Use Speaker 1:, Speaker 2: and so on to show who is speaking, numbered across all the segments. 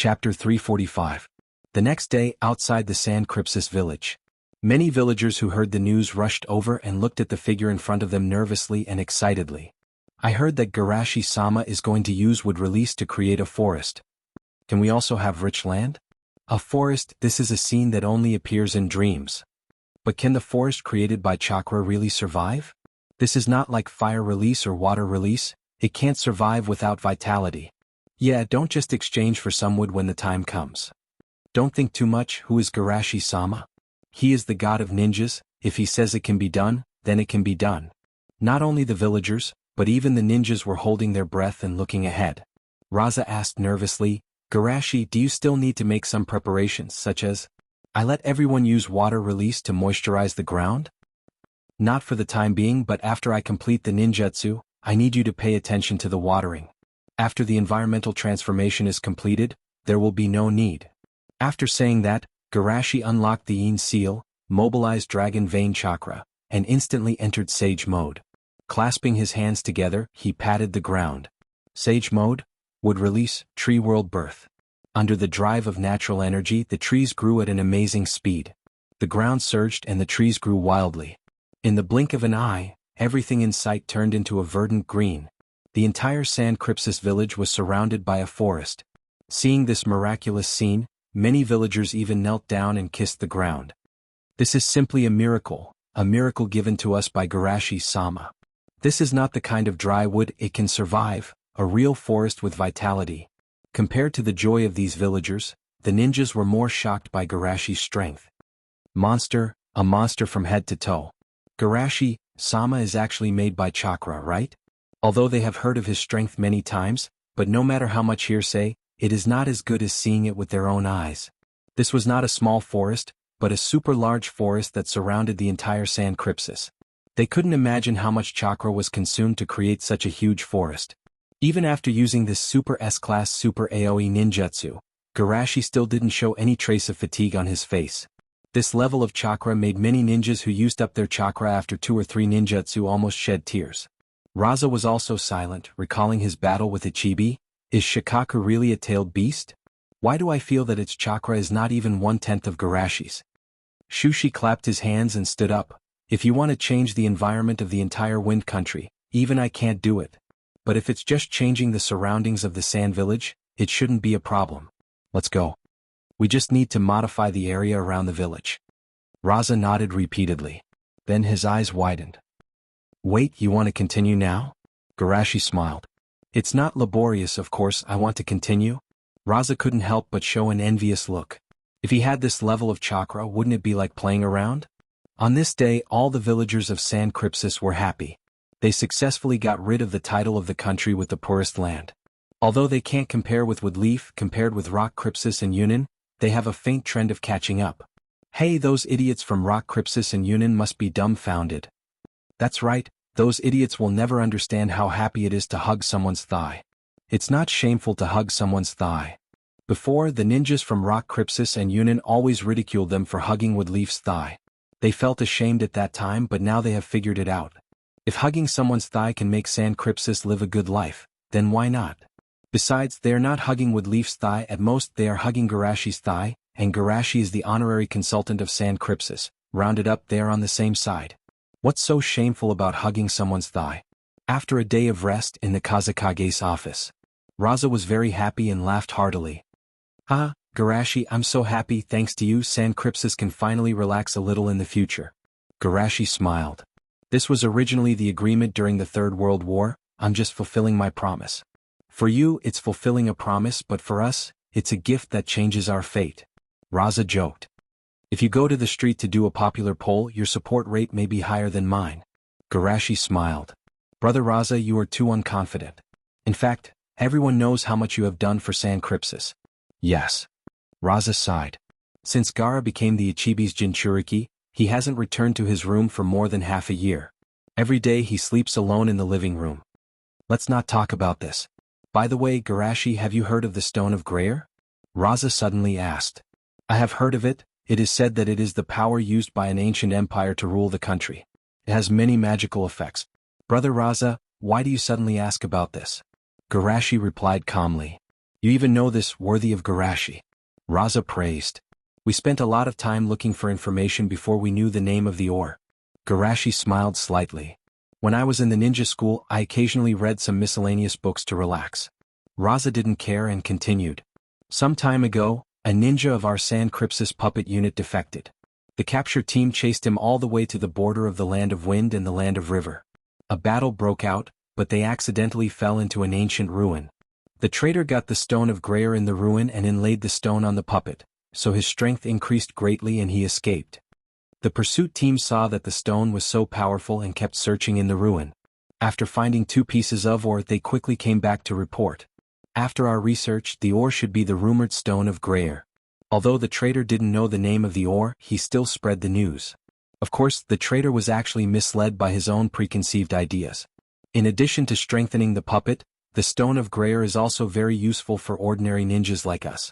Speaker 1: Chapter 345. The next day, outside the San Crypsis village. Many villagers who heard the news rushed over and looked at the figure in front of them nervously and excitedly. I heard that Garashi-sama is going to use wood release to create a forest. Can we also have rich land? A forest, this is a scene that only appears in dreams. But can the forest created by chakra really survive? This is not like fire release or water release, it can't survive without vitality. Yeah, don't just exchange for some wood when the time comes. Don't think too much. Who is Garashi-sama? He is the god of ninjas. If he says it can be done, then it can be done. Not only the villagers, but even the ninjas were holding their breath and looking ahead. Raza asked nervously, Garashi, do you still need to make some preparations such as, I let everyone use water release to moisturize the ground? Not for the time being, but after I complete the ninjutsu, I need you to pay attention to the watering. After the environmental transformation is completed, there will be no need. After saying that, Garashi unlocked the Yin seal, mobilized Dragon Vein Chakra, and instantly entered Sage Mode. Clasping his hands together, he patted the ground. Sage Mode? Would release, tree world birth. Under the drive of natural energy, the trees grew at an amazing speed. The ground surged and the trees grew wildly. In the blink of an eye, everything in sight turned into a verdant green. The entire San Crypsis village was surrounded by a forest. Seeing this miraculous scene, many villagers even knelt down and kissed the ground. This is simply a miracle given to us by Garashi-sama. This is not the kind of dry wood it can survive, a real forest with vitality. Compared to the joy of these villagers, the ninjas were more shocked by Garashi's strength. Monster, a monster from head to toe. Garashi-sama is actually made by chakra, right? Although they have heard of his strength many times, but no matter how much hearsay, it is not as good as seeing it with their own eyes. This was not a small forest, but a super large forest that surrounded the entire San Crypsis. They couldn't imagine how much chakra was consumed to create such a huge forest. Even after using this Super S-Class Super AoE ninjutsu, Garashi still didn't show any trace of fatigue on his face. This level of chakra made many ninjas who used up their chakra after 2 or 3 ninjutsu almost shed tears. Raza was also silent, recalling his battle with Ichibi. Is Shikaku really a tailed beast? Why do I feel that its chakra is not even 1/10 of Garashi's? Shushi clapped his hands and stood up. If you want to change the environment of the entire Wind Country, even I can't do it. But if it's just changing the surroundings of the Sand Village, it shouldn't be a problem. Let's go. We just need to modify the area around the village. Raza nodded repeatedly. Then his eyes widened. Wait, you want to continue now? Garashi smiled. It's not laborious, of course. I want to continue. Raza couldn't help but show an envious look. If he had this level of chakra, wouldn't it be like playing around? On this day, all the villagers of San Crypsis were happy. They successfully got rid of the title of the country with the poorest land. Although they can't compare with Woodleaf compared with Rock Crypsis and Yunnan, they have a faint trend of catching up. Hey, those idiots from Rock Crypsis and Yunnan must be dumbfounded. That's right, those idiots will never understand how happy it is to hug someone's thigh. It's not shameful to hug someone's thigh. Before, the ninjas from Rock Crypsis and Yunnan always ridiculed them for hugging Woodleaf's thigh. They felt ashamed at that time, but now they have figured it out. If hugging someone's thigh can make San Crypsis live a good life, then why not? Besides, they are not hugging Woodleaf's thigh. At most they are hugging Garashi's thigh, and Garashi is the honorary consultant of San Crypsis. Rounded up, they are on the same side. What's so shameful about hugging someone's thigh? After a day of rest in the Kazakage's office, Raza was very happy and laughed heartily. Ah, Garashi, I'm so happy. Thanks to you, San Crypsis can finally relax a little in the future. Garashi smiled. This was originally the agreement during the Third World War. I'm just fulfilling my promise. For you, it's fulfilling a promise, but for us, it's a gift that changes our fate. Raza joked. If you go to the street to do a popular poll, your support rate may be higher than mine. Garashi smiled. Brother Raza, you are too unconfident. In fact, everyone knows how much you have done for San Crypsis. Yes. Raza sighed. Since Gaara became the Ichibi's Jinchuriki, he hasn't returned to his room for more than half a year. Every day he sleeps alone in the living room. Let's not talk about this. By the way, Garashi, have you heard of the Stone of Grayer? Raza suddenly asked. I have heard of it. It is said that it is the power used by an ancient empire to rule the country. It has many magical effects. Brother Raza, why do you suddenly ask about this? Garashi replied calmly. You even know this, worthy of Garashi. Raza praised. We spent a lot of time looking for information before we knew the name of the ore. Garashi smiled slightly. When I was in the ninja school, I occasionally read some miscellaneous books to relax. Raza didn't care and continued. Some time ago, a ninja of our San Crypsis puppet unit defected. The capture team chased him all the way to the border of the Land of Wind and the Land of River. A battle broke out, but they accidentally fell into an ancient ruin. The traitor got the stone of Grayer in the ruin and inlaid the stone on the puppet, so his strength increased greatly and he escaped. The pursuit team saw that the stone was so powerful and kept searching in the ruin. After finding 2 pieces of ore, they quickly came back to report. After our research, the ore should be the rumored stone of Grayer. Although the traitor didn't know the name of the ore, he still spread the news. Of course, the traitor was actually misled by his own preconceived ideas. In addition to strengthening the puppet, the stone of Grayer is also very useful for ordinary ninjas like us.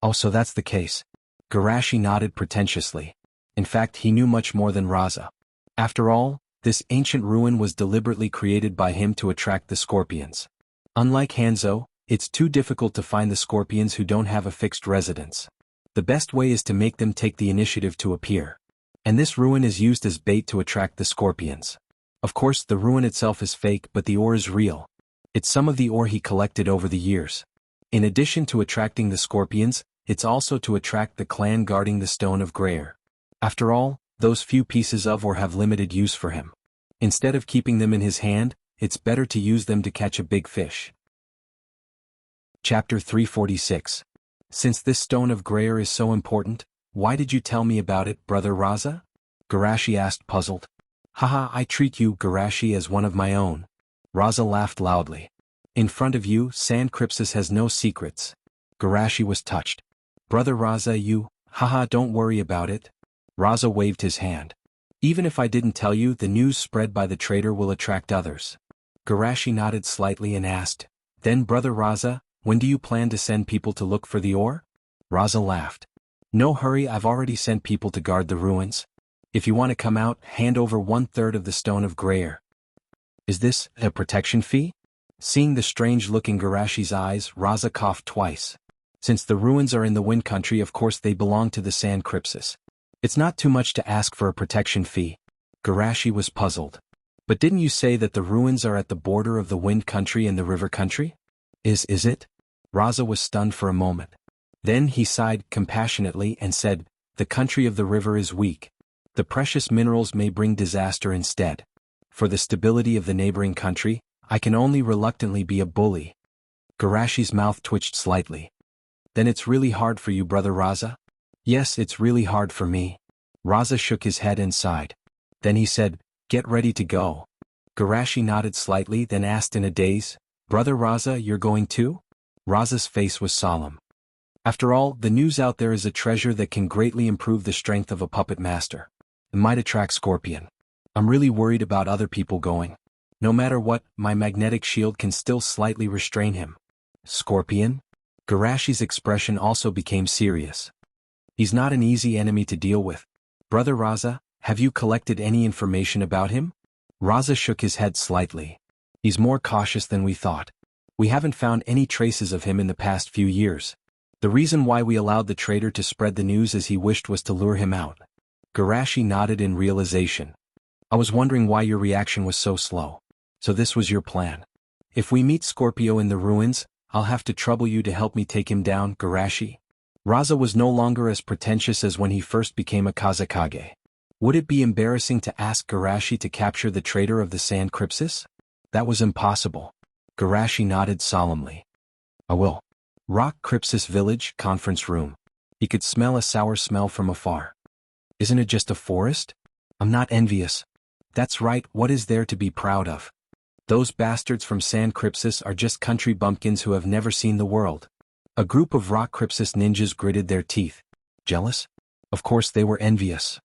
Speaker 1: Oh, so that's the case. Garashi nodded pretentiously. In fact, he knew much more than Raza. After all, this ancient ruin was deliberately created by him to attract the scorpions. Unlike Hanzo, it's too difficult to find the scorpions who don't have a fixed residence. The best way is to make them take the initiative to appear. And this ruin is used as bait to attract the scorpions. Of course, the ruin itself is fake, but the ore is real. It's some of the ore he collected over the years. In addition to attracting the scorpions, it's also to attract the clan guarding the stone of Grayer. After all, those few pieces of ore have limited use for him. Instead of keeping them in his hand, it's better to use them to catch a big fish. Chapter 346. Since this stone of Grayer is so important, why did you tell me about it, Brother Raza? Garashi asked, puzzled. Haha, I treat you, Garashi, as one of my own. Raza laughed loudly. In front of you, San Crypsis has no secrets. Garashi was touched. Brother Raza, you, haha, don't worry about it. Raza waved his hand. Even if I didn't tell you, the news spread by the traitor will attract others. Garashi nodded slightly and asked, Then Brother Raza, when do you plan to send people to look for the ore? Raza laughed. No hurry, I've already sent people to guard the ruins. If you want to come out, hand over 1/3 of the stone of Grayer. Is this a protection fee? Seeing the strange look in Garashi's eyes, Raza coughed twice. Since the ruins are in the Wind Country, of course they belong to the San Crypsis. It's not too much to ask for a protection fee. Garashi was puzzled. But didn't you say that the ruins are at the border of the Wind Country and the River Country? Is it? Raza was stunned for a moment. Then he sighed compassionately and said, The country of the river is weak. The precious minerals may bring disaster instead. For the stability of the neighboring country, I can only reluctantly be a bully. Garashi's mouth twitched slightly. Then it's really hard for you, Brother Raza? Yes, it's really hard for me. Raza shook his head and sighed. Then he said, Get ready to go. Garashi nodded slightly, then asked in a daze, Brother Raza, you're going too? Raza's face was solemn. After all, the news out there is a treasure that can greatly improve the strength of a puppet master. It might attract Scorpion. I'm really worried about other people going. No matter what, my magnetic shield can still slightly restrain him. Scorpion? Garashi's expression also became serious. He's not an easy enemy to deal with. Brother Raza, have you collected any information about him? Raza shook his head slightly. He's more cautious than we thought. We haven't found any traces of him in the past few years. The reason why we allowed the traitor to spread the news as he wished was to lure him out. Garashi nodded in realization. I was wondering why your reaction was so slow. So this was your plan. If we meet Scorpio in the ruins, I'll have to trouble you to help me take him down, Garashi. Raza was no longer as pretentious as when he first became a Kazekage. Would it be embarrassing to ask Garashi to capture the traitor of the San Crypsis? That was impossible. Garashi nodded solemnly. I will. Rock Crypsis Village, conference room. He could smell a sour smell from afar. Isn't it just a forest? I'm not envious. That's right, what is there to be proud of? Those bastards from San Crypsis are just country bumpkins who have never seen the world. A group of Rock Crypsis ninjas gritted their teeth. Jealous? Of course they were envious.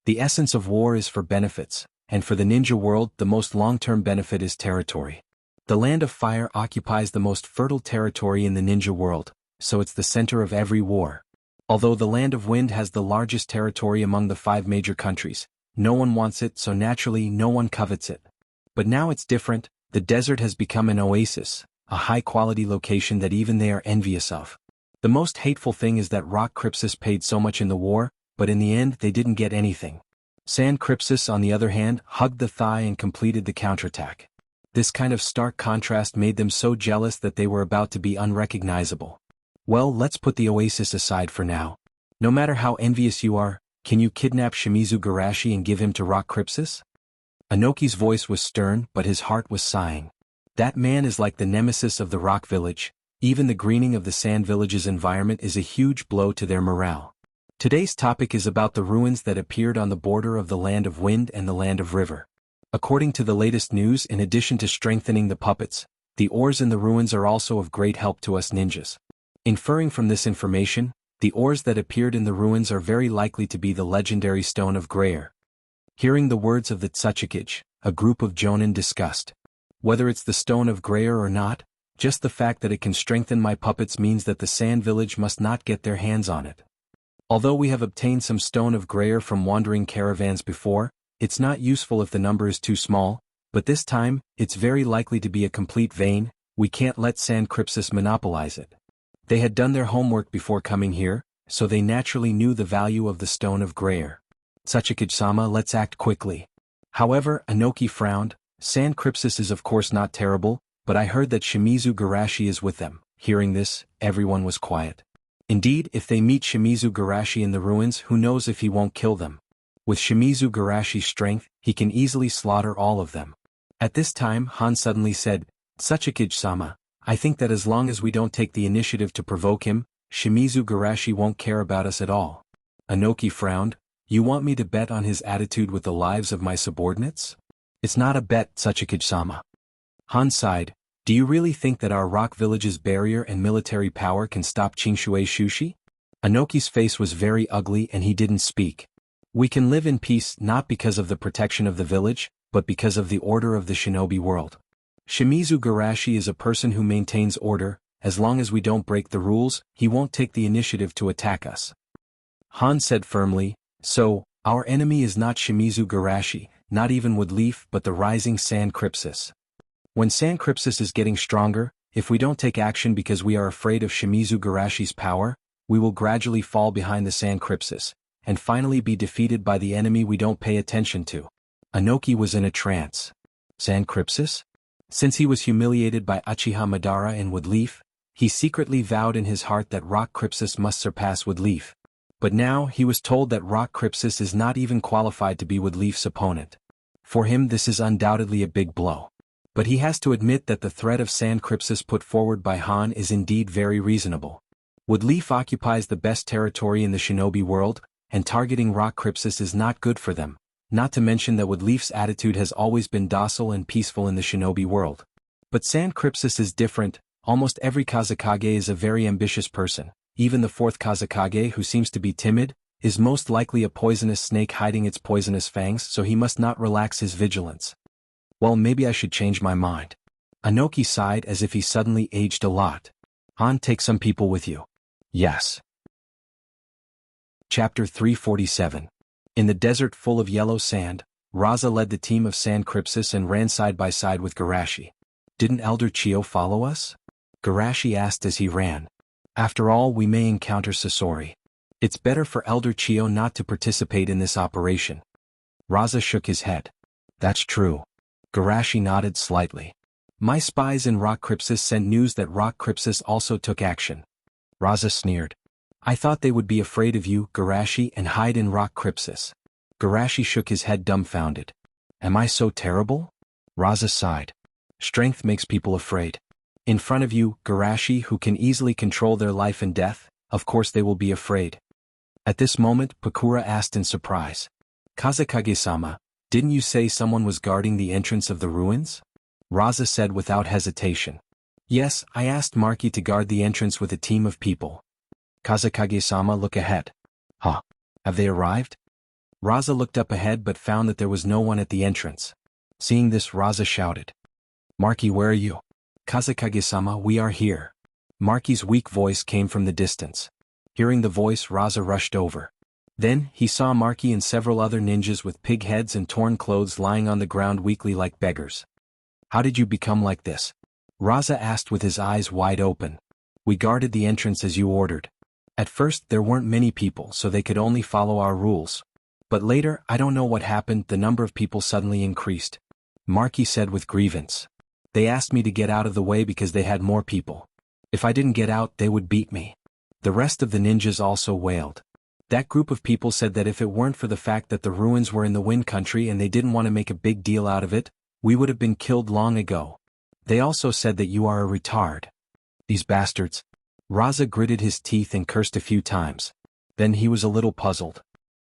Speaker 1: The essence of war is for benefits, and for the ninja world the most long-term benefit is territory. The Land of Fire occupies the most fertile territory in the ninja world, so it's the center of every war. Although the Land of Wind has the largest territory among the 5 major countries, no one wants it, so naturally no one covets it. But now it's different. The desert has become an oasis, a high-quality location that even they are envious of. The most hateful thing is that Rock Crypsis paid so much in the war, but in the end they didn't get anything. Sand Crypsis, on the other hand, hugged the thigh and completed the counterattack. This kind of stark contrast made them so jealous that they were about to be unrecognizable. Well, let's put the oasis aside for now. No matter how envious you are, can you kidnap Shimizu Garashi and give him to Rock Crypsis? Anoki's voice was stern, but his heart was sighing. That man is like the nemesis of the Rock Village. Even the greening of the Sand Village's environment is a huge blow to their morale. Today's topic is about the ruins that appeared on the border of the Land of Wind and the Land of River. According to the latest news, in addition to strengthening the puppets, the ores in the ruins are also of great help to us ninjas. Inferring from this information, the ores that appeared in the ruins are very likely to be the legendary Stone of Grayer. Hearing the words of the Tsuchikage, a group of Jonin discussed. Whether it's the Stone of Grayer or not, just the fact that it can strengthen my puppets means that the Sand Village must not get their hands on it. Although we have obtained some Stone of Grayer from wandering caravans before, it's not useful if the number is too small, but this time, it's very likely to be a complete vein. We can't let Sand Crypsis monopolize it. They had done their homework before coming here, so they naturally knew the value of the Stone of Grayer. Tsuchikage-sama, let's act quickly. However, Anoki frowned. Sand Crypsis is of course not terrible, but I heard that Shimizu Garashi is with them. Hearing this, everyone was quiet. Indeed, if they meet Shimizu Garashi in the ruins, who knows if he won't kill them. With Shimizu Garashi's strength, he can easily slaughter all of them. At this time, Han suddenly said, Tsuchikage-sama, I think that as long as we don't take the initiative to provoke him, Shimizu Garashi won't care about us at all. Anoki frowned. You want me to bet on his attitude with the lives of my subordinates? It's not a bet, Tsuchikage-sama. Han sighed. Do you really think that our Rock Village's barrier and military power can stop Qingshui Shushi? Anoki's face was very ugly and he didn't speak. We can live in peace not because of the protection of the village, but because of the order of the shinobi world. Shimizu Garashi is a person who maintains order. As long as we don't break the rules, he won't take the initiative to attack us. Han said firmly, so, our enemy is not Shimizu Garashi, not even Woodleaf, but the rising Sand Crypsis. When Sand Crypsis is getting stronger, if we don't take action because we are afraid of Shimizu Garashi's power, we will gradually fall behind the Sand Crypsis, and finally be defeated by the enemy we don't pay attention to. Anoki was in a trance. Sand Crypsis? Since he was humiliated by Uchiha Madara and Woodleaf, he secretly vowed in his heart that Rock Crypsis must surpass Woodleaf. But now he was told that Rock Crypsis is not even qualified to be Woodleaf's opponent. For him this is undoubtedly a big blow. But he has to admit that the threat of Sand Crypsis put forward by Han is indeed very reasonable. Woodleaf occupies the best territory in the shinobi world, and targeting Rock Crypsis is not good for them, not to mention that Woodleaf's attitude has always been docile and peaceful in the shinobi world. But Sand Crypsis is different. Almost every Kazekage is a very ambitious person. Even the fourth Kazekage, who seems to be timid, is most likely a poisonous snake hiding its poisonous fangs, so he must not relax his vigilance. Well, maybe I should change my mind. Anoki sighed as if he suddenly aged a lot. Han, take some people with you. Yes. Chapter 347. In the desert full of yellow sand, Raza led the team of Sand Crypsis and ran side by side with Garashi. Didn't Elder Chio follow us? Garashi asked as he ran. After all, we may encounter Sasori. It's better for Elder Chio not to participate in this operation. Raza shook his head. That's true. Garashi nodded slightly. My spies in Rock Crypsis sent news that Rock Crypsis also took action. Raza sneered. I thought they would be afraid of you, Garashi, and hide in Rock Crypsis. Garashi shook his head dumbfounded. Am I so terrible? Raza sighed. Strength makes people afraid. In front of you, Garashi, who can easily control their life and death, of course they will be afraid. At this moment, Pakura asked in surprise. Kazekage-sama, didn't you say someone was guarding the entrance of the ruins? Raza said without hesitation. Yes, I asked Marky to guard the entrance with a team of people. Kazekage-sama, look ahead. Huh? Have they arrived? Raza looked up ahead but found that there was no one at the entrance. Seeing this, Raza shouted. Marky, where are you? Kazekage-sama, we are here. Marky's weak voice came from the distance. Hearing the voice, Raza rushed over. Then, he saw Marky and several other ninjas with pig heads and torn clothes lying on the ground weakly like beggars. How did you become like this? Raza asked with his eyes wide open. We guarded the entrance as you ordered. At first there weren't many people so they could only follow our rules. But later, I don't know what happened, the number of people suddenly increased. Marky said with grievance. They asked me to get out of the way because they had more people. If I didn't get out, they would beat me. The rest of the ninjas also wailed. That group of people said that if it weren't for the fact that the ruins were in the Wind Country and they didn't want to make a big deal out of it, we would have been killed long ago. They also said that you are a retard. These bastards. Raza gritted his teeth and cursed a few times. Then he was a little puzzled.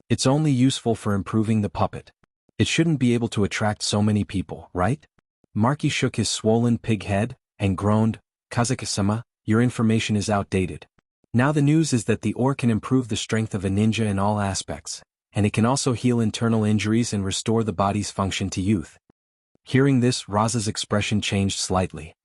Speaker 1: It's only useful for improving the puppet. It shouldn't be able to attract so many people, right? Marky shook his swollen pig head and groaned, Kazaka-sama, your information is outdated. Now the news is that the ore can improve the strength of a ninja in all aspects, and it can also heal internal injuries and restore the body's function to youth. Hearing this, Raza's expression changed slightly.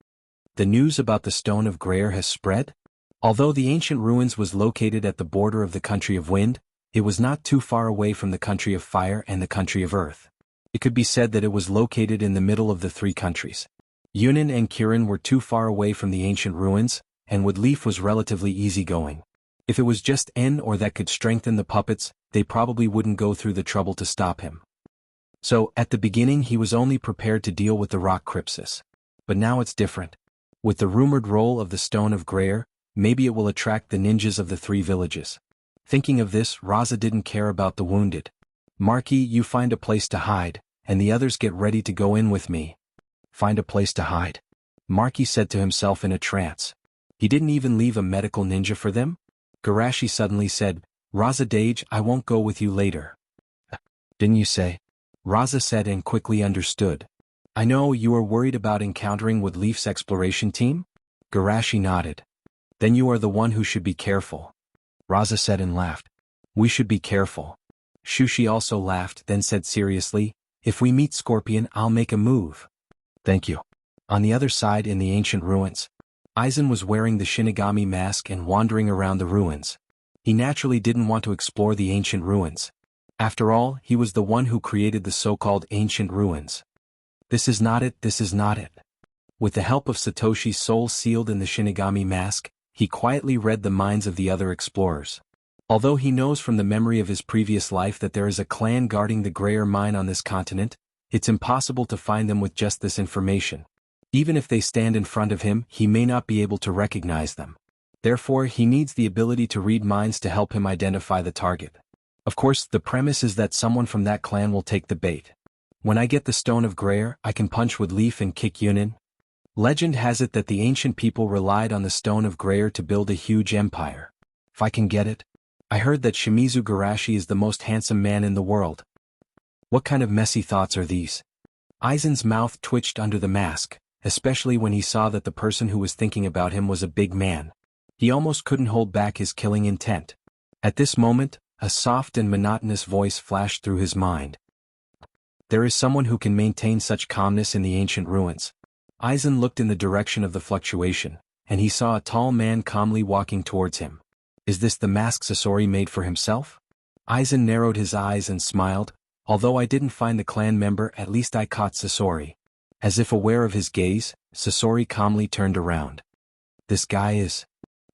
Speaker 1: The news about the Stone of Grayer has spread? Although the ancient ruins was located at the border of the country of wind, it was not too far away from the country of fire and the country of earth. It could be said that it was located in the middle of the three countries. Yunnan and Kirin were too far away from the ancient ruins, and Woodleaf was relatively easygoing. If it was just N or that could strengthen the puppets, they probably wouldn't go through the trouble to stop him. So, at the beginning he was only prepared to deal with the rock crypsis. But now it's different. With the rumored role of the Stone of Grayer, maybe it will attract the ninjas of the three villages. Thinking of this, Raza didn't care about the wounded. Marky, you find a place to hide, and the others get ready to go in with me. Find a place to hide? Marky said to himself in a trance. He didn't even leave a medical ninja for them? Garashi suddenly said, Raza Dage, I won't go with you later. Didn't you say? Raza said and quickly understood. I know you are worried about encountering Woodleaf's exploration team? Garashi nodded. Then you are the one who should be careful. Raza said and laughed. We should be careful. Shushi also laughed, then said seriously, if we meet Scorpion, I'll make a move. Thank you. On the other side in the ancient ruins, Aizen was wearing the Shinigami mask and wandering around the ruins. He naturally didn't want to explore the ancient ruins. After all, he was the one who created the so-called ancient ruins. This is not it, this is not it. With the help of Satoshi's soul sealed in the Shinigami mask, he quietly read the minds of the other explorers. Although he knows from the memory of his previous life that there is a clan guarding the Grayer mine on this continent, it's impossible to find them with just this information. Even if they stand in front of him, he may not be able to recognize them. Therefore, he needs the ability to read minds to help him identify the target. Of course, the premise is that someone from that clan will take the bait. When I get the Stone of Grayer, I can punch Woodleaf and kick Yunnan. Legend has it that the ancient people relied on the Stone of Grayer to build a huge empire. If I can get it. I heard that Shimizu Garashi is the most handsome man in the world. What kind of messy thoughts are these? Aizen's mouth twitched under the mask, especially when he saw that the person who was thinking about him was a big man. He almost couldn't hold back his killing intent. At this moment, a soft and monotonous voice flashed through his mind. There is someone who can maintain such calmness in the ancient ruins. Aizen looked in the direction of the fluctuation, and he saw a tall man calmly walking towards him. Is this the mask Sasori made for himself? Aizen narrowed his eyes and smiled. Although I didn't find the clan member, at least I caught Sasori. As if aware of his gaze, Sasori calmly turned around. This guy is...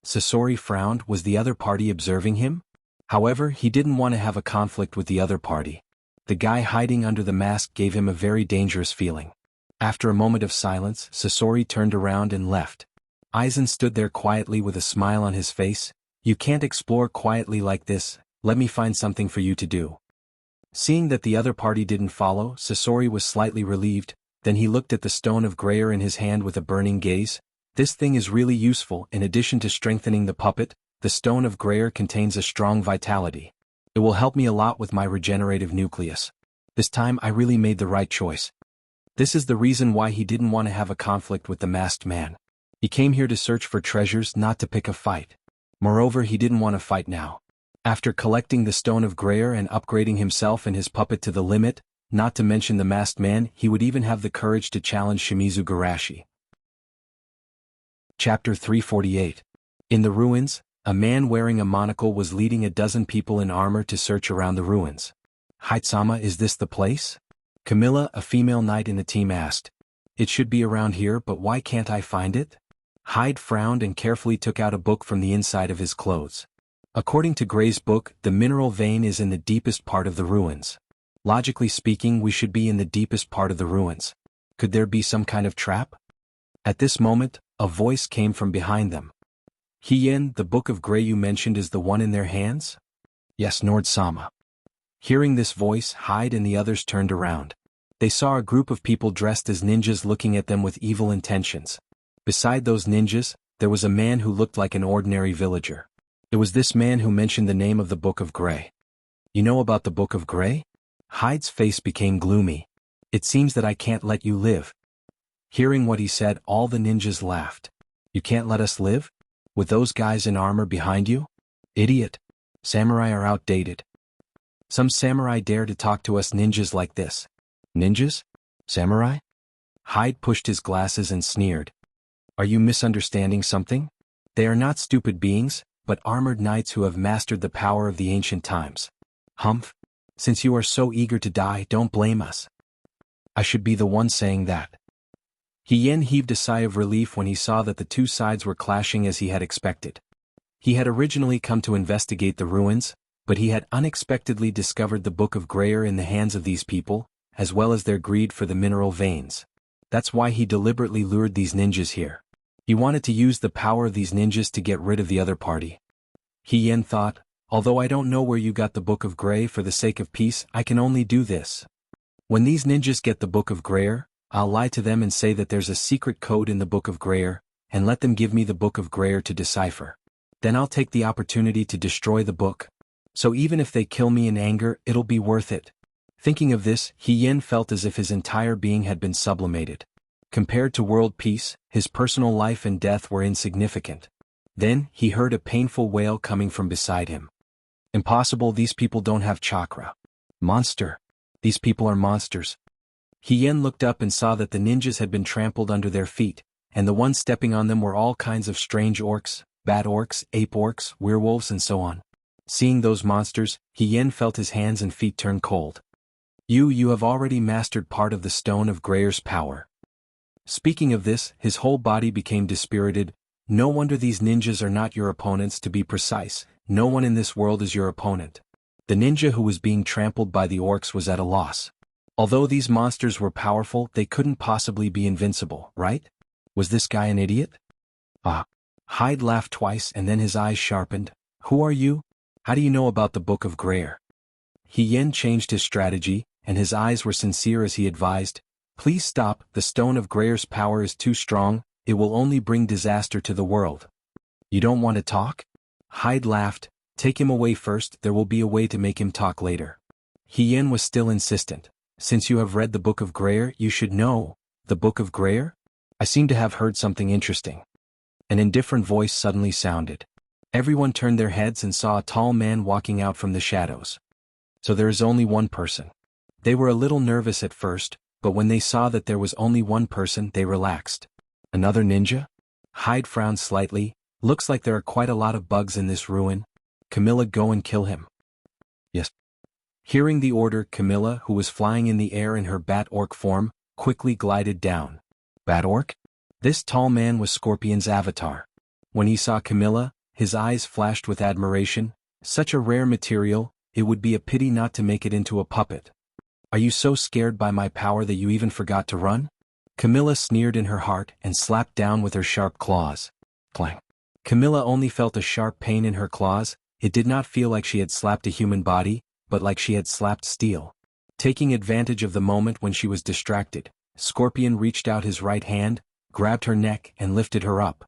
Speaker 1: Sasori frowned. Was the other party observing him? However, he didn't want to have a conflict with the other party. The guy hiding under the mask gave him a very dangerous feeling. After a moment of silence, Sasori turned around and left. Aizen stood there quietly with a smile on his face. You can't explore quietly like this, let me find something for you to do. Seeing that the other party didn't follow, Sasori was slightly relieved, then he looked at the Stone of Grayer in his hand with a burning gaze. This thing is really useful. In addition to strengthening the puppet, the Stone of Grayer contains a strong vitality. It will help me a lot with my regenerative nucleus. This time I really made the right choice. This is the reason why he didn't want to have a conflict with the masked man. He came here to search for treasures, not to pick a fight. Moreover, he didn't want to fight now. After collecting the Stone of Grayer and upgrading himself and his puppet to the limit, not to mention the masked man, he would even have the courage to challenge Shimizu Garashi. Chapter 348. In the ruins, a man wearing a monocle was leading a dozen people in armor to search around the ruins. Haitsama, is this the place? Camilla, a female knight in the team, asked. It should be around here, but why can't I find it? Hyde frowned and carefully took out a book from the inside of his clothes. According to Gray's book, the mineral vein is in the deepest part of the ruins. Logically speaking, we should be in the deepest part of the ruins. Could there be some kind of trap? At this moment, a voice came from behind them. Hien, the book of Gray you mentioned is the one in their hands? Yes, Nord-sama. Hearing this voice, Hyde and the others turned around. They saw a group of people dressed as ninjas looking at them with evil intentions. Beside those ninjas, there was a man who looked like an ordinary villager. It was this man who mentioned the name of the Book of Gray. You know about the Book of Gray? Hyde's face became gloomy. It seems that I can't let you live. Hearing what he said, all the ninjas laughed. You can't let us live? With those guys in armor behind you? Idiot. Samurai are outdated. Some samurai dare to talk to us ninjas like this. Ninjas? Samurai? Hyde pushed his glasses and sneered. Are you misunderstanding something? They are not stupid beings, but armored knights who have mastered the power of the ancient times. Humph. Since you are so eager to die, don't blame us. I should be the one saying that. Hien heaved a sigh of relief when he saw that the two sides were clashing as he had expected. He had originally come to investigate the ruins, but he had unexpectedly discovered the Book of Grayer in the hands of these people, as well as their greed for the mineral veins. That's why he deliberately lured these ninjas here. He wanted to use the power of these ninjas to get rid of the other party. Hien thought, although I don't know where you got the Book of Gray, for the sake of peace, I can only do this. When these ninjas get the Book of Grayer, I'll lie to them and say that there's a secret code in the Book of Grayer, and let them give me the Book of Grayer to decipher. Then I'll take the opportunity to destroy the book. So even if they kill me in anger, it'll be worth it. Thinking of this, Hien felt as if his entire being had been sublimated. Compared to world peace, his personal life and death were insignificant. Then, he heard a painful wail coming from beside him. Impossible, these people don't have chakra. Monster. These people are monsters. Hien looked up and saw that the ninjas had been trampled under their feet, and the ones stepping on them were all kinds of strange orcs, bat orcs, ape orcs, werewolves and so on. Seeing those monsters, Hien felt his hands and feet turn cold. You have already mastered part of the Stone of Grayer's power. Speaking of this, his whole body became dispirited. No wonder these ninjas are not your opponents. To be precise, no one in this world is your opponent. The ninja who was being trampled by the orcs was at a loss. Although these monsters were powerful, they couldn't possibly be invincible, right? Was this guy an idiot? Hyde laughed twice and then his eyes sharpened. Who are you? How do you know about the Book of Grayer? Hien changed his strategy, and his eyes were sincere as he advised. Please stop, the Stone of Grayer's power is too strong, it will only bring disaster to the world. You don't want to talk? Hyde laughed. Take him away first, there will be a way to make him talk later. Hien was still insistent. Since you have read the Book of Grayer, you should know. The Book of Grayer? I seem to have heard something interesting. An indifferent voice suddenly sounded. Everyone turned their heads and saw a tall man walking out from the shadows. So there is only one person. They were a little nervous at first, but when they saw that there was only one person, they relaxed. Another ninja? Hyde frowned slightly. Looks like there are quite a lot of bugs in this ruin. Camilla, go and kill him. Yes. Hearing the order, Camilla, who was flying in the air in her bat orc form, quickly glided down. Bat orc? This tall man was Scorpion's avatar. When he saw Camilla, his eyes flashed with admiration. Such a rare material, it would be a pity not to make it into a puppet. Are you so scared by my power that you even forgot to run? Camilla sneered in her heart and slapped down with her sharp claws. Clang. Camilla only felt a sharp pain in her claws. It did not feel like she had slapped a human body, but like she had slapped steel. Taking advantage of the moment when she was distracted, Scorpion reached out his right hand, grabbed her neck and lifted her up.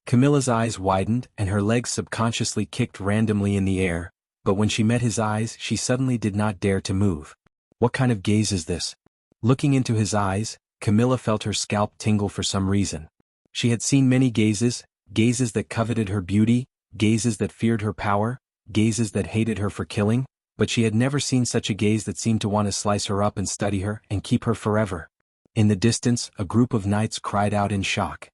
Speaker 1: Camilla's eyes widened and her legs subconsciously kicked randomly in the air, but when she met his eyes she suddenly did not dare to move. What kind of gaze is this? Looking into his eyes, Camilla felt her scalp tingle for some reason. She had seen many gazes, gazes that coveted her beauty, gazes that feared her power, gazes that hated her for killing, but she had never seen such a gaze that seemed to want to slice her up and study her and keep her forever. In the distance, a group of knights cried out in shock.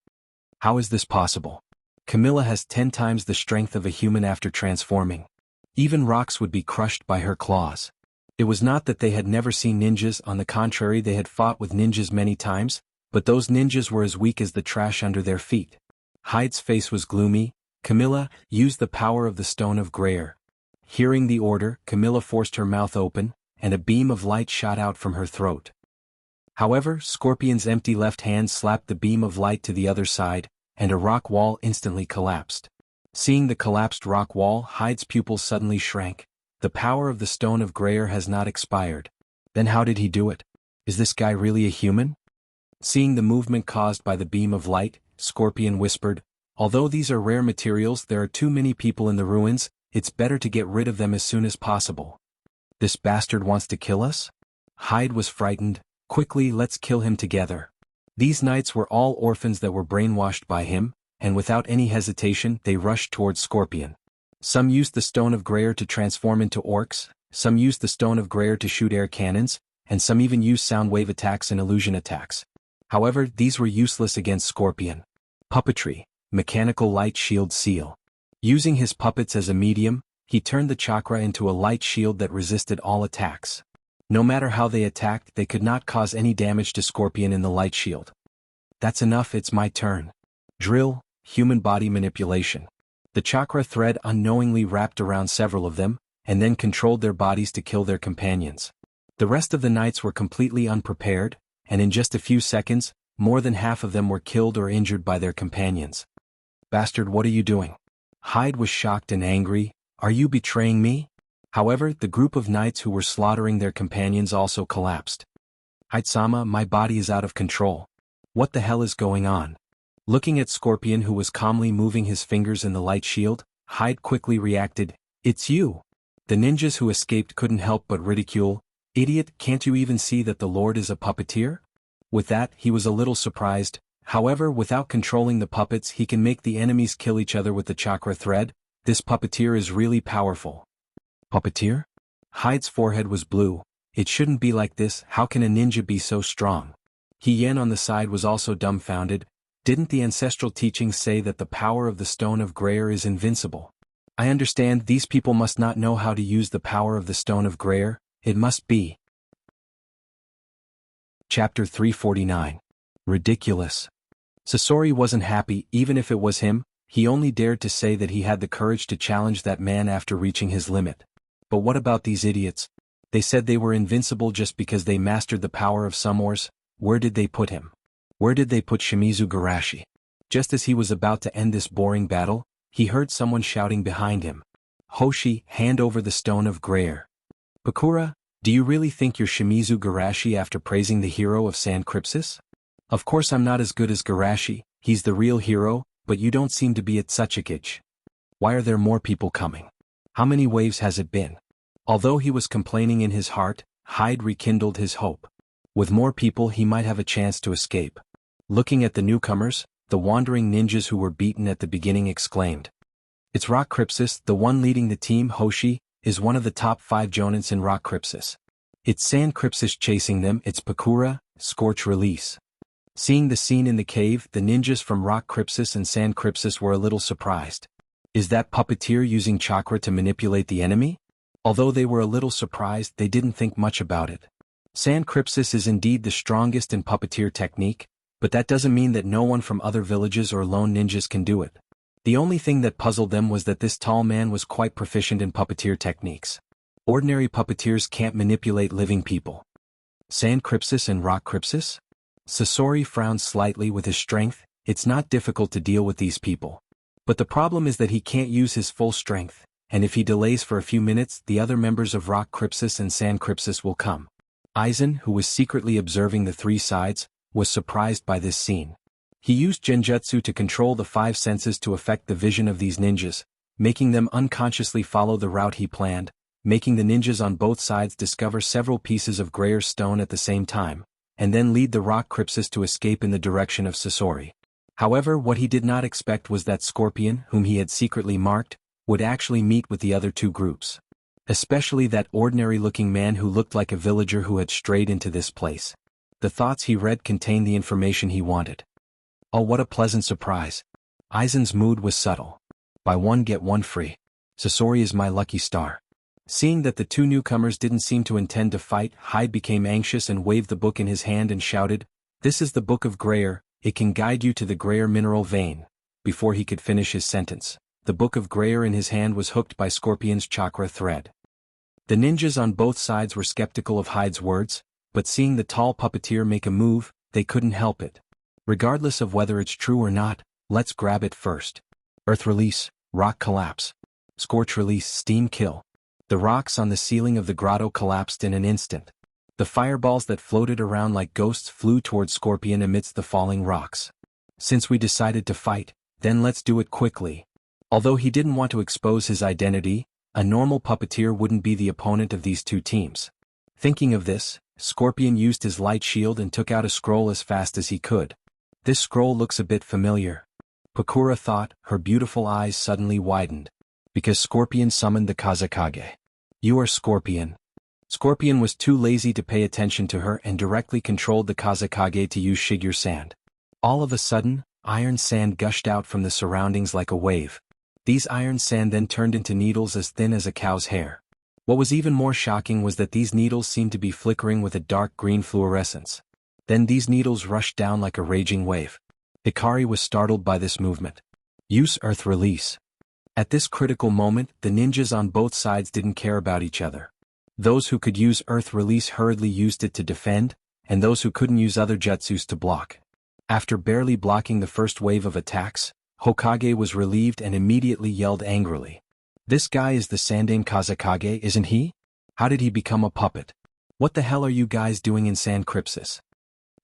Speaker 1: How is this possible? Camilla has 10 times the strength of a human after transforming. Even rocks would be crushed by her claws. It was not that they had never seen ninjas, on the contrary they had fought with ninjas many times, but those ninjas were as weak as the trash under their feet. Hyde's face was gloomy. Camilla, use the power of the Stone of Grayer. Hearing the order, Camilla forced her mouth open, and a beam of light shot out from her throat. However, Scorpion's empty left hand slapped the beam of light to the other side, and a rock wall instantly collapsed. Seeing the collapsed rock wall, Hyde's pupils suddenly shrank. The power of the Stone of Grayer has not expired. Then how did he do it? Is this guy really a human? Seeing the movement caused by the beam of light, Scorpion whispered, although these are rare materials, there are too many people in the ruins, it's better to get rid of them as soon as possible. This bastard wants to kill us? Hyde was frightened. Quickly, let's kill him together. These knights were all orphans that were brainwashed by him, and without any hesitation they rushed towards Scorpion. Some used the Stone of Grayer to transform into orcs, some used the Stone of Grayer to shoot air cannons, and some even used sound wave attacks and illusion attacks. However, these were useless against Scorpion. Puppetry, mechanical light shield seal. Using his puppets as a medium, he turned the chakra into a light shield that resisted all attacks. No matter how they attacked, they could not cause any damage to Scorpion in the light shield. That's enough, it's my turn. Drill, human body manipulation. The chakra thread unknowingly wrapped around several of them, and then controlled their bodies to kill their companions. The rest of the knights were completely unprepared, and in just a few seconds, more than half of them were killed or injured by their companions. Bastard, what are you doing? Hyde was shocked and angry. Are you betraying me? However, the group of knights who were slaughtering their companions also collapsed. Hyde-sama, my body is out of control. What the hell is going on? Looking at Scorpion, who was calmly moving his fingers in the light shield, Hyde quickly reacted, it's you. The ninjas who escaped couldn't help but ridicule, idiot, can't you even see that the Lord is a puppeteer? With that, he was a little surprised. However, without controlling the puppets, he can make the enemies kill each other with the chakra thread. This puppeteer is really powerful. Puppeteer? Hyde's forehead was blue. It shouldn't be like this, how can a ninja be so strong? Yen on the side was also dumbfounded. Didn't the ancestral teachings say that the power of the Stone of Grayer is invincible? I understand these people must not know how to use the power of the Stone of Grayer, it must be. Chapter 349. Ridiculous. Sasori wasn't happy. Even if it was him, he only dared to say that he had the courage to challenge that man after reaching his limit. But what about these idiots? They said they were invincible just because they mastered the power of Sumors. Where did they put him? Where did they put Shimizu Garashi? Just as he was about to end this boring battle, he heard someone shouting behind him. Hoshi, hand over the Stone of Grayer. Pakura, do you really think you're Shimizu Garashi after praising the hero of San Crypsis? Of course I'm not as good as Garashi, he's the real hero, but you don't seem to be at such a gauge. Why are there more people coming? How many waves has it been? Although he was complaining in his heart, Hyde rekindled his hope. With more people he might have a chance to escape. Looking at the newcomers, the wandering ninjas who were beaten at the beginning exclaimed. It's Rock Crypsis, the one leading the team. Hoshi is one of the top 5 jonins in Rock Crypsis. It's San Crypsis chasing them. It's Pakura, Scorch Release. Seeing the scene in the cave, the ninjas from Rock Crypsis and San Crypsis were a little surprised. Is that puppeteer using chakra to manipulate the enemy? Although they were a little surprised, they didn't think much about it. San Crypsis is indeed the strongest in puppeteer technique, but that doesn't mean that no one from other villages or lone ninjas can do it. The only thing that puzzled them was that this tall man was quite proficient in puppeteer techniques. Ordinary puppeteers can't manipulate living people. San Crypsis and Rock Crypsis? Sasori frowned slightly. With his strength, it's not difficult to deal with these people. But the problem is that he can't use his full strength, and if he delays for a few minutes, the other members of Rock Crypsis and San Crypsis will come. Aizen, who was secretly observing the 3 sides, was surprised by this scene. He used genjutsu to control the 5 senses to affect the vision of these ninjas, making them unconsciously follow the route he planned, making the ninjas on both sides discover several pieces of Grayer stone at the same time, and then lead the Rock Crypsis to escape in the direction of Sasori. However, what he did not expect was that Scorpion, whom he had secretly marked, would actually meet with the other 2 groups. Especially that ordinary-looking man who looked like a villager who had strayed into this place. The thoughts he read contained the information he wanted. Oh, what a pleasant surprise. Aizen's mood was subtle. Buy one get one free. Sasori is my lucky star. Seeing that the two newcomers didn't seem to intend to fight, Hyde became anxious and waved the book in his hand and shouted, "This is the Book of Greyer, it can guide you to the Greyer mineral vein." Before he could finish his sentence, the Book of Greyer in his hand was hooked by Scorpion's chakra thread. The ninjas on both sides were skeptical of Hyde's words, but seeing the tall puppeteer make a move, they couldn't help it. Regardless of whether it's true or not, let's grab it first. Earth release, rock collapse. Scorch release, steam kill. The rocks on the ceiling of the grotto collapsed in an instant. The fireballs that floated around like ghosts flew towards Scorpion amidst the falling rocks. Since we decided to fight, then let's do it quickly. Although he didn't want to expose his identity, a normal puppeteer wouldn't be the opponent of these two teams. Thinking of this, Scorpion used his light shield and took out a scroll as fast as he could. This scroll looks a bit familiar. Pakura thought, her beautiful eyes suddenly widened. Because Scorpion summoned the Kazekage. You are Scorpion. Scorpion was too lazy to pay attention to her and directly controlled the Kazekage to use Shigure sand. All of a sudden, iron sand gushed out from the surroundings like a wave. These iron sand then turned into needles as thin as a cow's hair. What was even more shocking was that these needles seemed to be flickering with a dark green fluorescence. Then these needles rushed down like a raging wave. Hikari was startled by this movement. Use Earth Release. At this critical moment, the ninjas on both sides didn't care about each other. Those who could use Earth Release hurriedly used it to defend, and those who couldn't use other jutsus to block. After barely blocking the first wave of attacks, Hokage was relieved and immediately yelled angrily. This guy is the Sandaime Kazekage, isn't he? How did he become a puppet? What the hell are you guys doing in Sand Crypsis?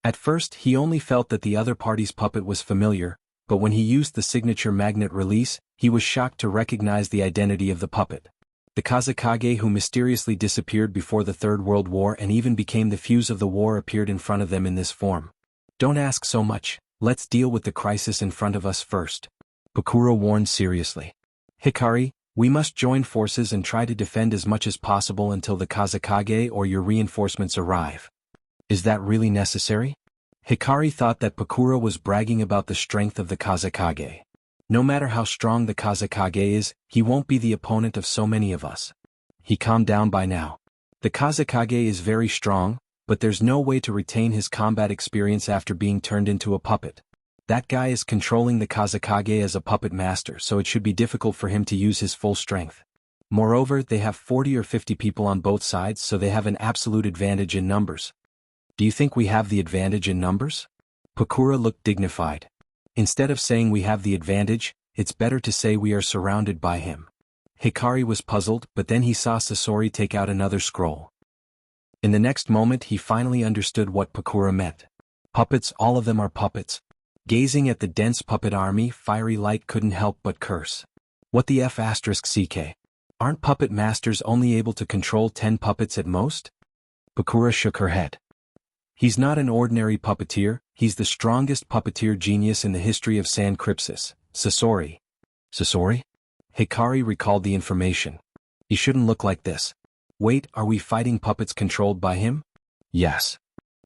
Speaker 1: At first he only felt that the other party's puppet was familiar, but when he used the signature magnet release, he was shocked to recognize the identity of the puppet. The Kazekage who mysteriously disappeared before the Third World War and even became the fuse of the war appeared in front of them in this form. Don't ask so much, let's deal with the crisis in front of us first. Pakura warned seriously. Hikari, we must join forces and try to defend as much as possible until the Kazekage or your reinforcements arrive. Is that really necessary? Hikari thought that Pakura was bragging about the strength of the Kazekage. No matter how strong the Kazekage is, he won't be the opponent of so many of us. He calmed down by now. The Kazekage is very strong, but there's no way to retain his combat experience after being turned into a puppet. That guy is controlling the Kazekage as a puppet master, so it should be difficult for him to use his full strength. Moreover, they have 40 or 50 people on both sides, so they have an absolute advantage in numbers. Do you think we have the advantage in numbers? Pakura looked dignified. Instead of saying we have the advantage, it's better to say we are surrounded by him. Hikari was puzzled, but then he saw Sasori take out another scroll. In the next moment he finally understood what Pakura meant. Puppets, all of them are puppets. Gazing at the dense puppet army, Fiery Light couldn't help but curse. What the F***ck? Aren't puppet masters only able to control 10 puppets at most? Pakura shook her head. He's not an ordinary puppeteer, he's the strongest puppeteer genius in the history of Sand Crypsis, Sasori. Sasori? Hikari recalled the information. He shouldn't look like this. Wait, are we fighting puppets controlled by him? Yes.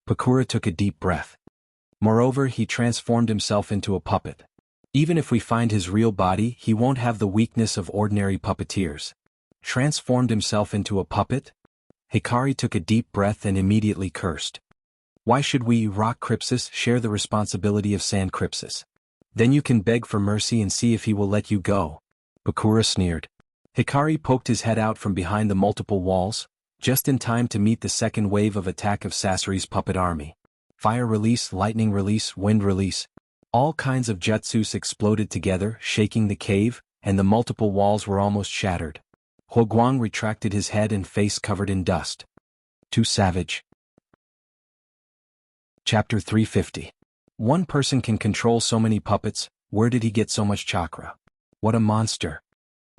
Speaker 1: Pakura took a deep breath. Moreover, he transformed himself into a puppet. Even if we find his real body, he won't have the weakness of ordinary puppeteers. Transformed himself into a puppet? Hikari took a deep breath and immediately cursed. Why should we, Rock Crypsis, share the responsibility of Sand Crypsis? Then you can beg for mercy and see if he will let you go. Pakura sneered. Hikari poked his head out from behind the multiple walls, just in time to meet the second wave of attack of Sasori's puppet army. Fire release, lightning release, wind release. All kinds of jutsus exploded together, shaking the cave, and the multiple walls were almost shattered. Huoguang retracted his head and face covered in dust. Too savage. Chapter 350. One person can control so many puppets, where did he get so much chakra? What a monster.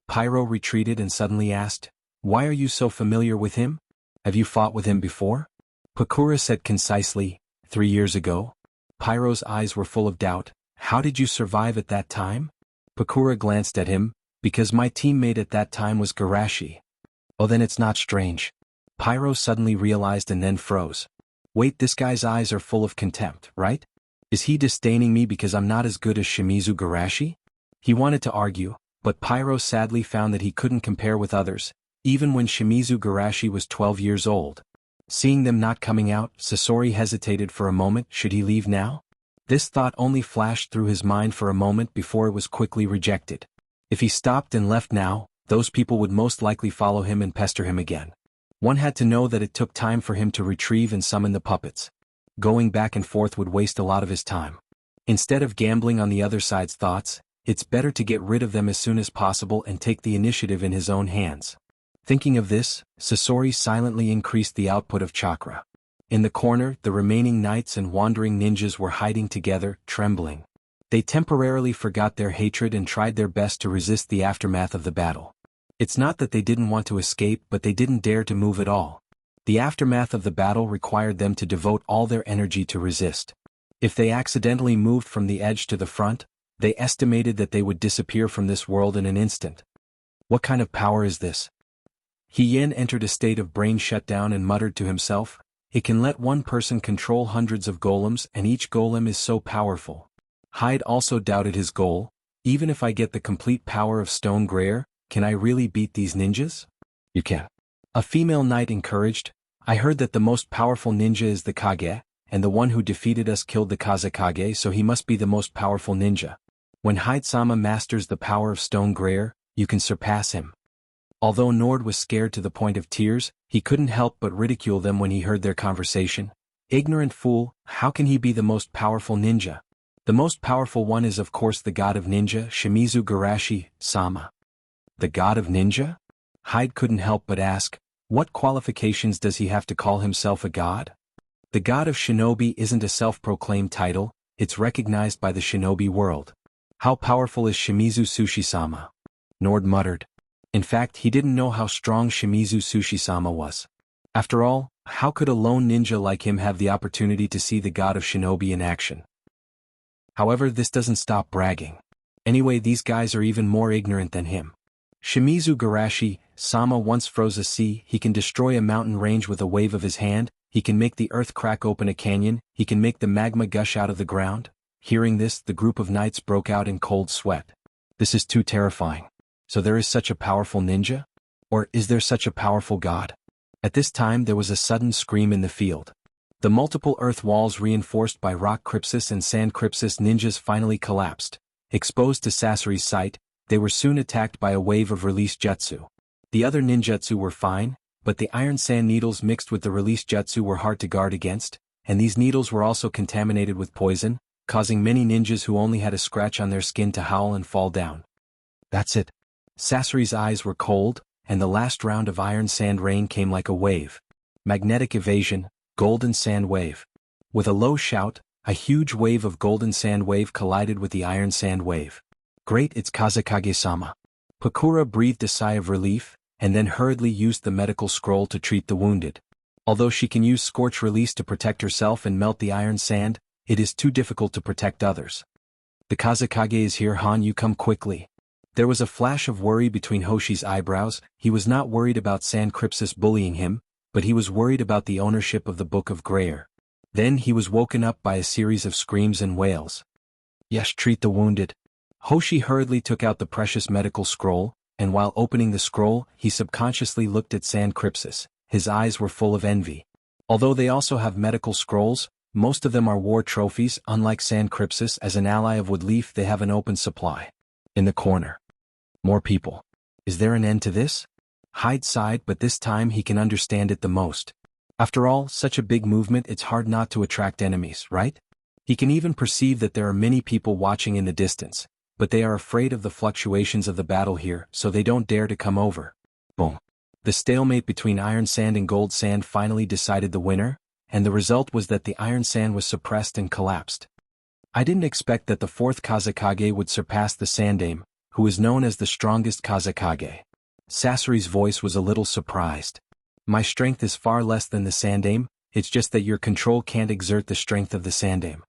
Speaker 1: Pyro retreated and suddenly asked, why are you so familiar with him? Have you fought with him before? Pakura said concisely, 3 years ago. Pyro's eyes were full of doubt. How did you survive at that time? Pakura glanced at him, because my teammate at that time was Garashi. Oh, then it's not strange. Pyro suddenly realized and then froze. Wait, this guy's eyes are full of contempt, right? Is he disdaining me because I'm not as good as Shimizu Garashi? He wanted to argue, but Pyro sadly found that he couldn't compare with others, even when Shimizu Garashi was 12 years old. Seeing them not coming out, Sasori hesitated for a moment. Should he leave now? This thought only flashed through his mind for a moment before it was quickly rejected. If he stopped and left now, those people would most likely follow him and pester him again. One had to know that it took time for him to retrieve and summon the puppets. Going back and forth would waste a lot of his time. Instead of gambling on the other side's thoughts, it's better to get rid of them as soon as possible and take the initiative in his own hands. Thinking of this, Sasori silently increased the output of chakra. In the corner, the remaining knights and wandering ninjas were hiding together, trembling. They temporarily forgot their hatred and tried their best to resist the aftermath of the battle. It's not that they didn't want to escape, but they didn't dare to move at all. The aftermath of the battle required them to devote all their energy to resist. If they accidentally moved from the edge to the front, they estimated that they would disappear from this world in an instant. What kind of power is this? Hien entered a state of brain shutdown and muttered to himself, "It can let one person control hundreds of golems, and each golem is so powerful." Hyde also doubted his goal. Even if I get the complete power of Stone Greyer, can I really beat these ninjas? You can. A female knight encouraged, "I heard that the most powerful ninja is the Kage, and the one who defeated us killed the Kazekage, so he must be the most powerful ninja. When Hyde-sama masters the power of Stone Greyer, you can surpass him." Although Nord was scared to the point of tears, he couldn't help but ridicule them when he heard their conversation. Ignorant fool, how can he be the most powerful ninja? The most powerful one is of course the god of ninja, Shimizu Garashi-sama. The god of ninja? Hyde couldn't help but ask, what qualifications does he have to call himself a god? The god of shinobi isn't a self-proclaimed title, it's recognized by the shinobi world. How powerful is Shimizu Sushi-sama? Nord muttered. In fact, he didn't know how strong Shimizu Sushi-sama was. After all, how could a lone ninja like him have the opportunity to see the god of shinobi in action? However, this doesn't stop bragging. Anyway, these guys are even more ignorant than him. Shimizu Garashi-sama once froze a sea, he can destroy a mountain range with a wave of his hand, he can make the earth crack open a canyon, he can make the magma gush out of the ground. Hearing this, the group of knights broke out in cold sweat. This is too terrifying. So there is such a powerful ninja? Or is there such a powerful god? At this time there was a sudden scream in the field. The multiple earth walls reinforced by rock crypsis and sand crypsis ninjas finally collapsed. Exposed to Sasori's sight, they were soon attacked by a wave of release jutsu. The other ninjutsu were fine, but the iron sand needles mixed with the release jutsu were hard to guard against, and these needles were also contaminated with poison, causing many ninjas who only had a scratch on their skin to howl and fall down. That's it. Sasori's eyes were cold, and the last round of iron sand rain came like a wave. Magnetic evasion, golden sand wave. With a low shout, a huge wave of golden sand wave collided with the iron sand wave. Great, it's Kazekage-sama. Pakura breathed a sigh of relief, and then hurriedly used the medical scroll to treat the wounded. Although she can use scorch release to protect herself and melt the iron sand, it is too difficult to protect others. The Kazekage is here, Han, you come quickly. There was a flash of worry between Hoshi's eyebrows. He was not worried about Sand Crypsis bullying him, but he was worried about the ownership of the Book of Greyer. Then he was woken up by a series of screams and wails. Yes, treat the wounded. Hoshi hurriedly took out the precious medical scroll, and while opening the scroll, he subconsciously looked at Sand Crypsis. His eyes were full of envy. Although they also have medical scrolls, most of them are war trophies. Unlike Sand Crypsis, as an ally of Woodleaf, they have an open supply. In the corner. More people. Is there an end to this? Hyde sighed, but this time he can understand it the most. After all, such a big movement, it's hard not to attract enemies, right? He can even perceive that there are many people watching in the distance, but they are afraid of the fluctuations of the battle here, so they don't dare to come over. Boom. The stalemate between iron sand and gold sand finally decided the winner, and the result was that the iron sand was suppressed and collapsed. I didn't expect that the fourth Kazekage would surpass the Sandame, who is known as the strongest Kazekage. Sasori's voice was a little surprised. My strength is far less than the Sandame, it's just that your control can't exert the strength of the Sandame.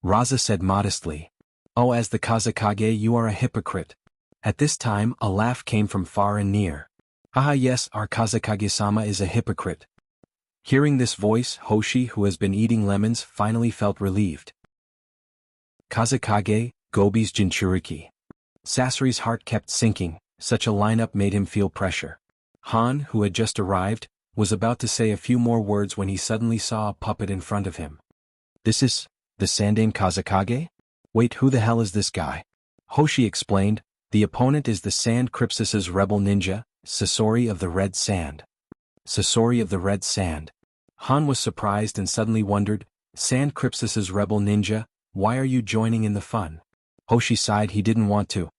Speaker 1: Raza said modestly. Oh, as the Kazekage, you are a hypocrite. At this time, a laugh came from far and near. Haha, yes, our Kazekage-sama is a hypocrite. Hearing this voice, Hoshi, who has been eating lemons, finally felt relieved. Kazekage, Gobi's Jinchuriki. Sasori's heart kept sinking, such a lineup made him feel pressure. Han, who had just arrived, was about to say a few more words when he suddenly saw a puppet in front of him. "This is the Sandaime Kazekage? Wait, who the hell is this guy?" Hoshi explained, "The opponent is the Sand Crypsis's rebel ninja, Sasori of the Red Sand." Sasori of the Red Sand. Han was surprised and suddenly wondered, "Sand Crypsis's rebel ninja, why are you joining in the fun?" Hoshi sighed. He didn't want to.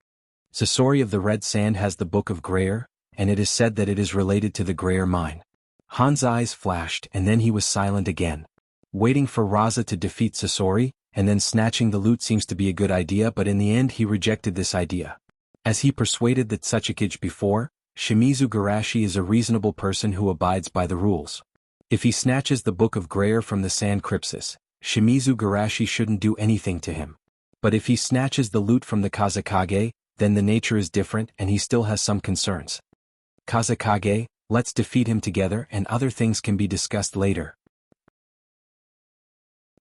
Speaker 1: Sasori of the Red Sand has the Book of Greyer, and it is said that it is related to the Greyer mine. Han's eyes flashed and then he was silent again. Waiting for Raza to defeat Sasori, and then snatching the loot seems to be a good idea, but in the end he rejected this idea. As he persuaded that Tsuchikage before, Shimizu Garashi is a reasonable person who abides by the rules. If he snatches the Book of Greyer from the Sand Crypsis, Shimizu Garashi shouldn't do anything to him. But if he snatches the loot from the Kazekage, then the nature is different and he still has some concerns. "Kazekage, let's defeat him together and other things can be discussed later."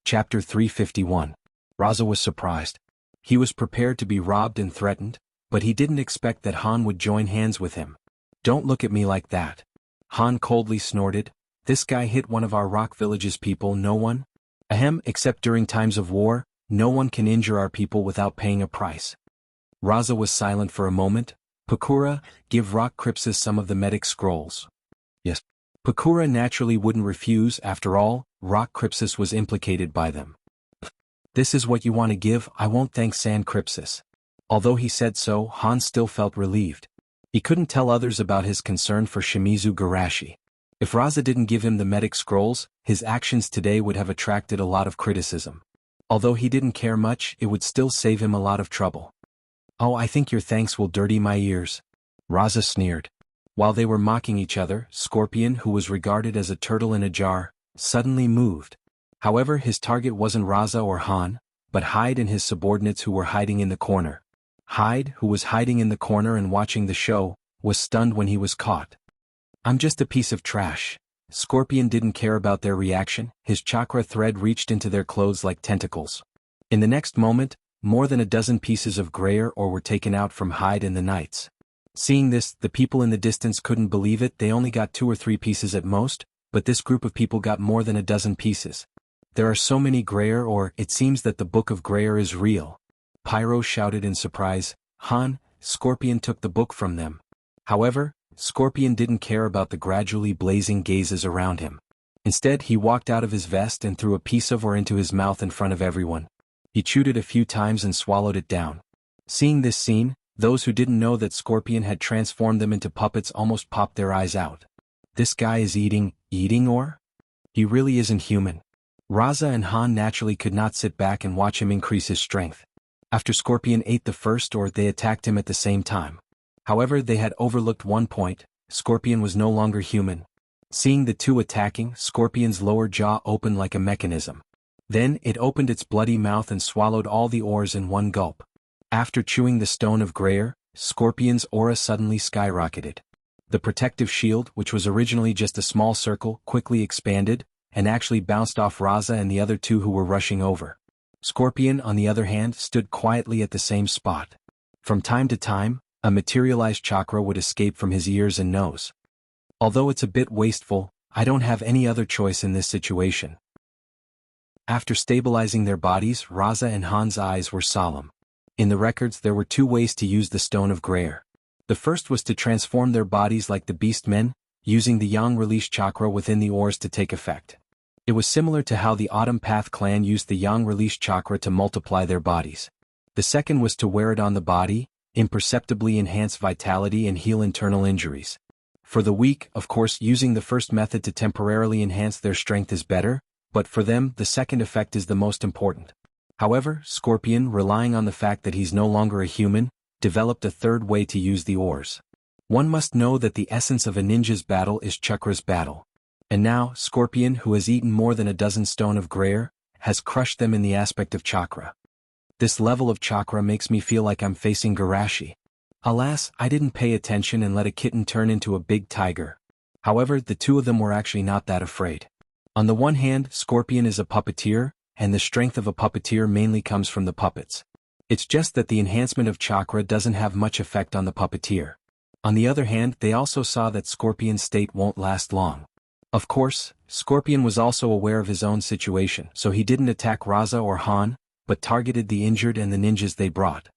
Speaker 1: Chapter 351. Raza was surprised. He was prepared to be robbed and threatened, but he didn't expect that Han would join hands with him. "Don't look at me like that." Han coldly snorted. "This guy hit one of our Rock Village's people. No one? Ahem, except during times of war, no one can injure our people without paying a price." Raza was silent for a moment. "Pakura, give Rock Crypsis some of the medic scrolls." "Yes." Pakura naturally wouldn't refuse. After all, Rock Crypsis was implicated by them. "This is what you want to give? I won't thank Sand Crypsis." Although he said so, Han still felt relieved. He couldn't tell others about his concern for Shimizu Garashi. If Raza didn't give him the medic scrolls, his actions today would have attracted a lot of criticism. Although he didn't care much, it would still save him a lot of trouble. "Oh, I think your thanks will dirty my ears." Raza sneered. While they were mocking each other, Scorpion, who was regarded as a turtle in a jar, suddenly moved. However, his target wasn't Raza or Han, but Hyde and his subordinates who were hiding in the corner. Hyde, who was hiding in the corner and watching the show, was stunned when he was caught. "I'm just a piece of trash." Scorpion didn't care about their reaction. His chakra thread reached into their clothes like tentacles. In the next moment, more than a dozen pieces of Greyer ore were taken out from Hyde and the knights. Seeing this, the people in the distance couldn't believe it. They only got 2 or 3 pieces at most, but this group of people got more than a dozen pieces. "There are so many Greyer ore, it seems that the Book of Greyer is real." Pyro shouted in surprise. "Han, Scorpion took the book from them." However, Scorpion didn't care about the gradually blazing gazes around him. Instead, he walked out of his vest and threw a piece of ore into his mouth in front of everyone. He chewed it a few times and swallowed it down. Seeing this scene, those who didn't know that Scorpion had transformed them into puppets almost popped their eyes out. "This guy is eating ore? He really isn't human." Raza and Han naturally could not sit back and watch him increase his strength. After Scorpion ate the first ore, they attacked him at the same time. However, they had overlooked one point: Scorpion was no longer human. Seeing the two attacking, Scorpion's lower jaw opened like a mechanism. Then, it opened its bloody mouth and swallowed all the ores in one gulp. After chewing the stone of Greyer, Scorpion's aura suddenly skyrocketed. The protective shield, which was originally just a small circle, quickly expanded, and actually bounced off Raza and the other two who were rushing over. Scorpion, on the other hand, stood quietly at the same spot. From time to time, a materialized chakra would escape from his ears and nose. Although it's a bit wasteful, I don't have any other choice in this situation. After stabilizing their bodies, Raza and Han's eyes were solemn. In the records there were 2 ways to use the Stone of Greyer. The first was to transform their bodies like the beast men, using the Yang release chakra within the ores to take effect. It was similar to how the Autumn Path clan used the Yang release chakra to multiply their bodies. The second was to wear it on the body, imperceptibly enhance vitality and heal internal injuries. For the weak, of course, using the first method to temporarily enhance their strength is better, but for them, the second effect is the most important. However, Scorpion, relying on the fact that he's no longer a human, developed a third way to use the ores. One must know that the essence of a ninja's battle is chakra's battle. And now, Scorpion, who has eaten more than a dozen Stone of Greyer, has crushed them in the aspect of chakra. This level of chakra makes me feel like I'm facing Garashi. Alas, I didn't pay attention and let a kitten turn into a big tiger. However, the two of them were actually not that afraid. On the one hand, Scorpion is a puppeteer, and the strength of a puppeteer mainly comes from the puppets. It's just that the enhancement of chakra doesn't have much effect on the puppeteer. On the other hand, they also saw that Scorpion's state won't last long. Of course, Scorpion was also aware of his own situation, so he didn't attack Raza or Han, but targeted the injured and the ninjas they brought.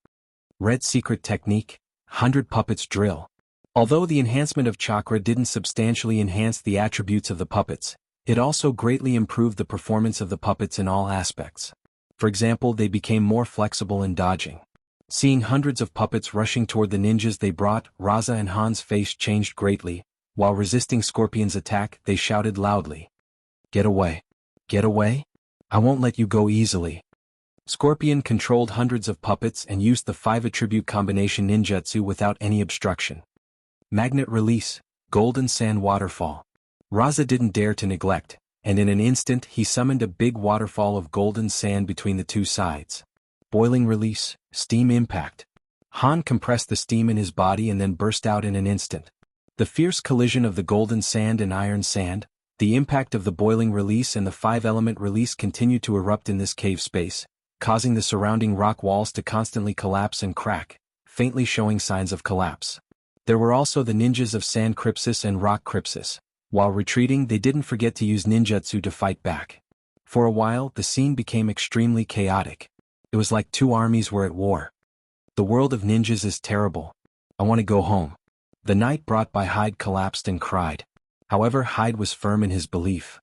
Speaker 1: Red secret technique, 100 puppets drill. Although the enhancement of chakra didn't substantially enhance the attributes of the puppets, it also greatly improved the performance of the puppets in all aspects. For example, they became more flexible in dodging. Seeing hundreds of puppets rushing toward the ninjas they brought, Raza and Han's face changed greatly. While resisting Scorpion's attack, they shouted loudly, "Get away! Get away! I won't let you go easily." Scorpion controlled hundreds of puppets and used the 5-attribute combination ninjutsu without any obstruction. Magnet release, golden sand waterfall. Raza didn't dare to neglect, and in an instant he summoned a big waterfall of golden sand between the two sides. Boiling release, steam impact. Han compressed the steam in his body and then burst out in an instant. The fierce collision of the golden sand and iron sand, the impact of the boiling release and the 5-element release continued to erupt in this cave space, causing the surrounding rock walls to constantly collapse and crack, faintly showing signs of collapse. There were also the ninjas of Sand Crypsis and Rock Crypsis. While retreating, they didn't forget to use ninjutsu to fight back. For a while, the scene became extremely chaotic. It was like two armies were at war. The world of ninjas is terrible. I want to go home. The knight brought by Hyde collapsed and cried. However, Hyde was firm in his belief.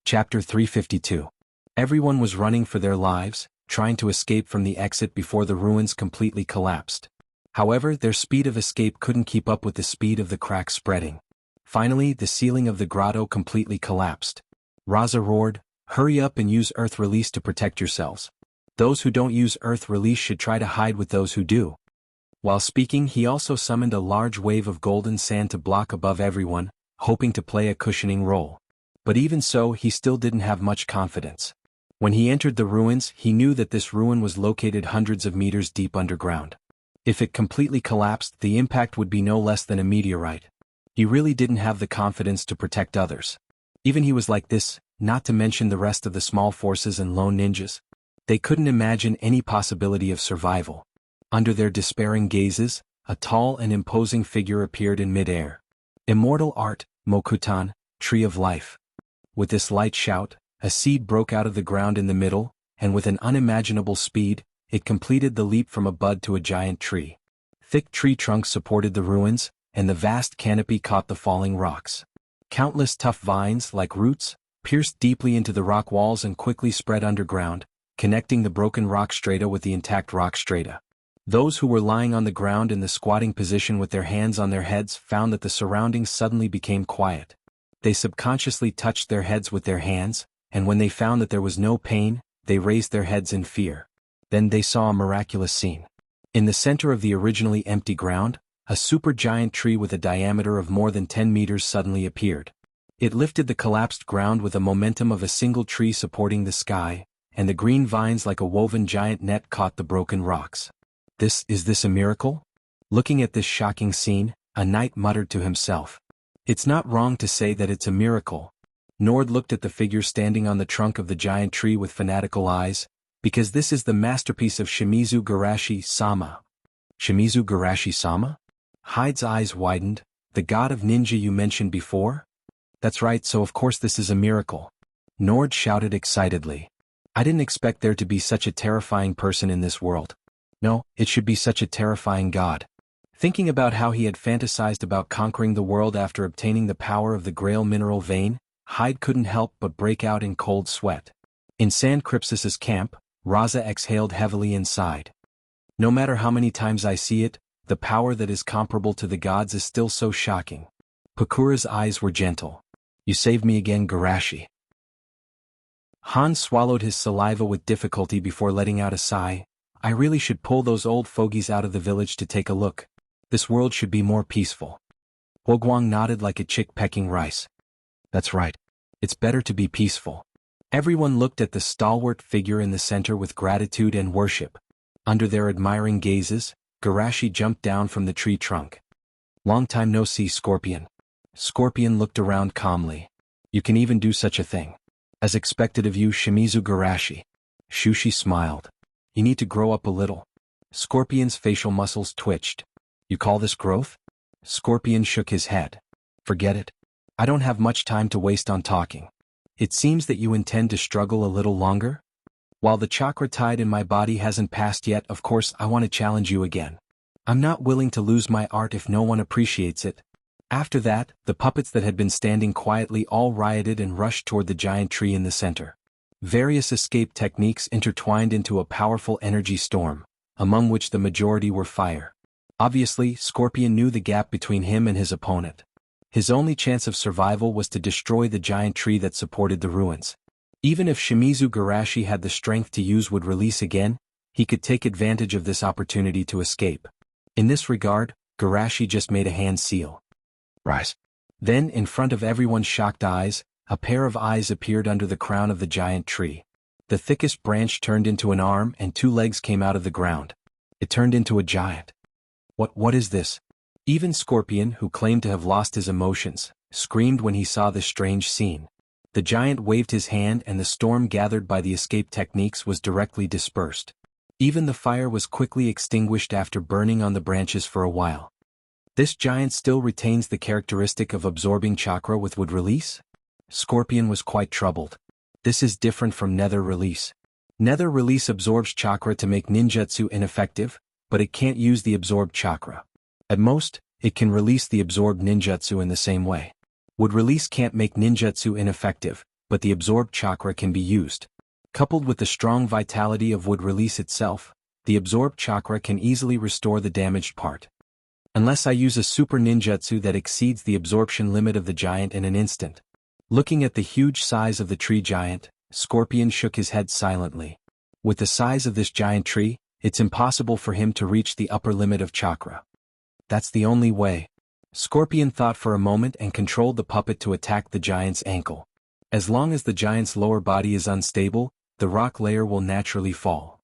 Speaker 1: Chapter 352. Everyone was running for their lives, trying to escape from the exit before the ruins completely collapsed. However, their speed of escape couldn't keep up with the speed of the cracks spreading. Finally, the ceiling of the grotto completely collapsed. Raza roared, "Hurry up and use Earth Release to protect yourselves. Those who don't use Earth Release should try to hide with those who do." While speaking, he also summoned a large wave of golden sand to block above everyone, hoping to play a cushioning role. But even so, he still didn't have much confidence. When he entered the ruins, he knew that this ruin was located hundreds of meters deep underground. If it completely collapsed, the impact would be no less than a meteorite. He really didn't have the confidence to protect others. Even he was like this, not to mention the rest of the small forces and lone ninjas. They couldn't imagine any possibility of survival. Under their despairing gazes, a tall and imposing figure appeared in midair. Immortal art, Mokutan, Tree of Life. With this light shout, a seed broke out of the ground in the middle, and with an unimaginable speed, it completed the leap from a bud to a giant tree. Thick tree trunks supported the ruins, and the vast canopy caught the falling rocks. Countless tough vines, like roots, pierced deeply into the rock walls and quickly spread underground, connecting the broken rock strata with the intact rock strata. Those who were lying on the ground in the squatting position with their hands on their heads found that the surroundings suddenly became quiet. They subconsciously touched their heads with their hands, and when they found that there was no pain, they raised their heads in fear. Then they saw a miraculous scene. In the center of the originally empty ground, a supergiant tree with a diameter of more than 10 meters suddenly appeared. It lifted the collapsed ground with the momentum of a single tree supporting the sky, and the green vines like a woven giant net caught the broken rocks. Is this a miracle? Looking at this shocking scene, a knight muttered to himself. It's not wrong to say that it's a miracle. Nord looked at the figure standing on the trunk of the giant tree with fanatical eyes, because this is the masterpiece of Shimizu Garashi-sama. Shimizu Garashi-sama? Hyde's eyes widened. The god of ninja you mentioned before? That's right, so of course this is a miracle. Nord shouted excitedly. I didn't expect there to be such a terrifying person in this world. No, it should be such a terrifying god. Thinking about how he had fantasized about conquering the world after obtaining the power of the Grail mineral vein, Hyde couldn't help but break out in cold sweat. In Sand Crypsis's camp, Raza exhaled heavily and sighed. No matter how many times I see it, the power that is comparable to the gods is still so shocking. Pakura's eyes were gentle. You saved me again, Garashi. Han swallowed his saliva with difficulty before letting out a sigh. I really should pull those old fogies out of the village to take a look. This world should be more peaceful. Huoguang nodded like a chick pecking rice. That's right. It's better to be peaceful. Everyone looked at the stalwart figure in the center with gratitude and worship. Under their admiring gazes, Garashi jumped down from the tree trunk. Long time no see, Scorpion. Scorpion looked around calmly. You can even do such a thing. As expected of you, Shimizu Garashi. Shushi smiled. You need to grow up a little. Scorpion's facial muscles twitched. You call this growth? Scorpion shook his head. Forget it. I don't have much time to waste on talking. It seems that you intend to struggle a little longer? While the chakra tide in my body hasn't passed yet, of course I want to challenge you again. I'm not willing to lose my art if no one appreciates it. After that, the puppets that had been standing quietly all rioted and rushed toward the giant tree in the center. Various escape techniques intertwined into a powerful energy storm, among which the majority were fire. Obviously, Scorpion knew the gap between him and his opponent. His only chance of survival was to destroy the giant tree that supported the ruins. Even if Shimizu Garashi had the strength to use would release again, he could take advantage of this opportunity to escape. In this regard, Garashi just made a hand seal. Rise. Then, in front of everyone's shocked eyes, a pair of eyes appeared under the crown of the giant tree. The thickest branch turned into an arm and 2 legs came out of the ground. It turned into a giant. What is this? Even Scorpion, who claimed to have lost his emotions, screamed when he saw this strange scene. The giant waved his hand and the storm gathered by the escape techniques was directly dispersed. Even the fire was quickly extinguished after burning on the branches for a while. This giant still retains the characteristic of absorbing chakra with wood release? Scorpion was quite troubled. This is different from nether release. Nether release absorbs chakra to make ninjutsu ineffective, but it can't use the absorbed chakra. At most, it can release the absorbed ninjutsu in the same way. Wood release can't make ninjutsu ineffective, but the absorbed chakra can be used. Coupled with the strong vitality of wood release itself, the absorbed chakra can easily restore the damaged part. Unless I use a super ninjutsu that exceeds the absorption limit of the giant in an instant. Looking at the huge size of the tree giant, Scorpion shook his head silently. With the size of this giant tree, it's impossible for him to reach the upper limit of chakra. That's the only way. Scorpion thought for a moment and controlled the puppet to attack the giant's ankle. As long as the giant's lower body is unstable, the rock layer will naturally fall.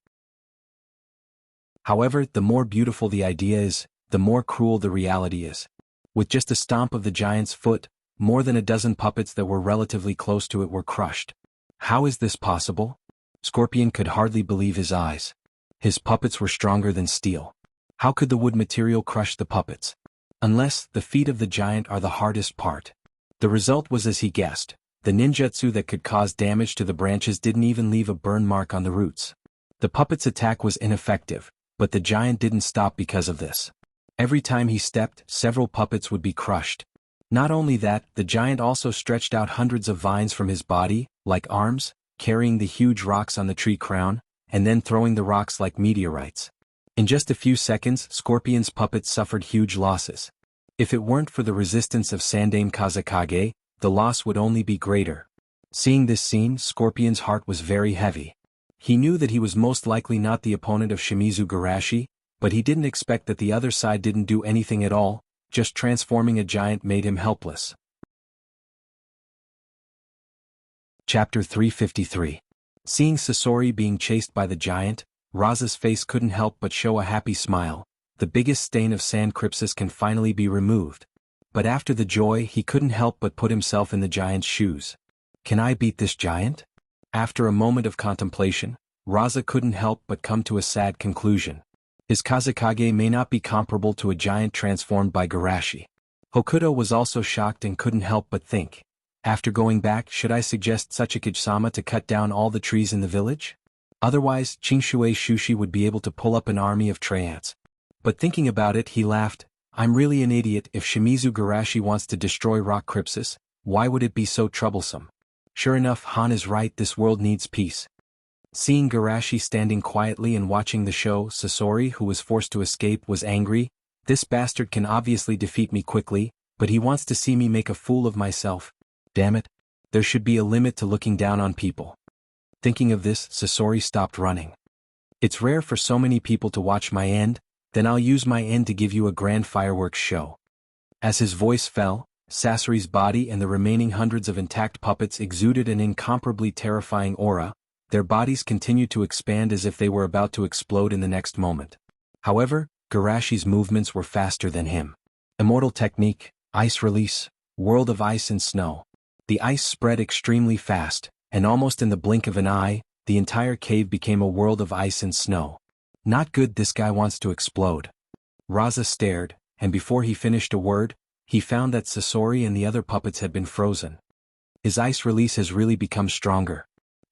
Speaker 1: However, the more beautiful the idea is, the more cruel the reality is. With just a stomp of the giant's foot, more than a dozen puppets that were relatively close to it were crushed. How is this possible? Scorpion could hardly believe his eyes. His puppets were stronger than steel. How could the wood material crush the puppets? Unless the feet of the giant are the hardest part. The result was as he guessed. The ninjutsu that could cause damage to the branches didn't even leave a burn mark on the roots. The puppet's attack was ineffective, but the giant didn't stop because of this. Every time he stepped, several puppets would be crushed. Not only that, the giant also stretched out hundreds of vines from his body, like arms, carrying the huge rocks on the tree crown, and then throwing the rocks like meteorites. In just a few seconds, Scorpion's puppets suffered huge losses. If it weren't for the resistance of Sandaime Kazekage, the loss would only be greater. Seeing this scene, Scorpion's heart was very heavy. He knew that he was most likely not the opponent of Shimizu Garashi, but he didn't expect that the other side didn't do anything at all, just transforming a giant made him helpless. Chapter 353. Seeing Sasori being chased by the giant, Raza's face couldn't help but show a happy smile. The biggest stain of Sand Crypsis can finally be removed. But after the joy, he couldn't help but put himself in the giant's shoes. Can I beat this giant? After a moment of contemplation, Raza couldn't help but come to a sad conclusion. His Kazekage may not be comparable to a giant transformed by Garashi. Hokuto was also shocked and couldn't help but think. After going back, should I suggest Tsuchikage-sama to cut down all the trees in the village? Otherwise, Chingshui Shushi would be able to pull up an army of Treants. But thinking about it, he laughed. I'm really an idiot. If Shimizu Garashi wants to destroy Rock Crypsis, why would it be so troublesome? Sure enough, Han is right, this world needs peace. Seeing Garashi standing quietly and watching the show, Sasori, who was forced to escape, was angry. This bastard can obviously defeat me quickly, but he wants to see me make a fool of myself. Damn it. There should be a limit to looking down on people. Thinking of this, Sasori stopped running. It's rare for so many people to watch my end, then I'll use my end to give you a grand fireworks show. As his voice fell, Sasori's body and the remaining hundreds of intact puppets exuded an incomparably terrifying aura. Their bodies continued to expand as if they were about to explode in the next moment. However, Garashi's movements were faster than him. Immortal technique, ice release, world of ice and snow. The ice spread extremely fast, and almost in the blink of an eye, the entire cave became a world of ice and snow. Not good, this guy wants to explode. Raza stared, and before he finished a word, he found that Sasori and the other puppets had been frozen. His ice release has really become stronger.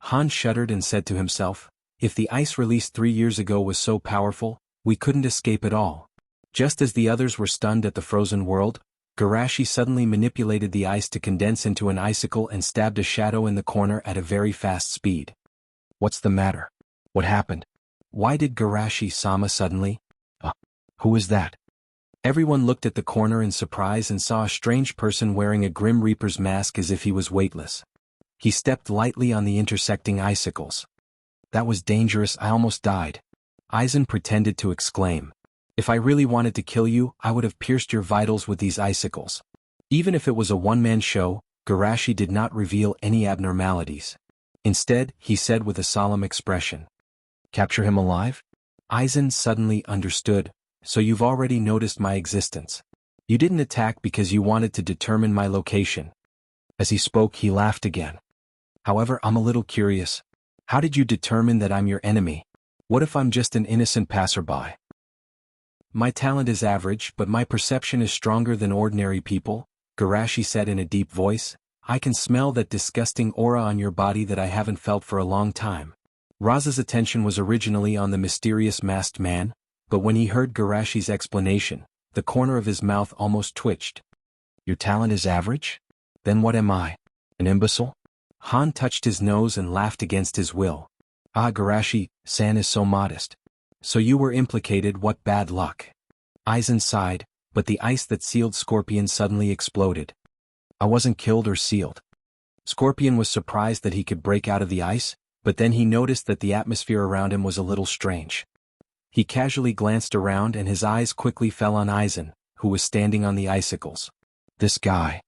Speaker 1: Han shuddered and said to himself, if the ice release 3 years ago was so powerful, we couldn't escape at all. Just as the others were stunned at the frozen world, Garashi suddenly manipulated the ice to condense into an icicle and stabbed a shadow in the corner at a very fast speed. What's the matter? What happened? Why did Garashi-sama suddenly? Who is that? Everyone looked at the corner in surprise and saw a strange person wearing a Grim Reaper's mask as if he was weightless. He stepped lightly on the intersecting icicles. That was dangerous, I almost died. Aizen pretended to exclaim. If I really wanted to kill you, I would have pierced your vitals with these icicles. Even if it was a one-man show, Garashi did not reveal any abnormalities. Instead, he said with a solemn expression. Capture him alive? Aizen suddenly understood. So you've already noticed my existence. You didn't attack because you wanted to determine my location. As he spoke, he laughed again. However, I'm a little curious. How did you determine that I'm your enemy? What if I'm just an innocent passerby? My talent is average, but my perception is stronger than ordinary people, Garashi said in a deep voice. I can smell that disgusting aura on your body that I haven't felt for a long time. Raza's attention was originally on the mysterious masked man, but when he heard Garashi's explanation, the corner of his mouth almost twitched. Your talent is average? Then what am I? An imbecile? Han touched his nose and laughed against his will. Ah, Garashi-san is so modest. So you were implicated, what bad luck. Aizen sighed, but the ice that sealed Scorpion suddenly exploded. I wasn't killed or sealed. Scorpion was surprised that he could break out of the ice, but then he noticed that the atmosphere around him was a little strange. He casually glanced around and his eyes quickly fell on Aizen, who was standing on the icicles. This guy.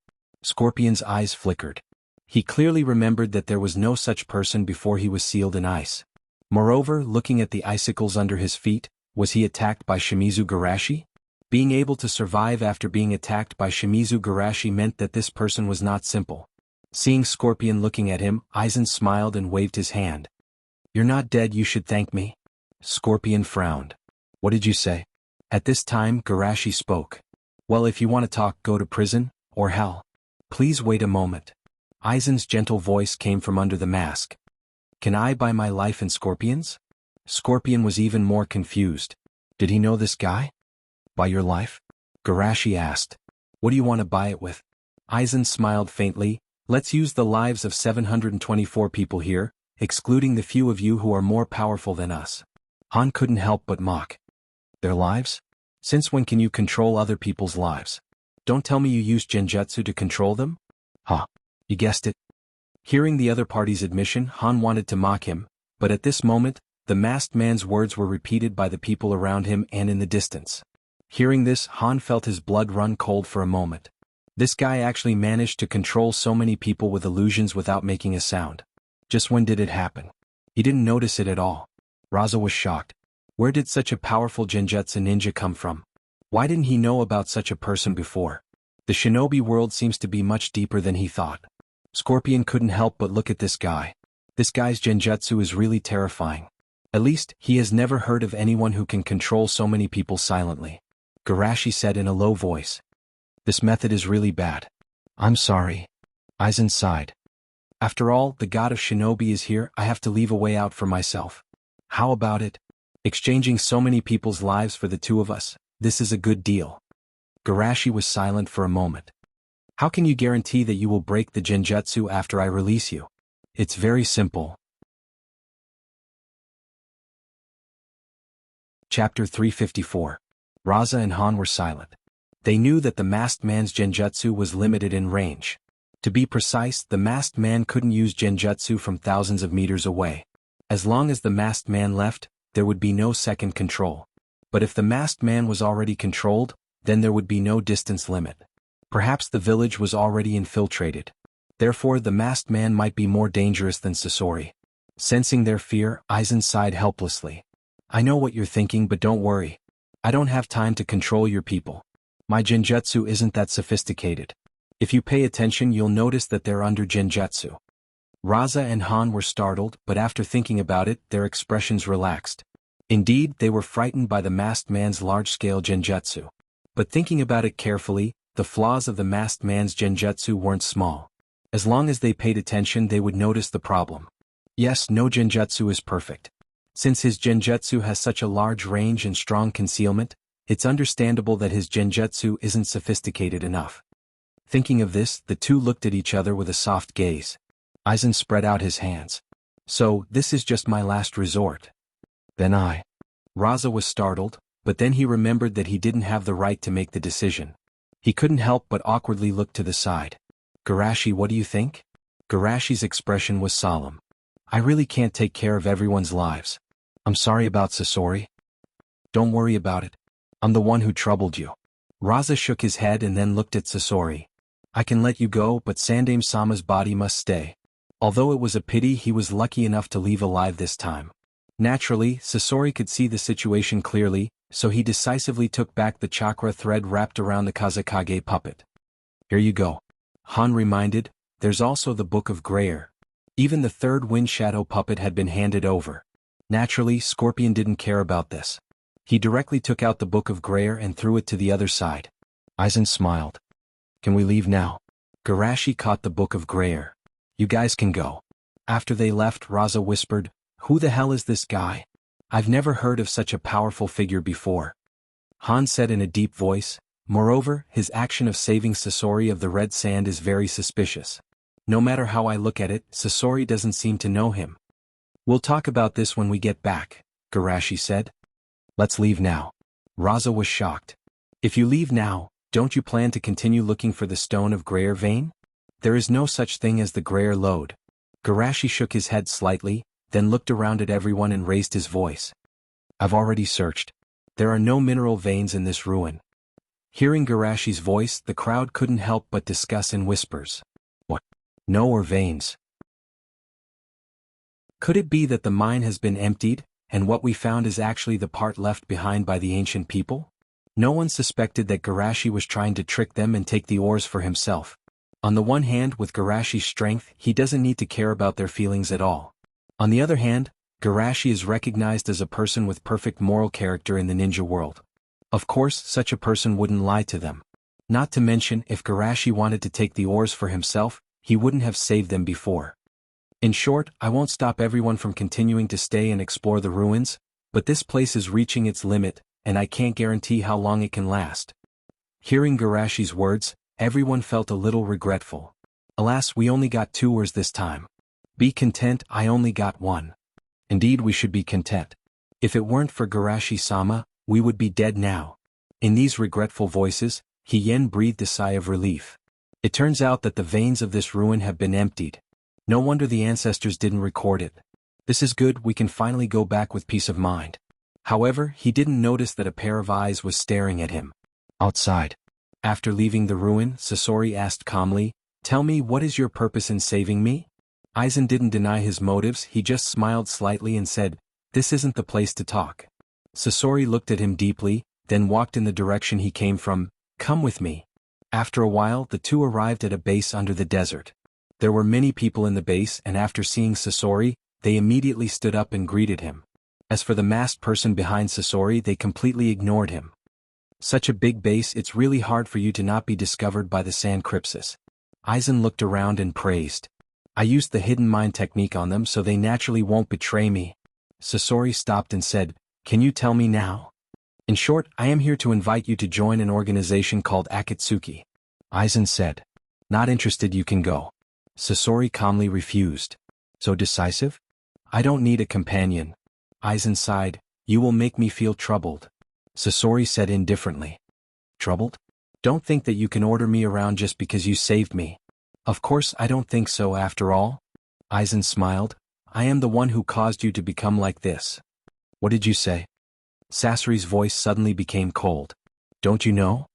Speaker 1: Scorpion's eyes flickered. He clearly remembered that there was no such person before he was sealed in ice. Moreover, looking at the icicles under his feet, was he attacked by Shimizu Garashi? Being able to survive after being attacked by Shimizu Garashi meant that this person was not simple. Seeing Scorpion looking at him, Aizen smiled and waved his hand. You're not dead, you should thank me. Scorpion frowned. What did you say? At this time, Garashi spoke. Well, if you want to talk, go to prison, or hell. Please wait a moment. Aizen's gentle voice came from under the mask. Can I buy my life in Scorpion's? Scorpion was even more confused. Did he know this guy? Buy your life? Garashi asked. What do you want to buy it with? Aizen smiled faintly. Let's use the lives of 724 people here, excluding the few of you who are more powerful than us. Han couldn't help but mock. Their lives? Since when can you control other people's lives? Don't tell me you used genjutsu to control them? You guessed it. Hearing the other party's admission, Han wanted to mock him, but at this moment, the masked man's words were repeated by the people around him and in the distance. Hearing this, Han felt his blood run cold for a moment. This guy actually managed to control so many people with illusions without making a sound. Just when did it happen? He didn't notice it at all. Raza was shocked. Where did such a powerful genjutsu ninja come from? Why didn't he know about such a person before? The shinobi world seems to be much deeper than he thought. Scorpion couldn't help but look at this guy. This guy's genjutsu is really terrifying. At least, he has never heard of anyone who can control so many people silently. Garashi said in a low voice. This method is really bad. I'm sorry. Aizen sighed. After all, the god of shinobi is here, I have to leave a way out for myself. How about it? Exchanging so many people's lives for the two of us, this is a good deal. Garashi was silent for a moment. How can you guarantee that you will break the genjutsu after I release you? It's very simple. Chapter 354. Raza and Han were silent. They knew that the masked man's genjutsu was limited in range. To be precise, the masked man couldn't use genjutsu from thousands of meters away. As long as the masked man left, there would be no second control. But if the masked man was already controlled, then there would be no distance limit. Perhaps the village was already infiltrated. Therefore, the masked man might be more dangerous than Sasori. Sensing their fear, Aizen sighed helplessly. I know what you're thinking, but don't worry. I don't have time to control your people. My genjutsu isn't that sophisticated. If you pay attention, you'll notice that they're under genjutsu. Raza and Han were startled, but after thinking about it, their expressions relaxed. Indeed, they were frightened by the masked man's large-scale genjutsu. But thinking about it carefully, the flaws of the masked man's genjutsu weren't small. As long as they paid attention, they would notice the problem. Yes, no genjutsu is perfect. Since his genjutsu has such a large range and strong concealment, it's understandable that his genjutsu isn't sophisticated enough. Thinking of this, the two looked at each other with a soft gaze. Aizen spread out his hands. So, this is just my last resort. Then Raza was startled, but then he remembered that he didn't have the right to make the decision. He couldn't help but awkwardly look to the side. Garashi, what do you think? Garashi's expression was solemn. I really can't take care of everyone's lives. I'm sorry about Sasori. Don't worry about it. I'm the one who troubled you. Raza shook his head and then looked at Sasori. I can let you go, but Sandaime-sama's body must stay. Although it was a pity he was lucky enough to leave alive this time. Naturally, Sasori could see the situation clearly, so he decisively took back the chakra thread wrapped around the Kazekage puppet. Here you go. Han reminded, there's also the Book of Grayer. Even the third wind shadow puppet had been handed over. Naturally, Scorpion didn't care about this. He directly took out the Book of Grayer and threw it to the other side. Aizen smiled. Can we leave now? Garashi caught the Book of Grayer. You guys can go. After they left, Raza whispered, who the hell is this guy? I've never heard of such a powerful figure before. Han said in a deep voice, moreover, his action of saving Sasori of the red sand is very suspicious. No matter how I look at it, Sasori doesn't seem to know him. We'll talk about this when we get back, Garashi said. Let's leave now. Raza was shocked. If you leave now, don't you plan to continue looking for the Stone of Grayer vein? There is no such thing as the Grayer lode. Garashi shook his head slightly, then looked around at everyone and raised his voice. I've already searched. There are no mineral veins in this ruin. Hearing Garashi's voice, the crowd couldn't help but discuss in whispers. What? No or veins? Could it be that the mine has been emptied, and what we found is actually the part left behind by the ancient people? No one suspected that Garashi was trying to trick them and take the ores for himself. On the one hand, with Garashi's strength, he doesn't need to care about their feelings at all. On the other hand, Garashi is recognized as a person with perfect moral character in the ninja world. Of course, such a person wouldn't lie to them. Not to mention, if Garashi wanted to take the ores for himself, he wouldn't have saved them before. In short, I won't stop everyone from continuing to stay and explore the ruins, but this place is reaching its limit, and I can't guarantee how long it can last. Hearing Garashi's words, everyone felt a little regretful. Alas, we only got 2 ores this time. Be content, I only got 1. Indeed, we should be content. If it weren't for Garashi-sama, we would be dead now. In these regretful voices, Hien breathed a sigh of relief. It turns out that the veins of this ruin have been emptied. No wonder the ancestors didn't record it. This is good, we can finally go back with peace of mind. However, he didn't notice that a pair of eyes was staring at him. Outside. After leaving the ruin, Sasori asked calmly, tell me, what is your purpose in saving me? Aizen didn't deny his motives, he just smiled slightly and said, this isn't the place to talk. Sasori looked at him deeply, then walked in the direction he came from. Come with me. After a while, the two arrived at a base under the desert. There were many people in the base, and after seeing Sasori, they immediately stood up and greeted him. As for the masked person behind Sasori, they completely ignored him. Such a big base, it's really hard for you to not be discovered by the Sand Crypsis. Aizen looked around and praised. I used the hidden mind technique on them so they naturally won't betray me. Sasori stopped and said, can you tell me now? In short, I am here to invite you to join an organization called Akatsuki. Aizen said. Not interested, you can go. Sasori calmly refused. So decisive? I don't need a companion. Aizen sighed. You will make me feel troubled. Sasori said indifferently. Troubled? Don't think that you can order me around just because you saved me. Of course I don't think so after all. Aizen smiled. I am the one who caused you to become like this. What did you say? Sasori's voice suddenly became cold. Don't you know?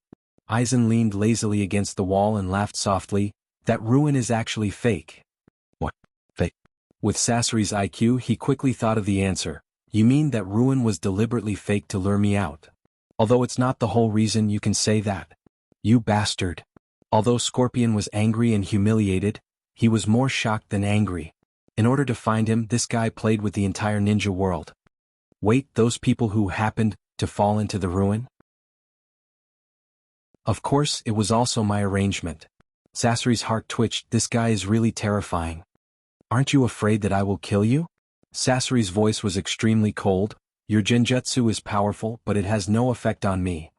Speaker 1: Aizen leaned lazily against the wall and laughed softly. That ruin is actually fake. What? Fake? With Sasori's IQ, he quickly thought of the answer. You mean that ruin was deliberately fake to lure me out? Although it's not the whole reason, you can say that. You bastard. Although Scorpion was angry and humiliated, he was more shocked than angry. In order to find him, this guy played with the entire ninja world. Wait, those people who happened to fall into the ruin? Of course, it was also my arrangement. Sasori's heart twitched. This guy is really terrifying. Aren't you afraid that I will kill you? Sasori's voice was extremely cold. Your genjutsu is powerful, but it has no effect on me.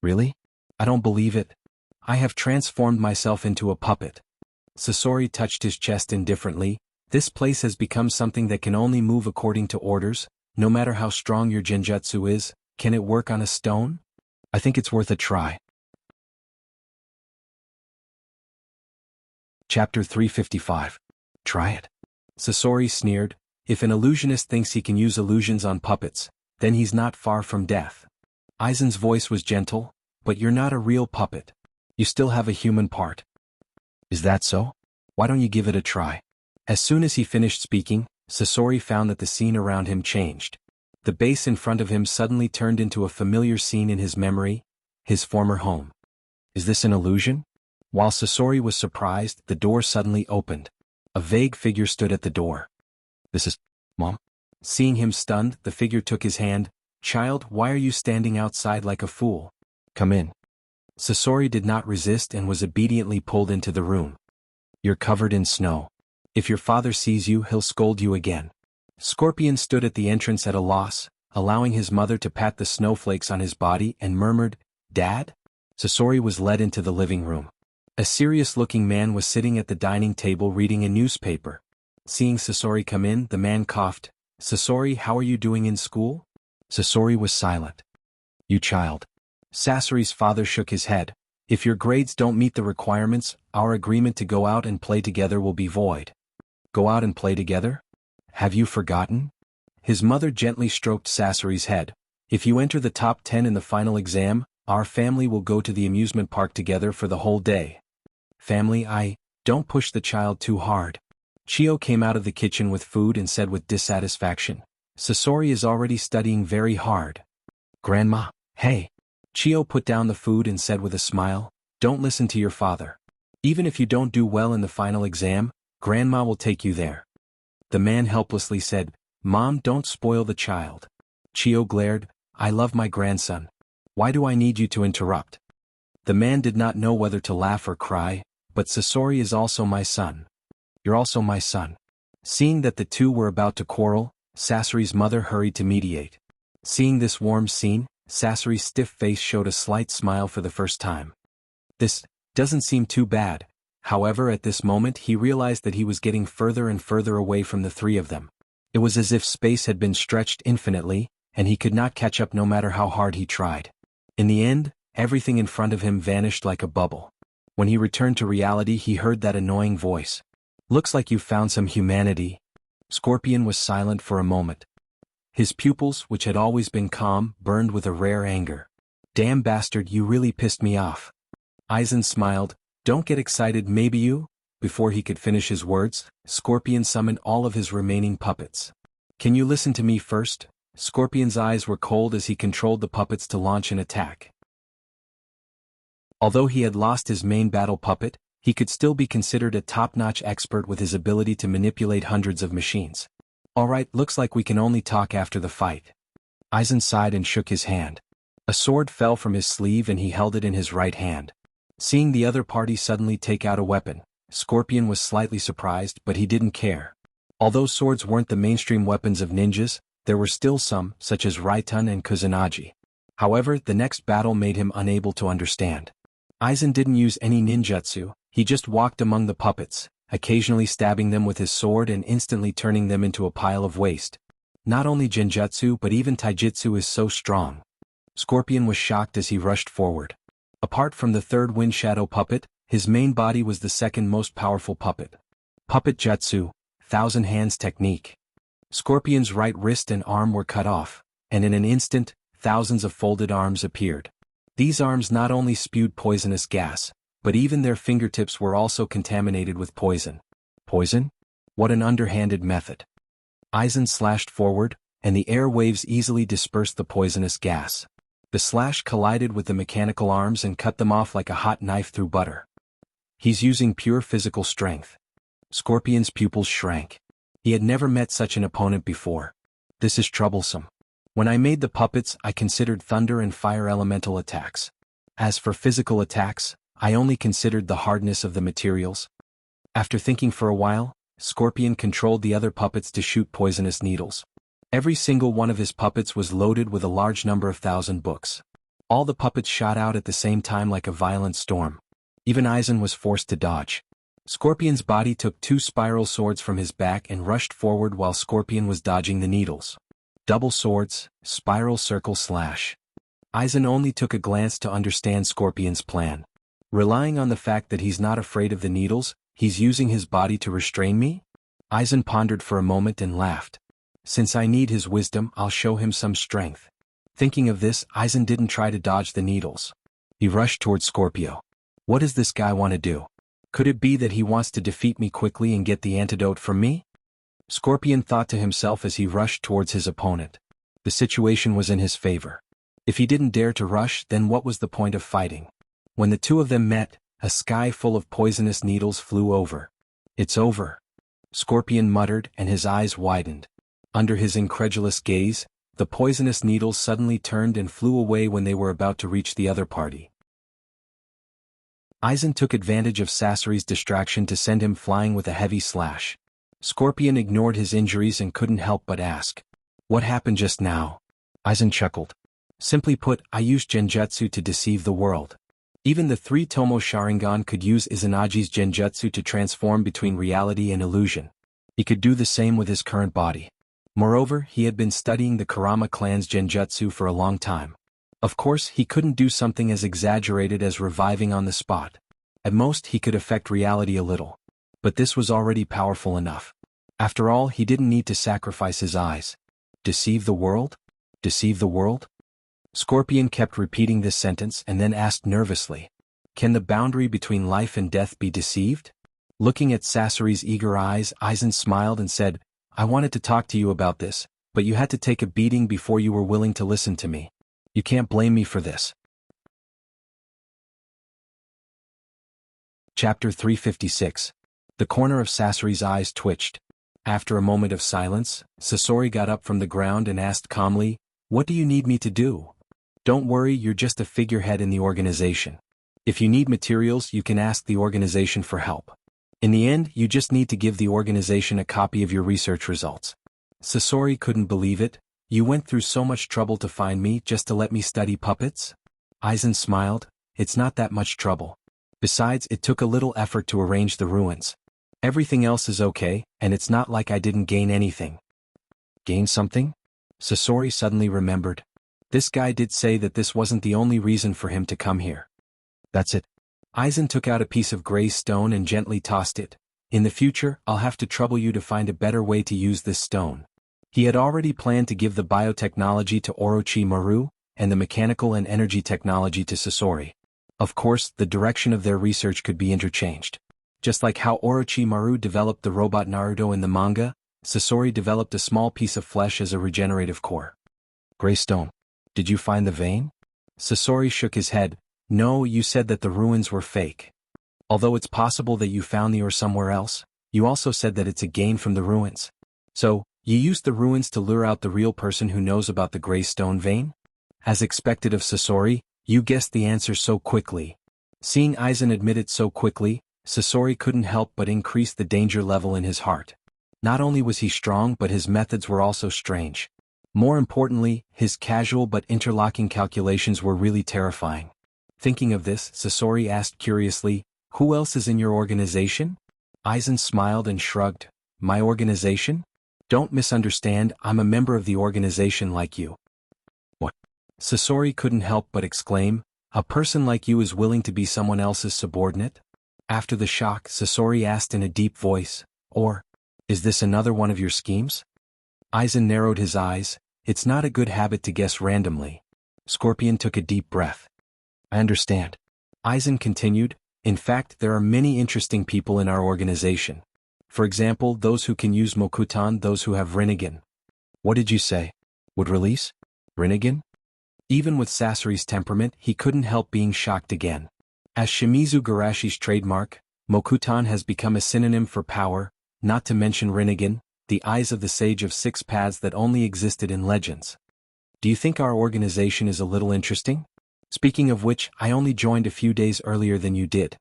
Speaker 1: Really? I don't believe it. I have transformed myself into a puppet. Sasori touched his chest indifferently. This place has become something that can only move according to orders. No matter how strong your genjutsu is, can it work on a stone? I think it's worth a try. Chapter 355. Try it. Sasori sneered. If an illusionist thinks he can use illusions on puppets, then he's not far from death. Aizen's voice was gentle, but you're not a real puppet. You still have a human part. Is that so? Why don't you give it a try? As soon as he finished speaking, Sasori found that the scene around him changed. The base in front of him suddenly turned into a familiar scene in his memory, his former home. Is this an illusion? While Sasori was surprised, the door suddenly opened. A vague figure stood at the door. This is Mom. Seeing him stunned, the figure took his hand. Child, why are you standing outside like a fool? Come in. Sasori did not resist and was obediently pulled into the room. You're covered in snow. If your father sees you, he'll scold you again. Scorpion stood at the entrance at a loss, allowing his mother to pat the snowflakes on his body and murmured, Dad? Sasori was led into the living room. A serious-looking man was sitting at the dining table reading a newspaper. Seeing Sasori come in, the man coughed. Sasori, how are you doing in school? Sasori was silent. You child. Sasori's father shook his head. If your grades don't meet the requirements, our agreement to go out and play together will be void. Go out and play together? Have you forgotten? His mother gently stroked Sasori's head. If you enter the top 10 in the final exam, our family will go to the amusement park together for the whole day. Family, don't push the child too hard. Chio came out of the kitchen with food and said with dissatisfaction, Sasori is already studying very hard. Grandma, hey. Chio put down the food and said with a smile, don't listen to your father. Even if you don't do well in the final exam, Grandma will take you there. The man helplessly said, Mom, don't spoil the child. Chio glared, I love my grandson. Why do I need you to interrupt? The man did not know whether to laugh or cry, but Sasori is also my son. You're also my son. Seeing that the two were about to quarrel, Sasori's mother hurried to mediate. Seeing this warm scene, Sasori's stiff face showed a slight smile for the first time. This doesn't seem too bad. However, at this moment he realized that he was getting further and further away from the three of them. It was as if space had been stretched infinitely, and he could not catch up no matter how hard he tried. In the end, everything in front of him vanished like a bubble. When he returned to reality, he heard that annoying voice. Looks like you found some humanity. Scorpion was silent for a moment. His pupils, which had always been calm, burned with a rare anger. Damn bastard, you really pissed me off. Aizen smiled. Don't get excited, maybe you? Before he could finish his words, Scorpion summoned all of his remaining puppets. Can you listen to me first? Scorpion's eyes were cold as he controlled the puppets to launch an attack. Although he had lost his main battle puppet, he could still be considered a top-notch expert with his ability to manipulate hundreds of machines. Alright, looks like we can only talk after the fight. Aizen sighed and shook his hand. A sword fell from his sleeve and he held it in his right hand. Seeing the other party suddenly take out a weapon, Scorpion was slightly surprised, but he didn't care. Although swords weren't the mainstream weapons of ninjas, there were still some, such as Raitun and Kusanagi. However, the next battle made him unable to understand. Aizen didn't use any ninjutsu, he just walked among the puppets, occasionally stabbing them with his sword and instantly turning them into a pile of waste. Not only genjutsu but even taijutsu is so strong. Scorpion was shocked as he rushed forward. Apart from the third wind shadow puppet, his main body was the second most powerful puppet. Puppet Jutsu, Thousand Hands Technique. Scorpion's right wrist and arm were cut off, and in an instant, thousands of folded arms appeared. These arms not only spewed poisonous gas, but even their fingertips were also contaminated with poison. Poison? What an underhanded method. Aizen slashed forward, and the air waves easily dispersed the poisonous gas. The slash collided with the mechanical arms and cut them off like a hot knife through butter. He's using pure physical strength. Scorpion's pupils shrank. He had never met such an opponent before. This is troublesome. When I made the puppets, I considered thunder and fire elemental attacks. As for physical attacks, I only considered the hardness of the materials. After thinking for a while, Scorpion controlled the other puppets to shoot poisonous needles. Every single one of his puppets was loaded with a large number of 1,000 books. All the puppets shot out at the same time like a violent storm. Even Aizen was forced to dodge. Scorpion's body took 2 spiral swords from his back and rushed forward while Scorpion was dodging the needles. Double swords, spiral circle slash. Aizen only took a glance to understand Scorpion's plan. Relying on the fact that he's not afraid of the needles, he's using his body to restrain me? Aizen pondered for a moment and laughed. Since I need his wisdom, I'll show him some strength. Thinking of this, Aizen didn't try to dodge the needles. He rushed towards Scorpio. What does this guy want to do? Could it be that he wants to defeat me quickly and get the antidote from me? Scorpion thought to himself as he rushed towards his opponent. The situation was in his favor. If he didn't dare to rush, then what was the point of fighting? When the two of them met, a sky full of poisonous needles flew over. It's over. Scorpion muttered and his eyes widened. Under his incredulous gaze, the poisonous needles suddenly turned and flew away when they were about to reach the other party. Aizen took advantage of Sasori's distraction to send him flying with a heavy slash. Scorpion ignored his injuries and couldn't help but ask, "What happened just now?" Aizen chuckled. Simply put, I used genjutsu to deceive the world. Even the 3 Tomo Sharingan could use Izanagi's genjutsu to transform between reality and illusion. He could do the same with his current body. Moreover, he had been studying the Kurama clan's genjutsu for a long time. Of course, he couldn't do something as exaggerated as reviving on the spot. At most, he could affect reality a little. But this was already powerful enough. After all, he didn't need to sacrifice his eyes. Deceive the world? Deceive the world? Scorpion kept repeating this sentence and then asked nervously, "Can the boundary between life and death be deceived?" Looking at Sasori's eager eyes, Aizen smiled and said, "I wanted to talk to you about this, but you had to take a beating before you were willing to listen to me. You can't blame me for this." Chapter 356. The corner of Sasori's eyes twitched. After a moment of silence, Sasori got up from the ground and asked calmly, "What do you need me to do?" "Don't worry, you're just a figurehead in the organization. If you need materials, you can ask the organization for help. In the end, you just need to give the organization a copy of your research results." Sasori couldn't believe it. "You went through so much trouble to find me just to let me study puppets?" Aizen smiled. "It's not that much trouble. Besides, it took a little effort to arrange the ruins. Everything else is okay, and it's not like I didn't gain anything." "Gain something?" Sasori suddenly remembered. This guy did say that this wasn't the only reason for him to come here. "That's it." Aizen took out a piece of gray stone and gently tossed it. "In the future, I'll have to trouble you to find a better way to use this stone." He had already planned to give the biotechnology to Orochimaru, and the mechanical and energy technology to Sasori. Of course, the direction of their research could be interchanged. Just like how Orochimaru developed the robot Naruto in the manga, Sasori developed a small piece of flesh as a regenerative core. "Gray stone. Did you find the vein?" Sasori shook his head. "No, you said that the ruins were fake. Although it's possible that you found the ore somewhere else, you also said that it's a gain from the ruins. So, you used the ruins to lure out the real person who knows about the gray stone vein?" As expected of Sasori, you guessed the answer so quickly. Seeing Aizen admit it so quickly, Sasori couldn't help but increase the danger level in his heart. Not only was he strong, but his methods were also strange. More importantly, his casual but interlocking calculations were really terrifying. Thinking of this, Sasori asked curiously, "Who else is in your organization?" Aizen smiled and shrugged. "My organization? Don't misunderstand, I'm a member of the organization like you." "What?" Sasori couldn't help but exclaim, "A person like you is willing to be someone else's subordinate?" After the shock, Sasori asked in a deep voice, "Or, is this another one of your schemes?" Aizen narrowed his eyes. "It's not a good habit to guess randomly." Scorpion took a deep breath. "I understand." Aizen continued, "In fact, there are many interesting people in our organization. For example, those who can use Mokutan, those who have Rinnegan." "What did you say? Would release? Rinnegan?" Even with Sasori's temperament, he couldn't help being shocked again. As Shimizu Garashi's trademark, Mokutan has become a synonym for power, not to mention Rinnegan, the eyes of the Sage of Six Paths that only existed in legends. Do you think our organization is a little interesting? Speaking of which, I only joined a few days earlier than you did.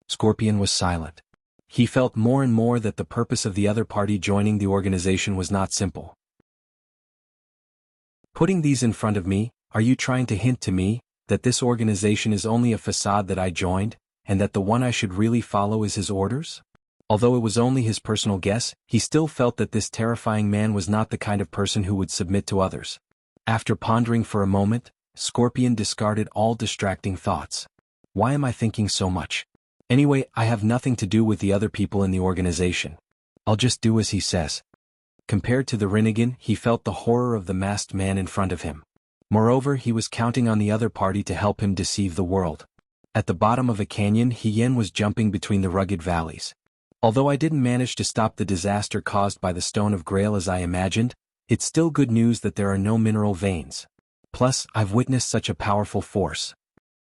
Speaker 1: Scorpion was silent. He felt more and more that the purpose of the other party joining the organization was not simple. Putting these in front of me, are you trying to hint to me that this organization is only a facade that I joined, and that the one I should really follow is his orders? Although it was only his personal guess, he still felt that this terrifying man was not the kind of person who would submit to others. After pondering for a moment, Scorpion discarded all distracting thoughts. Why am I thinking so much? Anyway, I have nothing to do with the other people in the organization. I'll just do as he says. Compared to the Rinnegan, he felt the horror of the masked man in front of him. Moreover, he was counting on the other party to help him deceive the world. At the bottom of a canyon, Hien was jumping between the rugged valleys. Although I didn't manage to stop the disaster caused by the Stone of Grail as I imagined, it's still good news that there are no mineral veins. Plus, I've witnessed such a powerful force.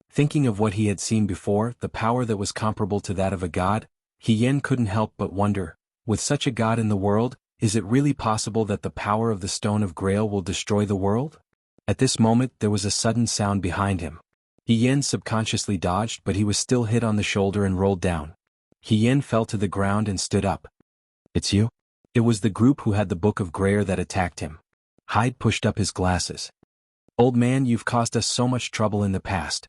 Speaker 1: Thinking of what he had seen before, the power that was comparable to that of a god, Hien couldn't help but wonder, with such a god in the world, is it really possible that the power of the Stone of Grail will destroy the world? At this moment there was a sudden sound behind him. Hien subconsciously dodged, but he was still hit on the shoulder and rolled down. Hien fell to the ground and stood up. It's you? It was the group who had the Book of Grail that attacked him. Hyde pushed up his glasses. Old man, you've caused us so much trouble in the past.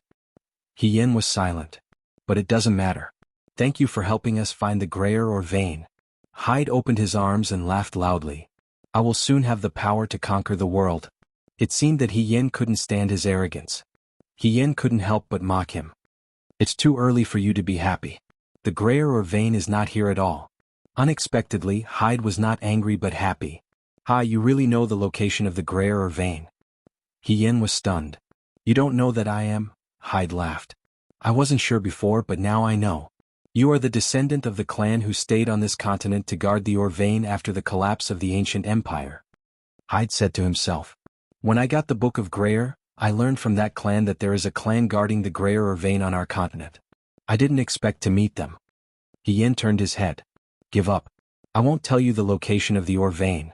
Speaker 1: Hien was silent. But it doesn't matter. Thank you for helping us find the Grail or vein. Hyde opened his arms and laughed loudly. I will soon have the power to conquer the world. It seemed that Hien couldn't stand his arrogance. Hien couldn't help but mock him. It's too early for you to be happy. The Grail or vein is not here at all. Unexpectedly, Hyde was not angry but happy. Ha, you really know the location of the Grail or vein? Hien was stunned. You don't know that I am? Hyde laughed. I wasn't sure before, but now I know. You are the descendant of the clan who stayed on this continent to guard the Orvain after the collapse of the ancient empire. Hyde said to himself. When I got the Book of Grail, I learned from that clan that there is a clan guarding the Grail or vein on our continent. I didn't expect to meet them. Hien turned his head. Give up. I won't tell you the location of the Orvain.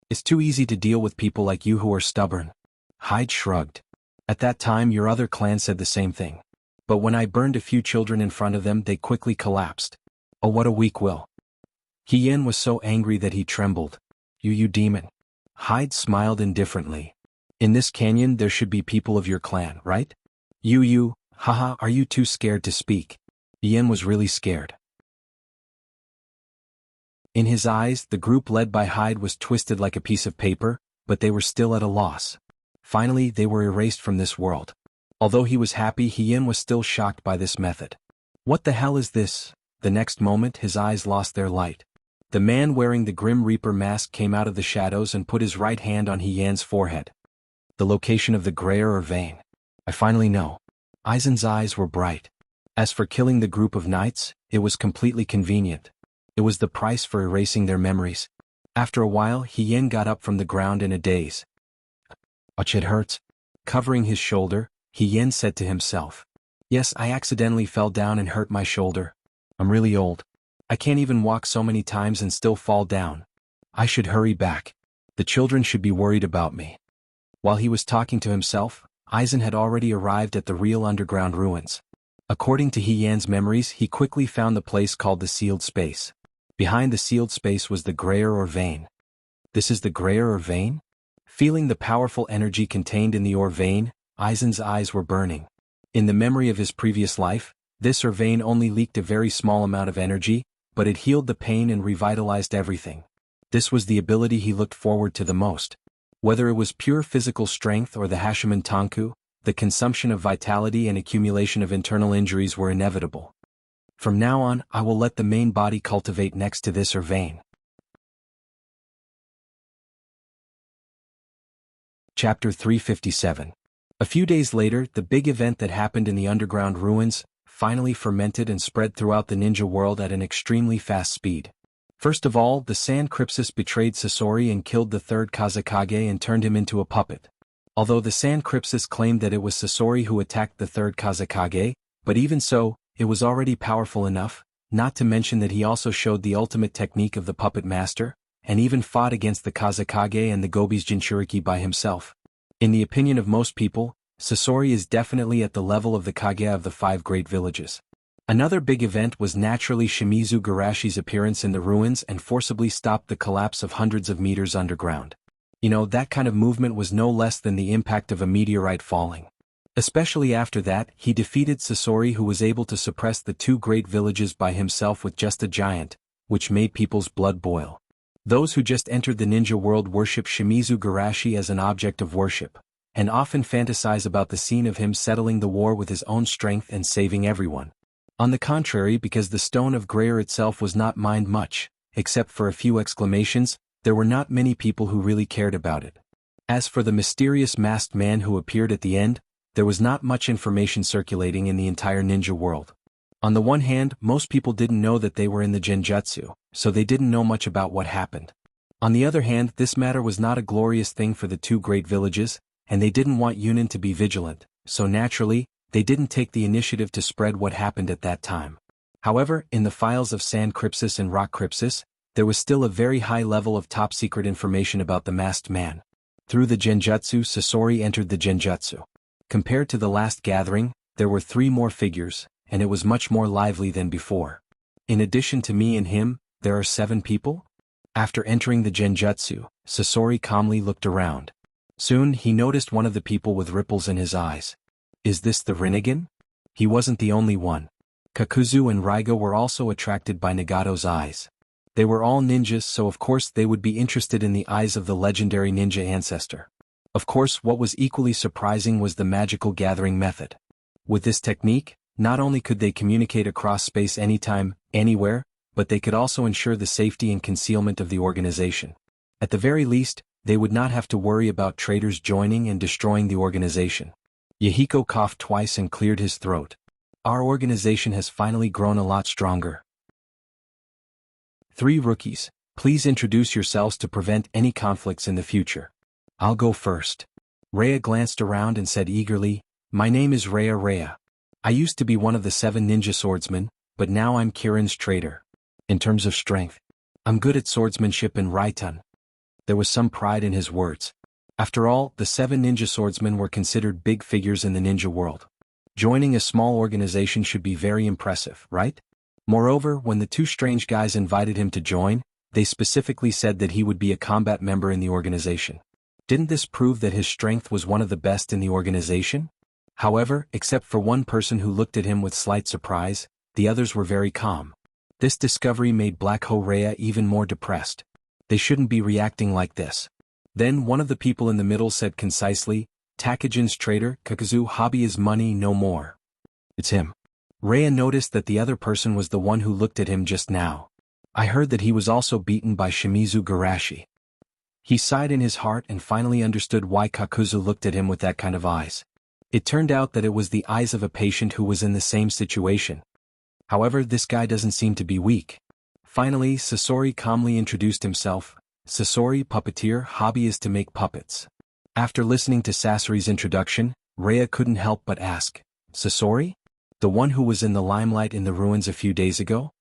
Speaker 1: It's too easy to deal with people like you who are stubborn. Hyde shrugged. At that time your other clan said the same thing. But when I burned a few children in front of them, they quickly collapsed. Oh, what a weak will. Hien was so angry that he trembled. You demon. Hyde smiled indifferently. In this canyon there should be people of your clan, right? You, haha, are you too scared to speak? Hien was really scared. In his eyes, the group led by Hyde was twisted like a piece of paper, but they were still at a loss. Finally, they were erased from this world. Although he was happy, Hien was still shocked by this method. What the hell is this? The next moment, his eyes lost their light. The man wearing the Grim Reaper mask came out of the shadows and put his right hand on Hien's forehead. The location of the Grail or vein. I finally know. Aizen's eyes were bright. As for killing the group of knights, it was completely convenient. It was the price for erasing their memories. After a while, Hien got up from the ground in a daze. Ouch, it hurts. Covering his shoulder, Hien said to himself. Yes, I accidentally fell down and hurt my shoulder. I'm really old. I can't even walk so many times and still fall down. I should hurry back. The children should be worried about me. While he was talking to himself, Aizen had already arrived at the real underground ruins. According to Hien's memories, he quickly found the place called the Sealed Space. Behind the sealed space was the Grail or vein. This is the Grail or vein? Feeling the powerful energy contained in the Orvain, Aizen's eyes were burning. In the memory of his previous life, this Orvain only leaked a very small amount of energy, but it healed the pain and revitalized everything. This was the ability he looked forward to the most. Whether it was pure physical strength or the Hashiman Tanku, the consumption of vitality and accumulation of internal injuries were inevitable. From now on, I will let the main body cultivate next to this Orvain. Chapter 357. A few days later, the big event that happened in the underground ruins finally fermented and spread throughout the ninja world at an extremely fast speed. First of all, the Sand Crypsis betrayed Sasori and killed the third Kazekage and turned him into a puppet. Although the Sand Crypsis claimed that it was Sasori who attacked the third Kazekage, but even so, it was already powerful enough, not to mention that he also showed the ultimate technique of the puppet master, and even fought against the Kazekage and the Gobi's Jinchuriki by himself. In the opinion of most people, Sasori is definitely at the level of the Kage of the 5 great villages. Another big event was naturally Shimizu Garashi's appearance in the ruins and forcibly stopped the collapse of hundreds of meters underground. That kind of movement was no less than the impact of a meteorite falling. Especially after that, he defeated Sasori, who was able to suppress the 2 great villages by himself with just a giant, which made people's blood boil. Those who just entered the ninja world worship Shimizu Garashi as an object of worship, and often fantasize about the scene of him settling the war with his own strength and saving everyone. On the contrary, because the Stone of Grayer itself was not mined much, except for a few exclamations, there were not many people who really cared about it. As for the mysterious masked man who appeared at the end, there was not much information circulating in the entire ninja world. On the one hand, most people didn't know that they were in the genjutsu, so they didn't know much about what happened. On the other hand, this matter was not a glorious thing for the 2 great villages, and they didn't want Yunin to be vigilant, so naturally, they didn't take the initiative to spread what happened at that time. However, in the files of Sand Crypsis and Rock Crypsis, there was still a very high level of top-secret information about the masked man. Through the genjutsu, Sasori entered the genjutsu. Compared to the last gathering, there were 3 more figures, and it was much more lively than before. In addition to me and him, there are 7 people? After entering the genjutsu, Sasori calmly looked around. Soon, he noticed one of the people with ripples in his eyes. Is this the Rinnegan? He wasn't the only one. Kakuzu and Raiga were also attracted by Nagato's eyes. They were all ninjas, so of course they would be interested in the eyes of the legendary ninja ancestor. Of course, what was equally surprising was the magical gathering method. With this technique, not only could they communicate across space anytime, anywhere, but they could also ensure the safety and concealment of the organization. At the very least, they would not have to worry about traitors joining and destroying the organization. Yahiko coughed twice and cleared his throat. Our organization has finally grown a lot stronger. 3 rookies, please introduce yourselves to prevent any conflicts in the future. I'll go first. Rhea glanced around and said eagerly, my name is Rhea. I used to be one of the 7 ninja swordsmen, but now I'm Kirin's traitor. In terms of strength, I'm good at swordsmanship and Raitun. There was some pride in his words. After all, the 7 ninja swordsmen were considered big figures in the ninja world. Joining a small organization should be very impressive, right? Moreover, when the 2 strange guys invited him to join, they specifically said that he would be a combat member in the organization. Didn't this prove that his strength was one of the best in the organization? However, except for one person who looked at him with slight surprise, the others were very calm. This discovery made Black Horea even more depressed. They shouldn't be reacting like this. Then one of the people in the middle said concisely, Takajin's traitor, Kakuzu hobby is money no more. It's him. Rhea noticed that the other person was the one who looked at him just now. I heard that he was also beaten by Shimizu Garashi. He sighed in his heart and finally understood why Kakuzu looked at him with that kind of eyes. It turned out that it was the eyes of a patient who was in the same situation. However, this guy doesn't seem to be weak. Finally, Sasori calmly introduced himself. Sasori, puppeteer, hobby is to make puppets. After listening to Sasori's introduction, Rhea couldn't help but ask, Sasori? The one who was in the limelight in the ruins a few days ago?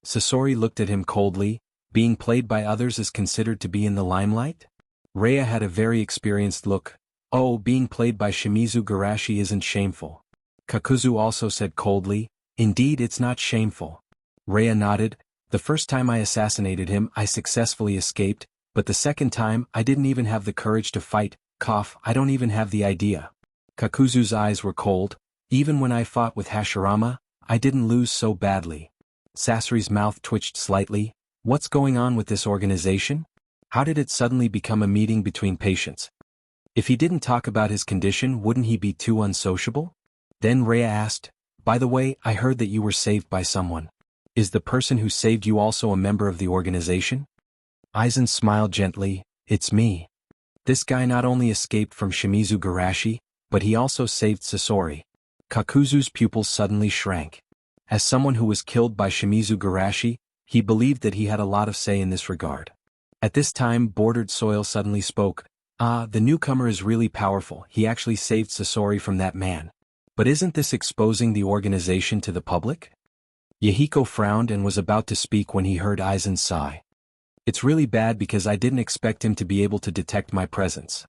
Speaker 1: Sasori looked at him coldly. Being played by others is considered to be in the limelight? Rhea had a very experienced look. Oh, being played by Shimizu Garashi isn't shameful. Kakuzu also said coldly, indeed it's not shameful. Rhea nodded. The first time I assassinated him I successfully escaped, but the second time I didn't even have the courage to fight. I don't even have the idea. Kakuzu's eyes were cold. Even when I fought with Hashirama, I didn't lose so badly. Sasori's mouth twitched slightly. What's going on with this organization? How did it suddenly become a meeting between patients? If he didn't talk about his condition, wouldn't he be too unsociable? Then Rhea asked, by the way, I heard that you were saved by someone. Is the person who saved you also a member of the organization? Aizen smiled gently, it's me. This guy not only escaped from Shimizu Garashi, but he also saved Sasori. Kakuzu's pupils suddenly shrank. As someone who was killed by Shimizu Garashi, he believed that he had a lot of say in this regard. At this time, Bordered Soil suddenly spoke. The newcomer is really powerful. He actually saved Sasori from that man. But isn't this exposing the organization to the public? Yahiko frowned and was about to speak when he heard Aizen sigh. It's really bad because I didn't expect him to be able to detect my presence.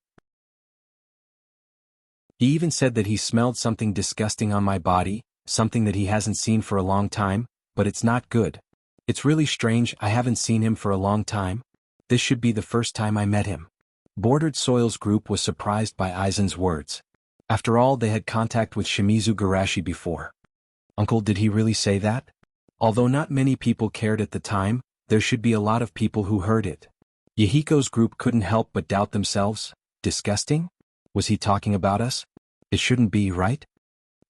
Speaker 1: He even said that he smelled something disgusting on my body, something that he hasn't seen for a long time, but it's not good. It's really strange, I haven't seen him for a long time. This should be the first time I met him. Bordered Soil's group was surprised by Aizen's words. After all, they had contact with Shimizu Garashi before. Uncle, did he really say that? Although not many people cared at the time, there should be a lot of people who heard it. Yahiko's group couldn't help but doubt themselves. Disgusting? Was he talking about us? It shouldn't be, right?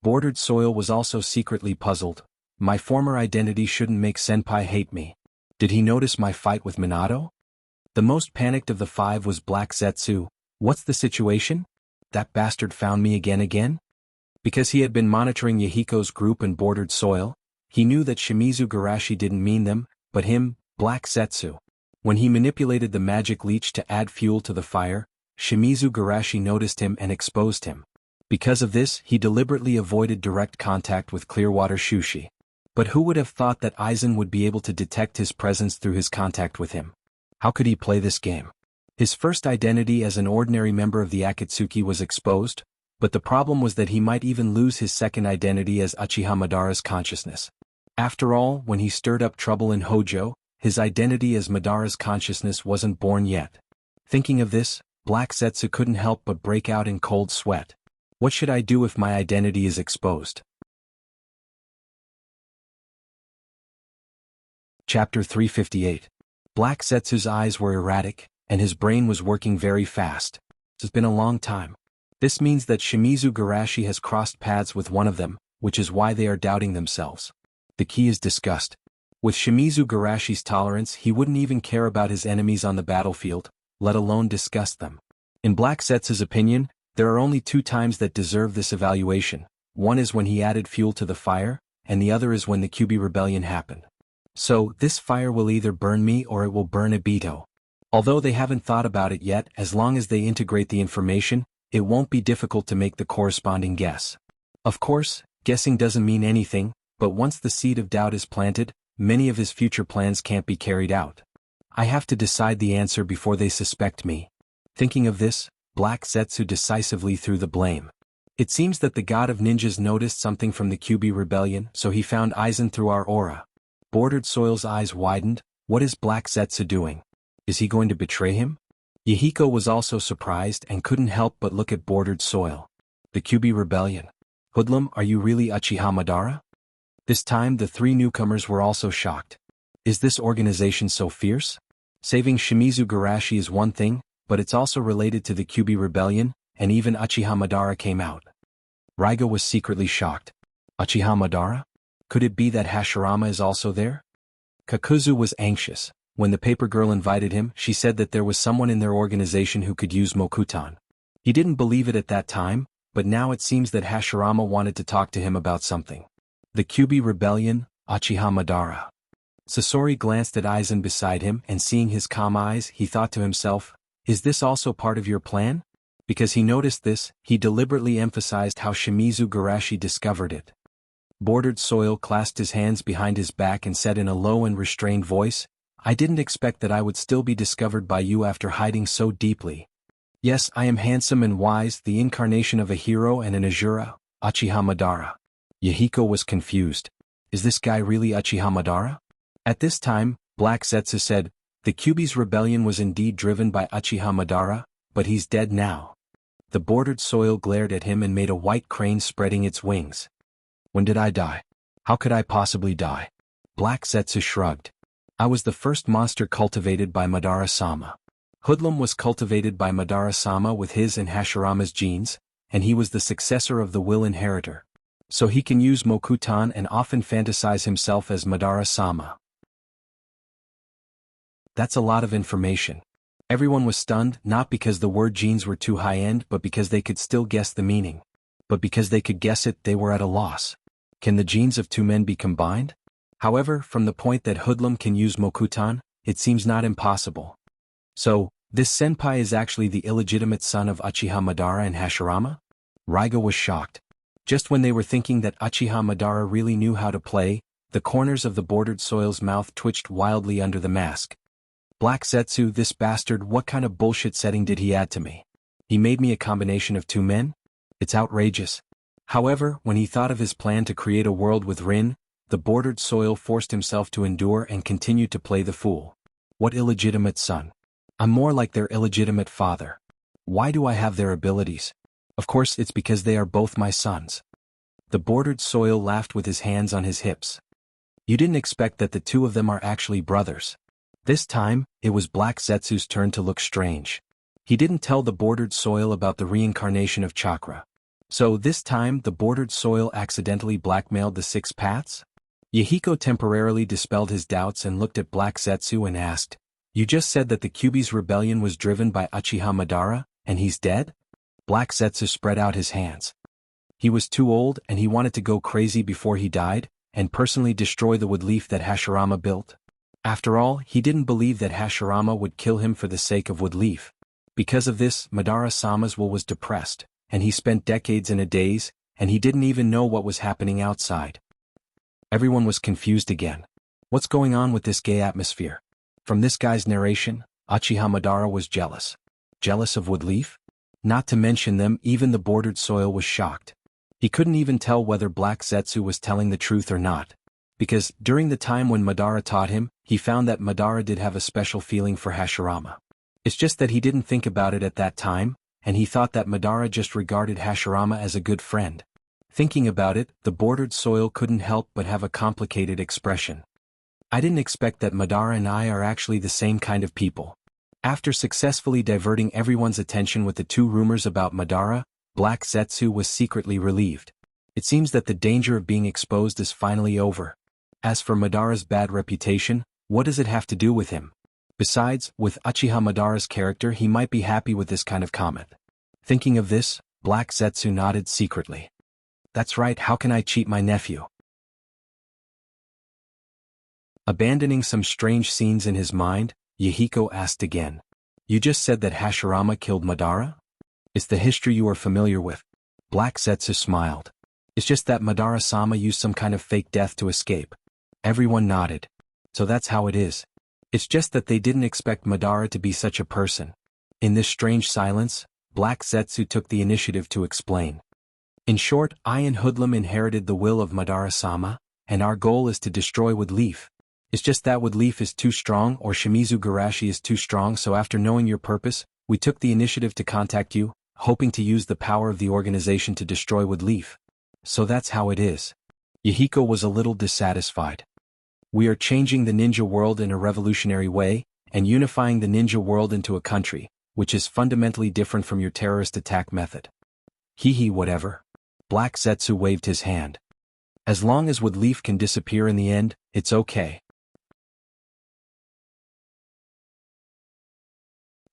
Speaker 1: Bordered Soil was also secretly puzzled. My former identity shouldn't make Senpai hate me. Did he notice my fight with Minato? The most panicked of the five was Black Zetsu. What's the situation? That bastard found me again? Because he had been monitoring Yahiko's group and Bordered Soil, he knew that Shimizu Garashi didn't mean them, but him, Black Zetsu. When he manipulated the magic leech to add fuel to the fire, Shimizu Garashi noticed him and exposed him. Because of this, he deliberately avoided direct contact with Clearwater Shushi. But who would have thought that Aizen would be able to detect his presence through his contact with him? How could he play this game? His first identity as an ordinary member of the Akatsuki was exposed, but the problem was that he might even lose his second identity as Uchiha Madara's consciousness. After all, when he stirred up trouble in Hojo, his identity as Madara's consciousness wasn't born yet. Thinking of this, Black Zetsu couldn't help but break out in cold sweat. What should I do if my identity is exposed? Chapter 358. Black Zetsu's eyes were erratic, and his brain was working very fast. It's been a long time. This means that Shimizu Garashi has crossed paths with one of them, which is why they are doubting themselves. The key is disgust. With Shimizu Garashi's tolerance, he wouldn't even care about his enemies on the battlefield, let alone disgust them. In Black Zetsu's opinion, there are only two times that deserve this evaluation. One is when he added fuel to the fire, and the other is when the Kyuubi rebellion happened. So, this fire will either burn me or it will burn Obito. Although they haven't thought about it yet, as long as they integrate the information, it won't be difficult to make the corresponding guess. Of course, guessing doesn't mean anything, but once the seed of doubt is planted, many of his future plans can't be carried out. I have to decide the answer before they suspect me. Thinking of this, Black Zetsu decisively threw the blame. It seems that the god of ninjas noticed something from the Kyuubi rebellion, so he found Aizen through our aura. Bordered Soil's eyes widened. What is Black Zetsu doing? Is he going to betray him? Yahiko was also surprised and couldn't help but look at Bordered Soil. The Kyuubi rebellion. Hoodlum, are you really Uchiha Madara? This time the three newcomers were also shocked. Is this organization so fierce? Saving Shimizu Garashi is one thing, but it's also related to the Kyuubi rebellion, and even Uchiha Madara came out. Raiga was secretly shocked. Uchiha Madara? Could it be that Hashirama is also there? Kakuzu was anxious. When the paper girl invited him, she said that there was someone in their organization who could use Mokutan. He didn't believe it at that time, but now it seems that Hashirama wanted to talk to him about something. The Kyuubi rebellion, Uchiha Madara. Sasori glanced at Aizen beside him, and seeing his calm eyes, he thought to himself, is this also part of your plan? Because he noticed this, he deliberately emphasized how Shimizu Garashi discovered it. Bordered Soil clasped his hands behind his back and said in a low and restrained voice, I didn't expect that I would still be discovered by you after hiding so deeply. Yes, I am handsome and wise, the incarnation of a hero and an Azura, Uchiha Madara. Yahiko was confused. Is this guy really Uchiha Madara? At this time, Black Zetsu said, the Kyuubi's rebellion was indeed driven by Uchiha Madara, but he's dead now. The Bordered Soil glared at him and made a white crane spreading its wings. When did I die? How could I possibly die? Black Zetsu shrugged. I was the first monster cultivated by Madara-sama. Hoodlum was cultivated by Madara-sama with his and Hashirama's genes, and he was the successor of the Will Inheritor. So he can use Mokutan and often fantasize himself as Madara-sama. That's a lot of information. Everyone was stunned, not because the word genes were too high-end but because they could still guess the meaning. But because they could guess it, they were at a loss. Can the genes of two men be combined? However, from the point that Hoodlum can use Mokutan, it seems not impossible. So, this senpai is actually the illegitimate son of Uchiha Madara and Hashirama? Raiga was shocked. Just when they were thinking that Uchiha Madara really knew how to play, the corners of the Bordered Soil's mouth twitched wildly under the mask. Black Zetsu, this bastard, what kind of bullshit setting did he add to me? He made me a combination of two men? It's outrageous. However, when he thought of his plan to create a world with Rin, the bordered soil forced himself to endure and continue to play the fool. What illegitimate son? I'm more like their illegitimate father. Why do I have their abilities? Of course it's because they are both my sons. The bordered soil laughed with his hands on his hips. You didn't expect that the two of them are actually brothers. This time, it was Black Zetsu's turn to look strange. He didn't tell the bordered soil about the reincarnation of chakra. So this time the bordered soil accidentally blackmailed the six paths? Yahiko temporarily dispelled his doubts and looked at Black Zetsu and asked, "You just said that the Kyuubi's rebellion was driven by Uchiha Madara, and he's dead?" Black Zetsu spread out his hands. He was too old and he wanted to go crazy before he died, and personally destroy the woodleaf that Hashirama built. After all, he didn't believe that Hashirama would kill him for the sake of woodleaf. Because of this, Madara-sama's will was depressed, and he spent decades in a daze, and he didn't even know what was happening outside. Everyone was confused again. What's going on with this gay atmosphere? From this guy's narration, Uchiha Madara was jealous. Jealous of woodleaf? Not to mention them, even the bordered soil was shocked. He couldn't even tell whether Black Zetsu was telling the truth or not. Because, during the time when Madara taught him, he found that Madara did have a special feeling for Hashirama. It's just that he didn't think about it at that time, and he thought that Madara just regarded Hashirama as a good friend. Thinking about it, the bordered soil couldn't help but have a complicated expression. I didn't expect that Madara and I are actually the same kind of people. After successfully diverting everyone's attention with the two rumors about Madara, Black Zetsu was secretly relieved. It seems that the danger of being exposed is finally over. As for Madara's bad reputation, what does it have to do with him? Besides, with Uchiha Madara's character, he might be happy with this kind of comment. Thinking of this, Black Zetsu nodded secretly. That's right, how can I cheat my nephew? Abandoning some strange scenes in his mind, Yahiko asked again. You just said that Hashirama killed Madara? It's the history you are familiar with. Black Zetsu smiled. It's just that Madara-sama used some kind of fake death to escape. Everyone nodded. So that's how it is. It's just that they didn't expect Madara to be such a person. In this strange silence, Black Zetsu took the initiative to explain. In short, I and Hoodlum inherited the will of Madara-sama, and our goal is to destroy Woodleaf. It's just that Woodleaf is too strong or Shimizu Garashi is too strong, so after knowing your purpose, we took the initiative to contact you, hoping to use the power of the organization to destroy Woodleaf. So that's how it is. Yahiko was a little dissatisfied. We are changing the ninja world in a revolutionary way, and unifying the ninja world into a country, which is fundamentally different from your terrorist attack method. Hee whatever. Black Zetsu waved his hand. As long as Woodleaf can disappear in the end, it's okay.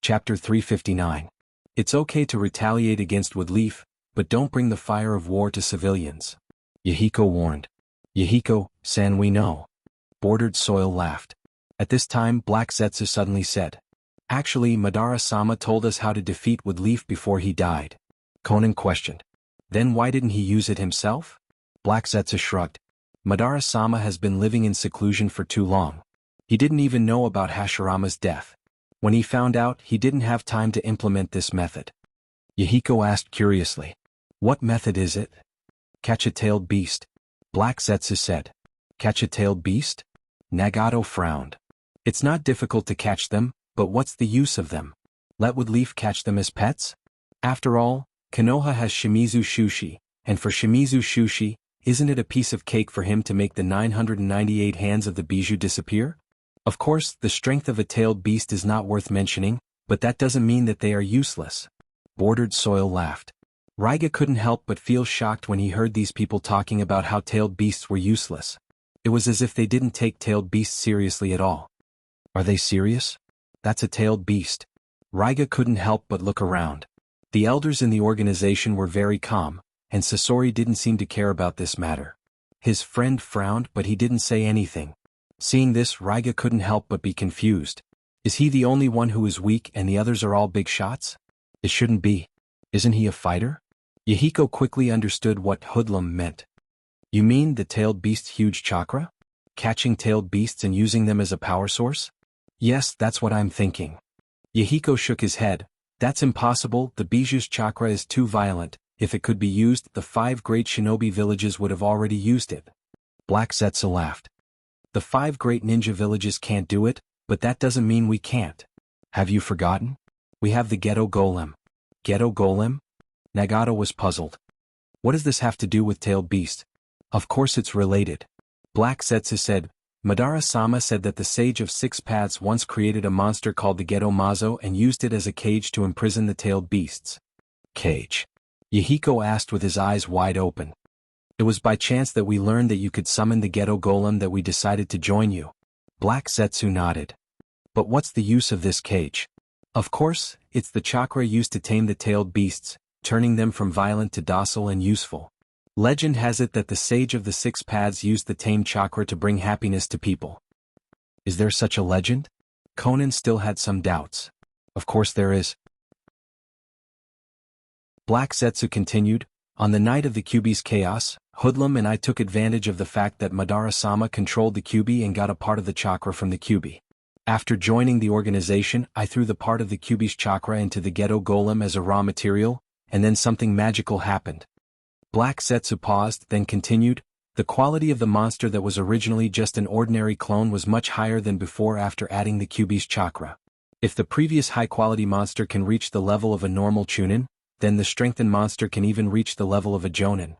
Speaker 1: Chapter 359. It's okay to retaliate against Woodleaf, but don't bring the fire of war to civilians. Yahiko warned. Yahiko-san, we know. Bordered soil laughed. At this time, Black Zetsu suddenly said. Actually, Madara-sama told us how to defeat Woodleaf before he died. Conan questioned. Then why didn't he use it himself? Black Zetsu shrugged. Madara-sama has been living in seclusion for too long. He didn't even know about Hashirama's death. When he found out, he didn't have time to implement this method. Yahiko asked curiously. What method is it? Catch a tailed beast. Black Zetsu said. Catch a tailed beast? Nagato frowned. It's not difficult to catch them, but what's the use of them? Let Woodleaf catch them as pets? After all, Konoha has Shimizu Shushi, and for Shimizu Shushi, isn't it a piece of cake for him to make the 998 hands of the bijou disappear? Of course, the strength of a tailed beast is not worth mentioning, but that doesn't mean that they are useless. Bordered soil laughed. Raiga couldn't help but feel shocked when he heard these people talking about how tailed beasts were useless. It was as if they didn't take tailed beasts seriously at all. Are they serious? That's a tailed beast. Raiga couldn't help but look around. The elders in the organization were very calm, and Sasori didn't seem to care about this matter. His friend frowned, but he didn't say anything. Seeing this, Raiga couldn't help but be confused. Is he the only one who is weak and the others are all big shots? It shouldn't be. Isn't he a fighter? Yahiko quickly understood what hoodlum meant. You mean the tailed beast's huge chakra? Catching tailed beasts and using them as a power source? Yes, that's what I'm thinking. Yahiko shook his head. That's impossible, the bijou's chakra is too violent, If it could be used, the 5 great shinobi villages would have already used it. Black Zetsu laughed. The 5 great ninja villages can't do it, but that doesn't mean we can't. Have you forgotten? We have the ghetto golem. Ghetto golem? Nagato was puzzled. What does this have to do with tailed beast? Of course it's related. Black Zetsu said, Madara-sama said that the Sage of Six Paths once created a monster called the Ghetto Mazo and used it as a cage to imprison the tailed beasts. Cage? Yahiko asked with his eyes wide open. It was by chance that we learned that you could summon the ghetto golem that we decided to join you. Black Zetsu nodded. But what's the use of this cage? Of course, it's the chakra used to tame the tailed beasts, turning them from violent to docile and useful. Legend has it that the Sage of the Six Paths used the tame chakra to bring happiness to people. Is there such a legend? Conan still had some doubts. Of course there is. Black Zetsu continued, on the night of the Kyuubi's chaos, Hoodlum and I took advantage of the fact that Madara-sama controlled the Kyuubi and got a part of the chakra from the Kyuubi. After joining the organization, I threw the part of the Kyuubi's chakra into the ghetto golem as a raw material, and then something magical happened. Black Zetsu paused, then continued, the quality of the monster that was originally just an ordinary clone was much higher than before after adding the Kyuubi's chakra. If the previous high-quality monster can reach the level of a normal chunin, then the strengthened monster can even reach the level of a jonin.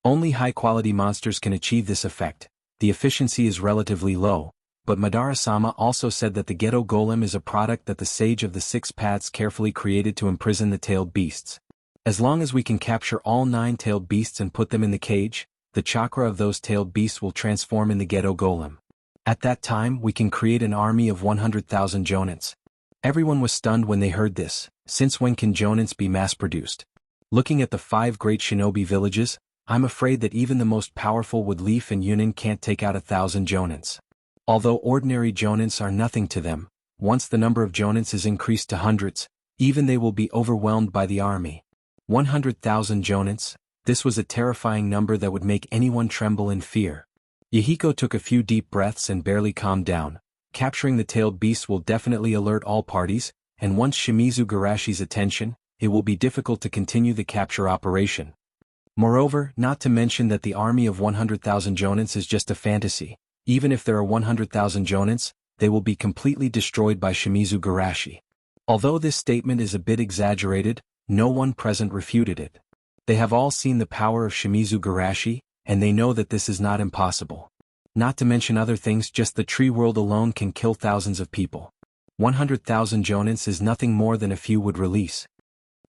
Speaker 1: Only high-quality monsters can achieve this effect. The efficiency is relatively low, but Madara-sama also said that the ghetto golem is a product that the Sage of the Six Paths carefully created to imprison the tailed beasts. As long as we can capture all 9 tailed beasts and put them in the cage, the chakra of those tailed beasts will transform in the ghetto golem. At that time we can create an army of 100,000 jonins. Everyone was stunned when they heard this. Since when can jonins be mass-produced? Looking at the 5 great shinobi villages, I'm afraid that even the most powerful wood leaf and yunin can't take out 1,000 jonins. Although ordinary jonins are nothing to them, once the number of jonins is increased to hundreds, even they will be overwhelmed by the army. 100,000 jonins, this was a terrifying number that would make anyone tremble in fear. Yahiko took a few deep breaths and barely calmed down. Capturing the tailed beast will definitely alert all parties, and once Shimizu Garashi's attention, it will be difficult to continue the capture operation. Moreover, not to mention that the army of 100,000 jonins is just a fantasy. Even if there are 100,000 jonins, they will be completely destroyed by Shimizu Garashi. Although this statement is a bit exaggerated, no one present refuted it. They have all seen the power of Shimizu Garashi, and they know that this is not impossible. Not to mention other things, just the tree world alone can kill thousands of people. 100,000 jonins is nothing more than a few would release.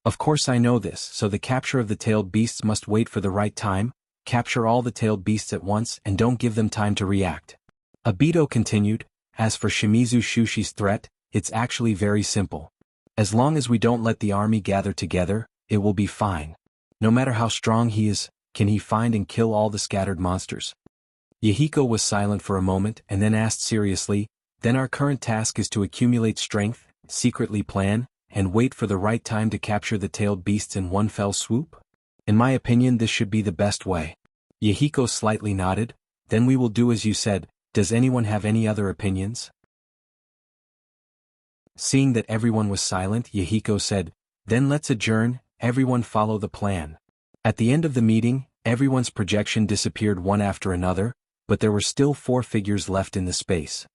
Speaker 1: Of course I know this, so the capture of the tailed beasts must wait for the right time, capture all the tailed beasts at once and don't give them time to react. Obito continued, as for Shimizu Shushi's threat, it's actually very simple. As long as we don't let the army gather together, it will be fine. No matter how strong he is, can he find and kill all the scattered monsters? Yahiko was silent for a moment and then asked seriously, then our current task is to accumulate strength, secretly plan, and wait for the right time to capture the tailed beasts in one fell swoop? In my opinion this should be the best way. Yahiko slightly nodded, then we will do as you said. Does anyone have any other opinions? Seeing that everyone was silent, Yahiko said, then let's adjourn, everyone follow the plan. At the end of the meeting, everyone's projection disappeared one after another, but there were still 4 figures left in the space.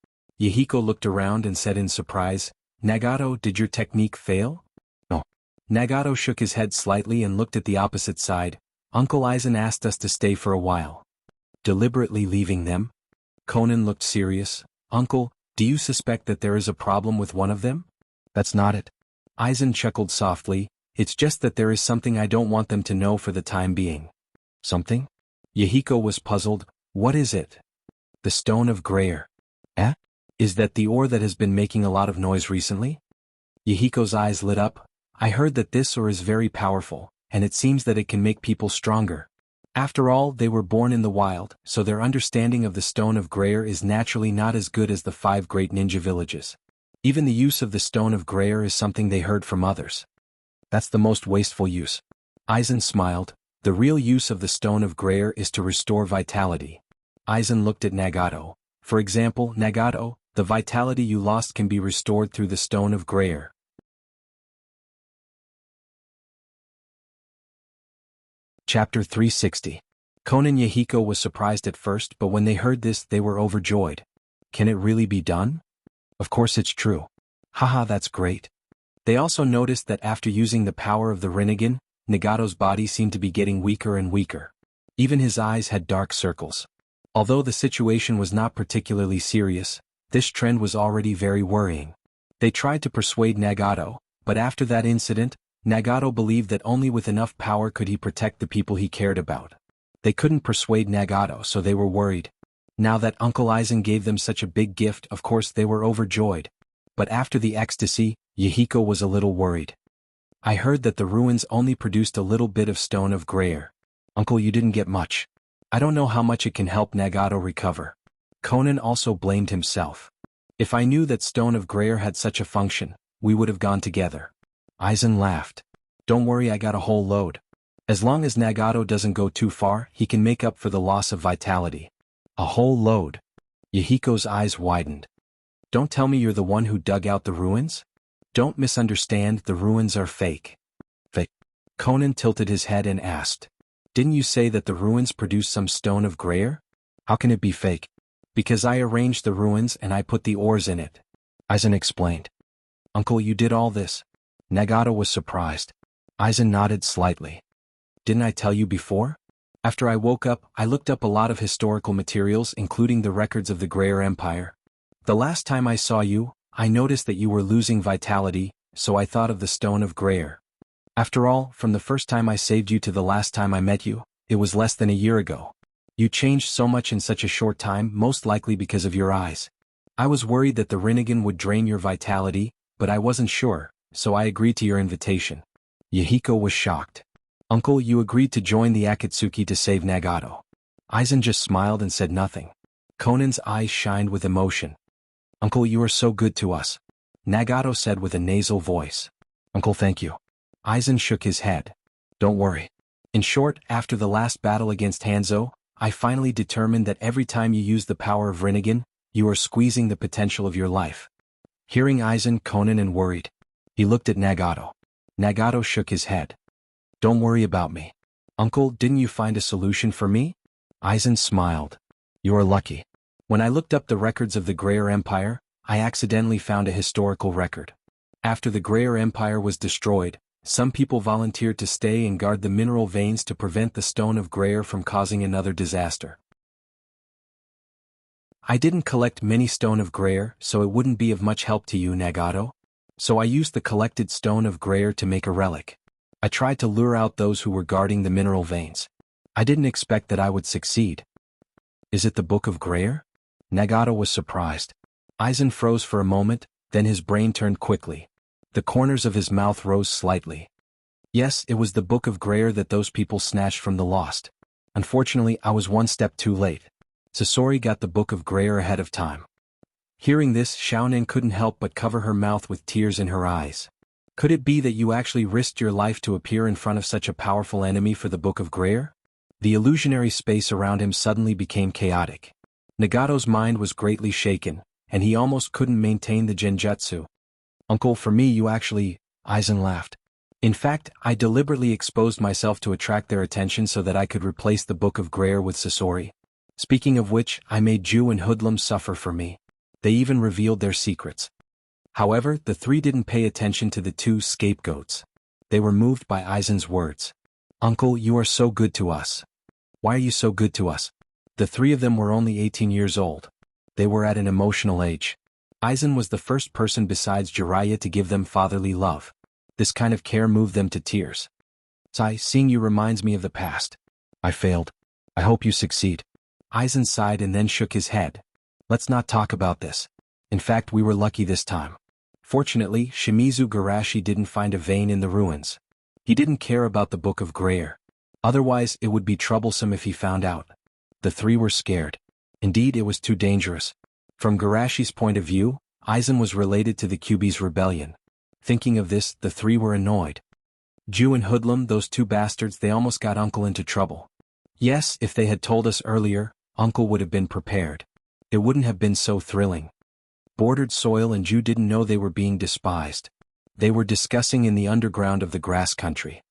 Speaker 1: Yahiko looked around and said in surprise, Nagato, did your technique fail? No. Nagato shook his head slightly and looked at the opposite side. Uncle Aizen asked us to stay for a while. Deliberately leaving them? Conan looked serious. Uncle, do you suspect that there is a problem with one of them? That's not it. Aizen chuckled softly, it's just that there is something I don't want them to know for the time being. Something? Yahiko was puzzled. What is it? The Stone of Grayer. Eh? Is that the ore that has been making a lot of noise recently? Yahiko's eyes lit up. I heard that this ore is very powerful, and it seems that it can make people stronger. After all, they were born in the wild, so their understanding of the Stone of Grayer is naturally not as good as the 5 great ninja villages. Even the use of the Stone of Grayer is something they heard from others. That's the most wasteful use. Aizen smiled. The real use of the Stone of Grayer is to restore vitality. Aizen looked at Nagato. For example, Nagato, the vitality you lost can be restored through the Stone of Grayer. Chapter 360. Konan Yahiko was surprised at first, but when they heard this they were overjoyed. Can it really be done? Of course it's true. Haha, that's great. They also noticed that after using the power of the Rinnegan, Nagato's body seemed to be getting weaker and weaker. Even his eyes had dark circles. Although the situation was not particularly serious, this trend was already very worrying. They tried to persuade Nagato, but after that incident, Nagato believed that only with enough power could he protect the people he cared about. They couldn't persuade Nagato, so they were worried. Now that Uncle Aizen gave them such a big gift, of course they were overjoyed. But after the ecstasy, Yahiko was a little worried. I heard that the ruins only produced a little bit of stone of Grayer. Uncle, you didn't get much. I don't know how much it can help Nagato recover. Konan also blamed himself. If I knew that stone of Grayer had such a function, we would have gone together. Aizen laughed. Don't worry, I got a whole load. As long as Nagato doesn't go too far, he can make up for the loss of vitality. A whole load. Yahiko's eyes widened. Don't tell me you're the one who dug out the ruins? Don't misunderstand, the ruins are fake. Fake. Konan tilted his head and asked. Didn't you say that the ruins produce some stone of Grayer? How can it be fake? Because I arranged the ruins and I put the ores in it. Aizen explained. Uncle, you did all this? Nagato was surprised. Aizen nodded slightly. Didn't I tell you before? After I woke up, I looked up a lot of historical materials, including the records of the Grayer Empire. The last time I saw you, I noticed that you were losing vitality, so I thought of the stone of Grayer. After all, from the first time I saved you to the last time I met you, it was less than a year ago. You changed so much in such a short time, most likely because of your eyes. I was worried that the Rinnegan would drain your vitality, but I wasn't sure, so I agreed to your invitation. Yahiko was shocked. Uncle, you agreed to join the Akatsuki to save Nagato. Aizen just smiled and said nothing. Konan's eyes shined with emotion. Uncle, you are so good to us. Nagato said with a nasal voice. Uncle, thank you. Aizen shook his head. Don't worry. In short, after the last battle against Hanzo, I finally determined that every time you use the power of Rinnegan, you are squeezing the potential of your life. Hearing Aizen, Konan worried. He looked at Nagato. Nagato shook his head. Don't worry about me. Uncle, didn't you find a solution for me? Aizen smiled. You're lucky. When I looked up the records of the Grayer Empire, I accidentally found a historical record. After the Grayer Empire was destroyed, some people volunteered to stay and guard the mineral veins to prevent the stone of Grayer from causing another disaster. I didn't collect many stone of Grayer, so it wouldn't be of much help to you, Nagato. So I used the collected stone of Grayer to make a relic. I tried to lure out those who were guarding the mineral veins. I didn't expect that I would succeed. Is it the Book of Grayer? Nagato was surprised. Aizen froze for a moment, then his brain turned quickly. The corners of his mouth rose slightly. Yes, it was the Book of Grayer that those people snatched from the lost. Unfortunately, I was one step too late. Sasori got the Book of Grayer ahead of time. Hearing this, Xiaonan couldn't help but cover her mouth with tears in her eyes. Could it be that you actually risked your life to appear in front of such a powerful enemy for the Book of Grayer? The illusionary space around him suddenly became chaotic. Nagato's mind was greatly shaken, and he almost couldn't maintain the genjutsu. Uncle, for me you actually... Aizen laughed. In fact, I deliberately exposed myself to attract their attention so that I could replace the Book of Grayer with Sasori. Speaking of which, I made Jew and hoodlums suffer for me. They even revealed their secrets. However, the three didn't pay attention to the two scapegoats. They were moved by Aizen's words. Uncle, you are so good to us. Why are you so good to us? The three of them were only 18 years old. They were at an emotional age. Aizen was the first person besides Jiraiya to give them fatherly love. This kind of care moved them to tears. Sai, seeing you reminds me of the past. I failed. I hope you succeed. Aizen sighed and then shook his head. Let's not talk about this. In fact, we were lucky this time. Fortunately, Shimizu Garashi didn't find a vein in the ruins. He didn't care about the Book of Grayer. Otherwise, it would be troublesome if he found out. The three were scared. Indeed, it was too dangerous. From Garashi's point of view, Aizen was related to the Kyuubi's rebellion. Thinking of this, the three were annoyed. Jew and Hoodlum, those two bastards, they almost got Uncle into trouble. Yes, if they had told us earlier, Uncle would have been prepared. It wouldn't have been so thrilling. Bordered Soil and Jew didn't know they were being despised. They were discussing in the underground of the grass country.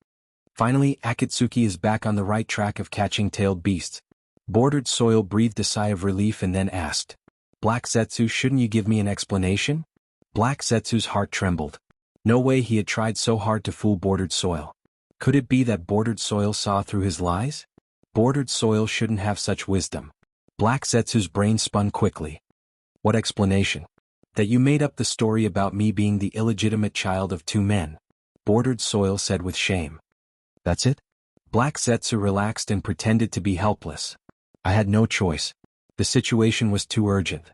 Speaker 1: Finally, Akatsuki is back on the right track of catching tailed beasts. Bordered Soil breathed a sigh of relief and then asked, Black Zetsu, shouldn't you give me an explanation? Black Zetsu's heart trembled. No way he had tried so hard to fool Bordered Soil. Could it be that Bordered Soil saw through his lies? Bordered Soil shouldn't have such wisdom. Black Zetsu's brain spun quickly. What explanation? That you made up the story about me being the illegitimate child of two men. Bordered Soil said with shame. That's it? Black Zetsu relaxed and pretended to be helpless. I had no choice. The situation was too urgent.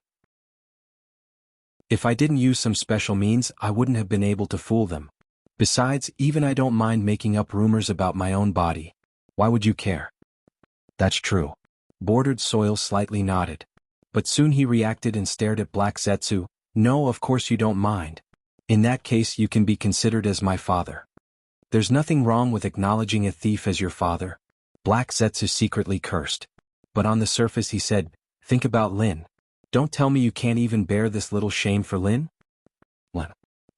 Speaker 1: If I didn't use some special means, I wouldn't have been able to fool them. Besides, even I don't mind making up rumors about my own body. Why would you care? That's true. Bordered Soil slightly nodded. But soon he reacted and stared at Black Zetsu. No, of course you don't mind. In that case you can be considered as my father. There's nothing wrong with acknowledging a thief as your father. Black Zetsu secretly cursed. But on the surface he said, think about Lin. Don't tell me you can't even bear this little shame for Lin? Lin.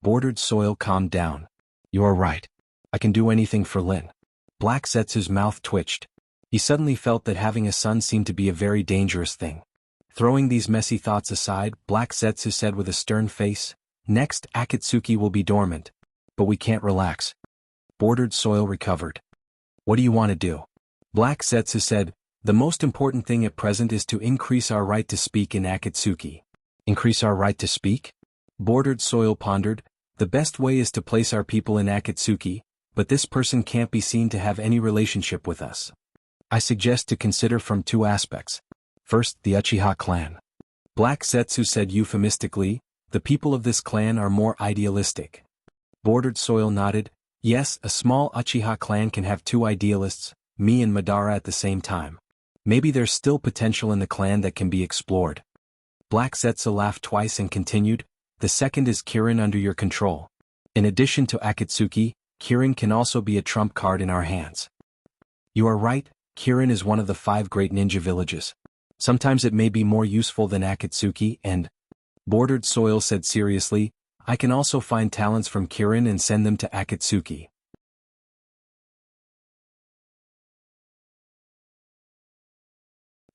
Speaker 1: Bordered Soil calmed down. You're right. I can do anything for Lin. Black Zetsu's mouth twitched. He suddenly felt that having a son seemed to be a very dangerous thing. Throwing these messy thoughts aside, Black Zetsu said with a stern face, Next, Akatsuki will be dormant. But we can't relax. Bordered Soil recovered. What do you want to do? Black Zetsu said, The most important thing at present is to increase our right to speak in Akatsuki. Increase our right to speak? Bordered Soil pondered, The best way is to place our people in Akatsuki, but this person can't be seen to have any relationship with us. I suggest to consider from two aspects. First, the Uchiha clan. Black Zetsu said euphemistically, The people of this clan are more idealistic. Bordered Soil nodded, Yes, a small Uchiha clan can have two idealists, me and Madara at the same time. Maybe there's still potential in the clan that can be explored. Black Zetsu laughed twice and continued, The second is Kirin under your control. In addition to Akatsuki, Kirin can also be a trump card in our hands. You are right, Kirin is one of the 5 great ninja villages. Sometimes it may be more useful than Akatsuki and... Bordered Soil said seriously, I can also find talents from Kirin and send them to Akatsuki.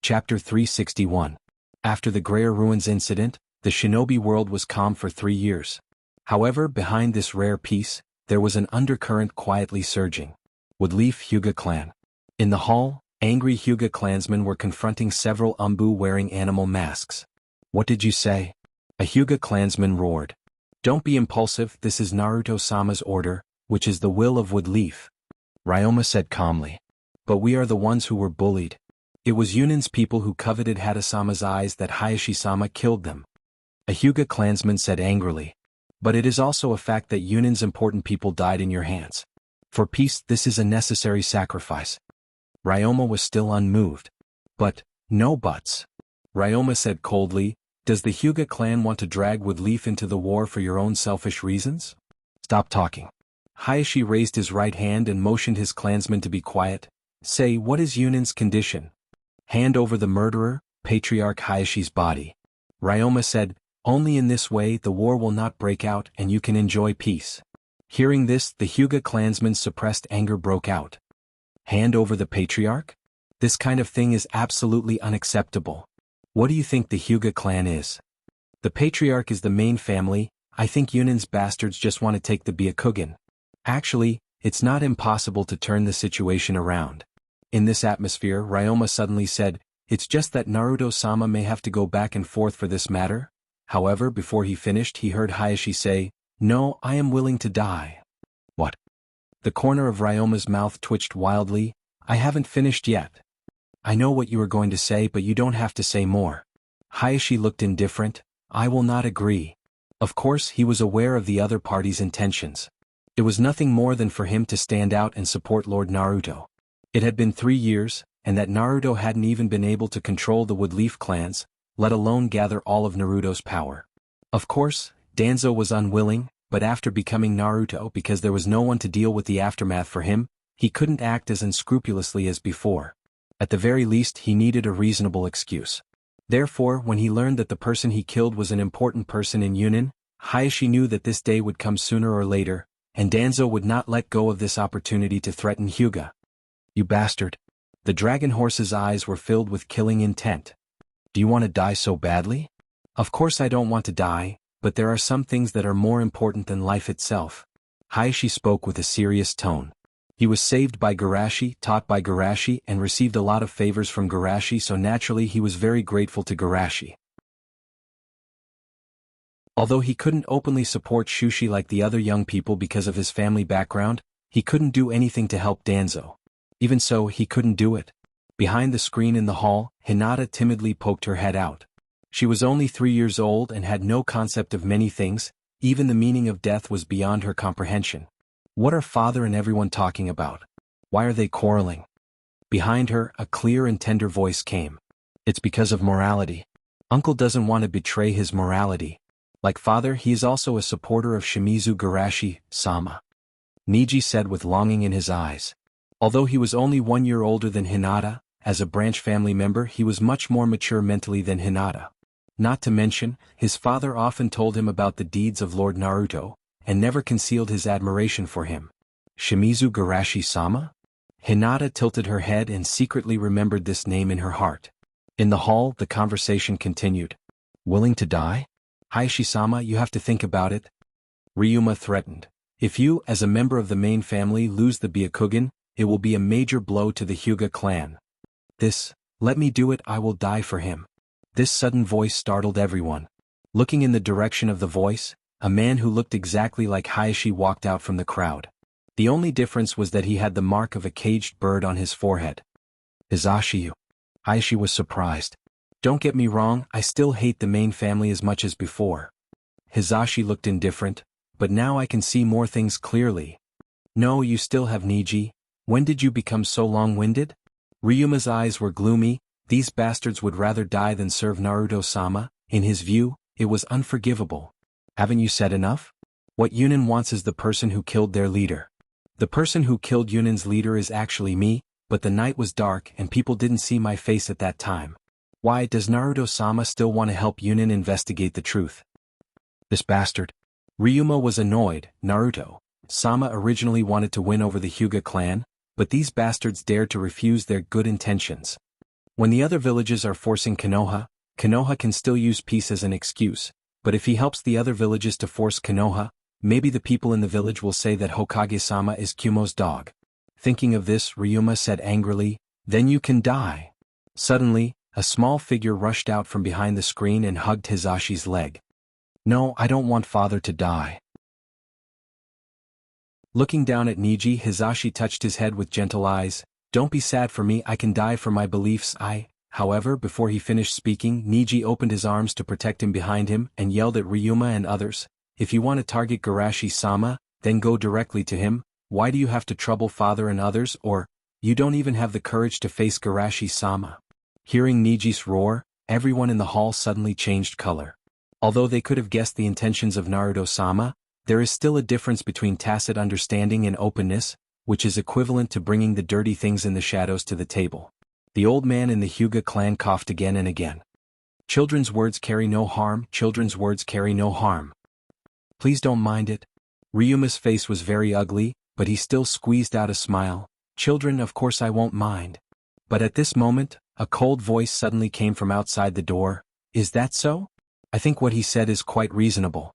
Speaker 1: Chapter 361. After the Greyer Ruins incident, the shinobi world was calm for 3 years. However, behind this rare peace, there was an undercurrent quietly surging. Woodleaf Hyuga clan. In the hall, angry Hyuga clansmen were confronting several Umbu wearing animal masks. What did you say? A Hyuga clansman roared. Don't be impulsive, this is Naruto-sama's order, which is the will of Woodleaf. Ryoma said calmly. But we are the ones who were bullied. It was Yunin's people who coveted Hadasama's eyes that Hayashi-sama killed them. A Hyuga clansman said angrily. But it is also a fact that Yunin's important people died in your hands. For peace, this is a necessary sacrifice. Ryoma was still unmoved. But, no buts. Ryoma said coldly, Does the Hyuga clan want to drag Woodleaf into the war for your own selfish reasons? Stop talking. Hayashi raised his right hand and motioned his clansmen to be quiet. Say, what is Yunin's condition? Hand over the murderer, Patriarch Hayashi's body. Ryoma said, Only in this way the war will not break out and you can enjoy peace. Hearing this, the Hyuga clansmen's suppressed anger broke out. Hand over the Patriarch? This kind of thing is absolutely unacceptable. What do you think the Hyuga clan is? The Patriarch is the main family. I think Yunin's bastards just want to take the Byakugan. Actually, it's not impossible to turn the situation around. In this atmosphere, Ryoma suddenly said, It's just that Naruto-sama may have to go back and forth for this matter. However, before he finished he heard Hayashi say, No, I am willing to die. What? The corner of Ryoma's mouth twitched wildly. I haven't finished yet. I know what you are going to say, but you don't have to say more. Hayashi looked indifferent. I will not agree. Of course, he was aware of the other party's intentions. It was nothing more than for him to stand out and support Lord Naruto. It had been 3 years, and that Naruto hadn't even been able to control the Woodleaf clans, let alone gather all of Naruto's power. Of course, Danzo was unwilling, but after becoming Naruto, because there was no one to deal with the aftermath for him, he couldn't act as unscrupulously as before. At the very least, he needed a reasonable excuse. Therefore, when he learned that the person he killed was an important person in Yunin, Hayashi knew that this day would come sooner or later. and Danzo would not let go of this opportunity to threaten Hyuga. "You bastard." The dragon horse's eyes were filled with killing intent. "Do you want to die so badly?" "Of course I don't want to die, but there are some things that are more important than life itself." Hayashi spoke with a serious tone. He was saved by Garashi, taught by Garashi, and received a lot of favors from Garashi, so naturally he was very grateful to Garashi. Although he couldn't openly support Shushi like the other young people because of his family background, he couldn't do anything to help Danzo. Even so, he couldn't do it. Behind the screen in the hall, Hinata timidly poked her head out. She was only 3 years old and had no concept of many things, even the meaning of death was beyond her comprehension. What are father and everyone talking about? Why are they quarreling? Behind her, a clear and tender voice came. It's because of morality. Uncle doesn't want to betray his morality. Like father, he is also a supporter of Shimizu Garashi-sama. Niji said with longing in his eyes. Although he was only 1 year older than Hinata, as a branch family member he was much more mature mentally than Hinata. Not to mention, his father often told him about the deeds of Lord Naruto, and never concealed his admiration for him. Shimizu Garashi-sama? Hinata tilted her head and secretly remembered this name in her heart. In the hall, the conversation continued. Willing to die? Hayashi-sama, you have to think about it. Ryuma threatened. If you, as a member of the main family, lose the Byakugan, it will be a major blow to the Hyuga clan. Let me do it, I will die for him. This sudden voice startled everyone. Looking in the direction of the voice, a man who looked exactly like Hayashi walked out from the crowd. The only difference was that he had the mark of a caged bird on his forehead. Hizashi. Hayashi was surprised. Don't get me wrong, I still hate the main family as much as before. Hizashi looked indifferent, but now I can see more things clearly. No, you still have Niji. When did you become so long-winded? Ryuma's eyes were gloomy. These bastards would rather die than serve Naruto-sama. In his view, it was unforgivable. Haven't you said enough? What Yunin wants is the person who killed their leader. The person who killed Yunin's leader is actually me, but the night was dark and people didn't see my face at that time. Why does Naruto-sama still want to help Yunin investigate the truth? This bastard. Ryuma was annoyed. Naruto-sama originally wanted to win over the Hyuga clan, but these bastards dared to refuse their good intentions. When the other villages are forcing Konoha, Konoha can still use peace as an excuse, but if he helps the other villages to force Konoha, maybe the people in the village will say that Hokage-sama is Kumo's dog. Thinking of this, Ryuma said angrily, "Then you can die." Suddenly, a small figure rushed out from behind the screen and hugged Hizashi's leg. No, I don't want father to die. Looking down at Niji, Hizashi touched his head with gentle eyes. Don't be sad for me, I can die for my beliefs. However, before he finished speaking, Niji opened his arms to protect him behind him and yelled at Ryuma and others. If you want to target Garashi-sama, then go directly to him. Why do you have to trouble father and others, or, you don't even have the courage to face Garashi-sama? Hearing Niji's roar, everyone in the hall suddenly changed color. Although they could have guessed the intentions of Naruto-sama, there is still a difference between tacit understanding and openness, which is equivalent to bringing the dirty things in the shadows to the table. The old man in the Hyuga clan coughed again and again. Children's words carry no harm, children's words carry no harm. Please don't mind it. Ryuma's face was very ugly, but he still squeezed out a smile. Children, of course I won't mind. But at this moment, a cold voice suddenly came from outside the door. Is that so? I think what he said is quite reasonable.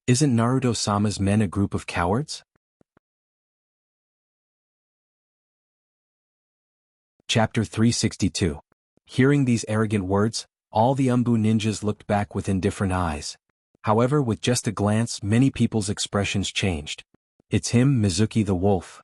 Speaker 1: Isn't Naruto-sama's men a group of cowards? Chapter 362. Hearing these arrogant words, all the Umbu ninjas looked back with indifferent eyes. However, with just a glance, many people's expressions changed. It's him, Mizuki the wolf.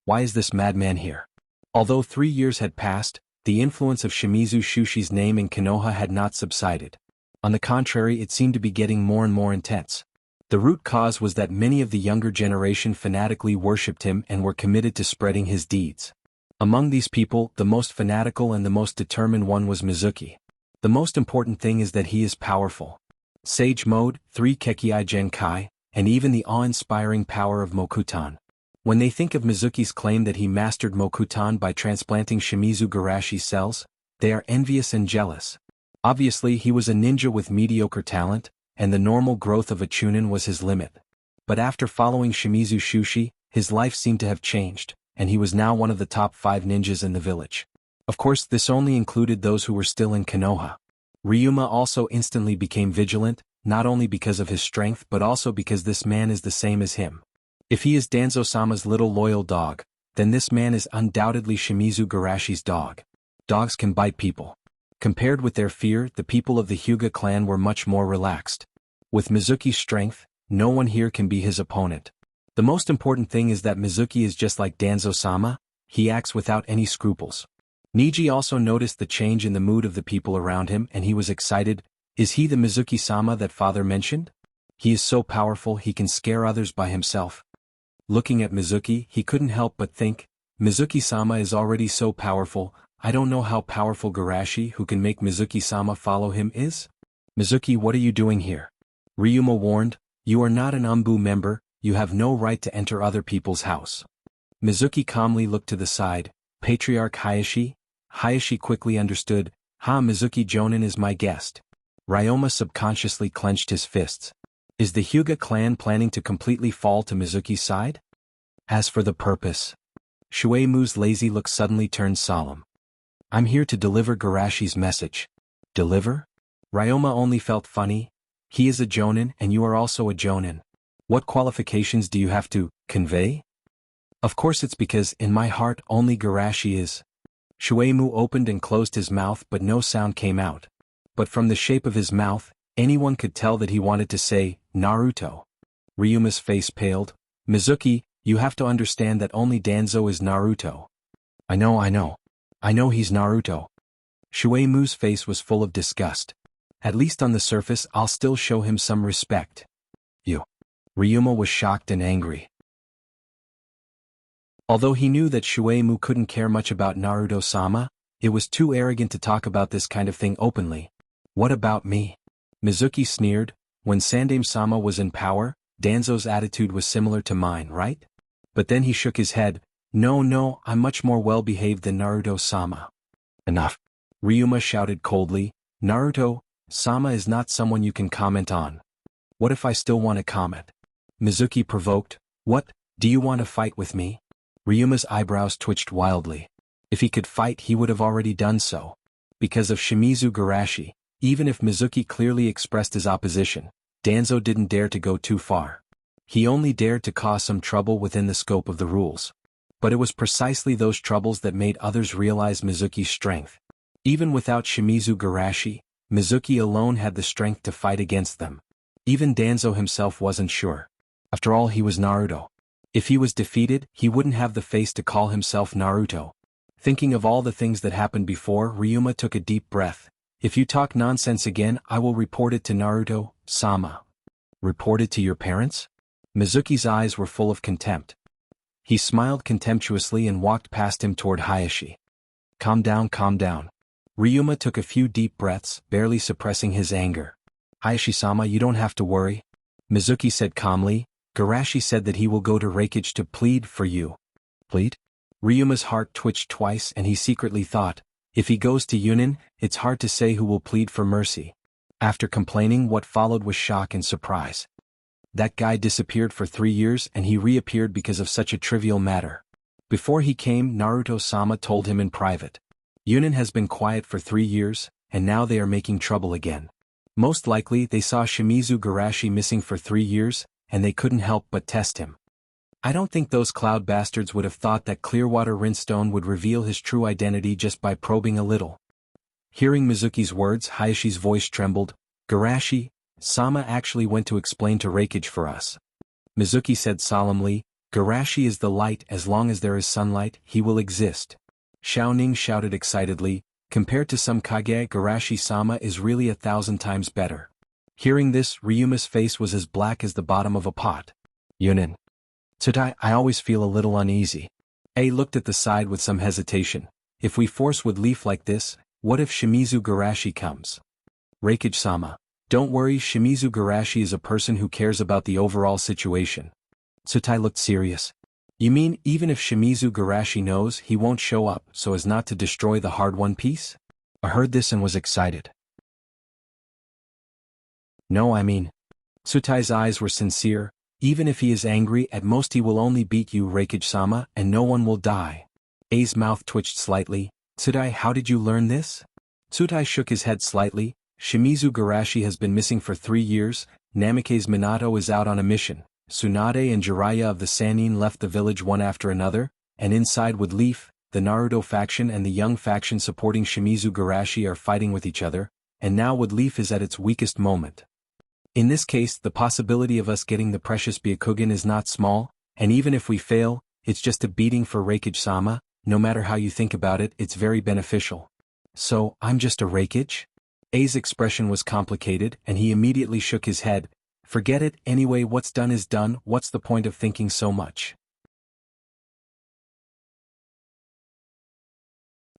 Speaker 1: Why is this madman here? Although 3 years had passed, the influence of Shimizu Shushi's name in Konoha had not subsided. On the contrary, it seemed to be getting more and more intense. The root cause was that many of the younger generation fanatically worshipped him and were committed to spreading his deeds. Among these people, the most fanatical and the most determined one was Mizuki. The most important thing is that he is powerful. Sage Mode, 3 Kekkei Genkai, and even the awe-inspiring power of Mokutan. When they think of Mizuki's claim that he mastered Mokutan by transplanting Shimizu Garashi's cells, they are envious and jealous. Obviously, he was a ninja with mediocre talent, and the normal growth of a chunin was his limit. But after following Shimizu Shushi, his life seemed to have changed, and he was now one of the top 5 ninjas in the village. Of course, this only included those who were still in Konoha. Ryuma also instantly became vigilant, not only because of his strength but also because this man is the same as him. If he is Danzo-sama's little loyal dog, then this man is undoubtedly Shimizu Garashi's dog. Dogs can bite people. Compared with their fear, the people of the Hyuga clan were much more relaxed. With Mizuki's strength, no one here can be his opponent. The most important thing is that Mizuki is just like Danzo-sama, he acts without any scruples. Niji also noticed the change in the mood of the people around him and he was excited. Is he the Mizuki-sama that father mentioned? He is so powerful he can scare others by himself. Looking at Mizuki, he couldn't help but think, Mizuki-sama is already so powerful, I don't know how powerful Garashi who can make Mizuki-sama follow him is? Mizuki, what are you doing here? Ryuma warned, you are not an Umbu member, you have no right to enter other people's house. Mizuki calmly looked to the side, Patriarch Hayashi? Hayashi quickly understood, Mizuki Jonin is my guest. Ryoma subconsciously clenched his fists. Is the Hyuga clan planning to completely fall to Mizuki's side? As for the purpose. Shueimu's lazy look suddenly turned solemn. I'm here to deliver Garashi's message. Deliver? Ryoma only felt funny. He is a Jonin and you are also a Jonin. What qualifications do you have to convey? Of course it's because in my heart only Garashi is. Shueimu opened and closed his mouth but no sound came out. But from the shape of his mouth, anyone could tell that he wanted to say, Naruto. Ryuma's face paled. Mizuki, you have to understand that only Danzo is Naruto. I know. I know he's Naruto. Shueimu's face was full of disgust. At least on the surface I'll still show him some respect. You. Ryuma was shocked and angry. Although he knew that Shueimu couldn't care much about Naruto-sama, it was too arrogant to talk about this kind of thing openly. What about me? Mizuki sneered, when Sandaime-sama was in power, Danzo's attitude was similar to mine, right? But then he shook his head, no, I'm much more well-behaved than Naruto-sama. Enough. Ryuma shouted coldly, Naruto-sama is not someone you can comment on. What if I still want to comment? Mizuki provoked, what, do you want to fight with me? Ryuma's eyebrows twitched wildly. If he could fight he would have already done so. Because of Shimizu Garashi, even if Mizuki clearly expressed his opposition, Danzo didn't dare to go too far. He only dared to cause some trouble within the scope of the rules. But it was precisely those troubles that made others realize Mizuki's strength. Even without Shimizu Garashi, Mizuki alone had the strength to fight against them. Even Danzo himself wasn't sure. After all, he was Naruto. If he was defeated, he wouldn't have the face to call himself Naruto. Thinking of all the things that happened before, Ryuma took a deep breath. If you talk nonsense again, I will report it to Naruto-sama. Report it to your parents? Mizuki's eyes were full of contempt. He smiled contemptuously and walked past him toward Hayashi. Calm down. Ryuma took a few deep breaths, barely suppressing his anger. Hayashi-sama, you don't have to worry. Mizuki said calmly, Garashi said that he will go to Reikage to plead for you. Plead? Ryuma's heart twitched twice and he secretly thought, if he goes to Yunin, it's hard to say who will plead for mercy. After complaining, what followed was shock and surprise. That guy disappeared for 3 years and he reappeared because of such a trivial matter. Before he came, Naruto-sama told him in private. Yunin has been quiet for 3 years, and now they are making trouble again. Most likely they saw Shimizu Garashi missing for 3 years, and they couldn't help but test him. I don't think those cloud bastards would have thought that Clearwater Rinstone would reveal his true identity just by probing a little. Hearing Mizuki's words, Hayashi's voice trembled. Garashi-sama actually went to explain to Reikage for us. Mizuki said solemnly, Garashi is the light. As long as there is sunlight, he will exist. Xiaoning shouted excitedly, compared to some Kage, Garashi-sama is really 1,000 times better. Hearing this, Ryuma's face was as black as the bottom of a pot. Yunin. Tsutai, I always feel a little uneasy. A looked at the side with some hesitation. If we force Wood Leaf like this, what if Shimizu Garashi comes? Reikage-sama. Don't worry, Shimizu Garashi is a person who cares about the overall situation. Tsutai looked serious. You mean even if Shimizu Garashi knows, he won't show up so as not to destroy the hard-won peace? I heard this and was excited. No, I mean. Tsutai's eyes were sincere. Even if he is angry, at most he will only beat you, Reikage-sama, and no one will die. A's mouth twitched slightly. Tsutai, how did you learn this? Tsutai shook his head slightly. Shimizu Garashi has been missing for 3 years, Namikaze Minato is out on a mission, Tsunade and Jiraiya of the Sannin left the village one after another, and inside Wood Leaf, the Naruto faction and the young faction supporting Shimizu Garashi are fighting with each other, and now Wood Leaf is at its weakest moment. In this case, the possibility of us getting the precious Byakugan is not small, and even if we fail, it's just a beating for Reikage-sama. No matter how you think about it, it's very beneficial. So, I'm just a Reikage? A's expression was complicated, and he immediately shook his head. Forget it, anyway, what's done is done, what's the point of thinking so much?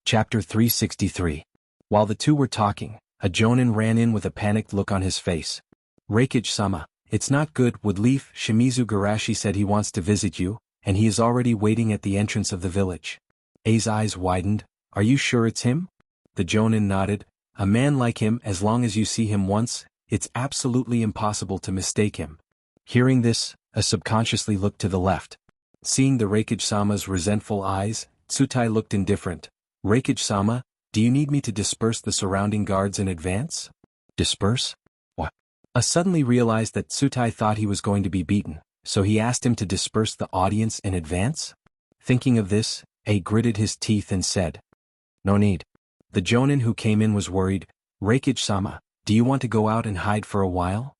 Speaker 1: Chapter 363. While the two were talking, a jonin ran in with a panicked look on his face. Reikage-sama, it's not good, Wood Leaf, Shimizu Garashi said he wants to visit you, and he is already waiting at the entrance of the village. A's eyes widened. Are you sure it's him? The jonin nodded. A man like him, as long as you see him once, it's absolutely impossible to mistake him. Hearing this, A subconsciously looked to the left. Seeing the Reikage-sama's resentful eyes, Tsutai looked indifferent. Reikage-sama, do you need me to disperse the surrounding guards in advance? Disperse? What? A suddenly realized that Tsutai thought he was going to be beaten, so he asked him to disperse the audience in advance? Thinking of this, A gritted his teeth and said, No need. The jonin who came in was worried. Reikage-sama, do you want to go out and hide for a while?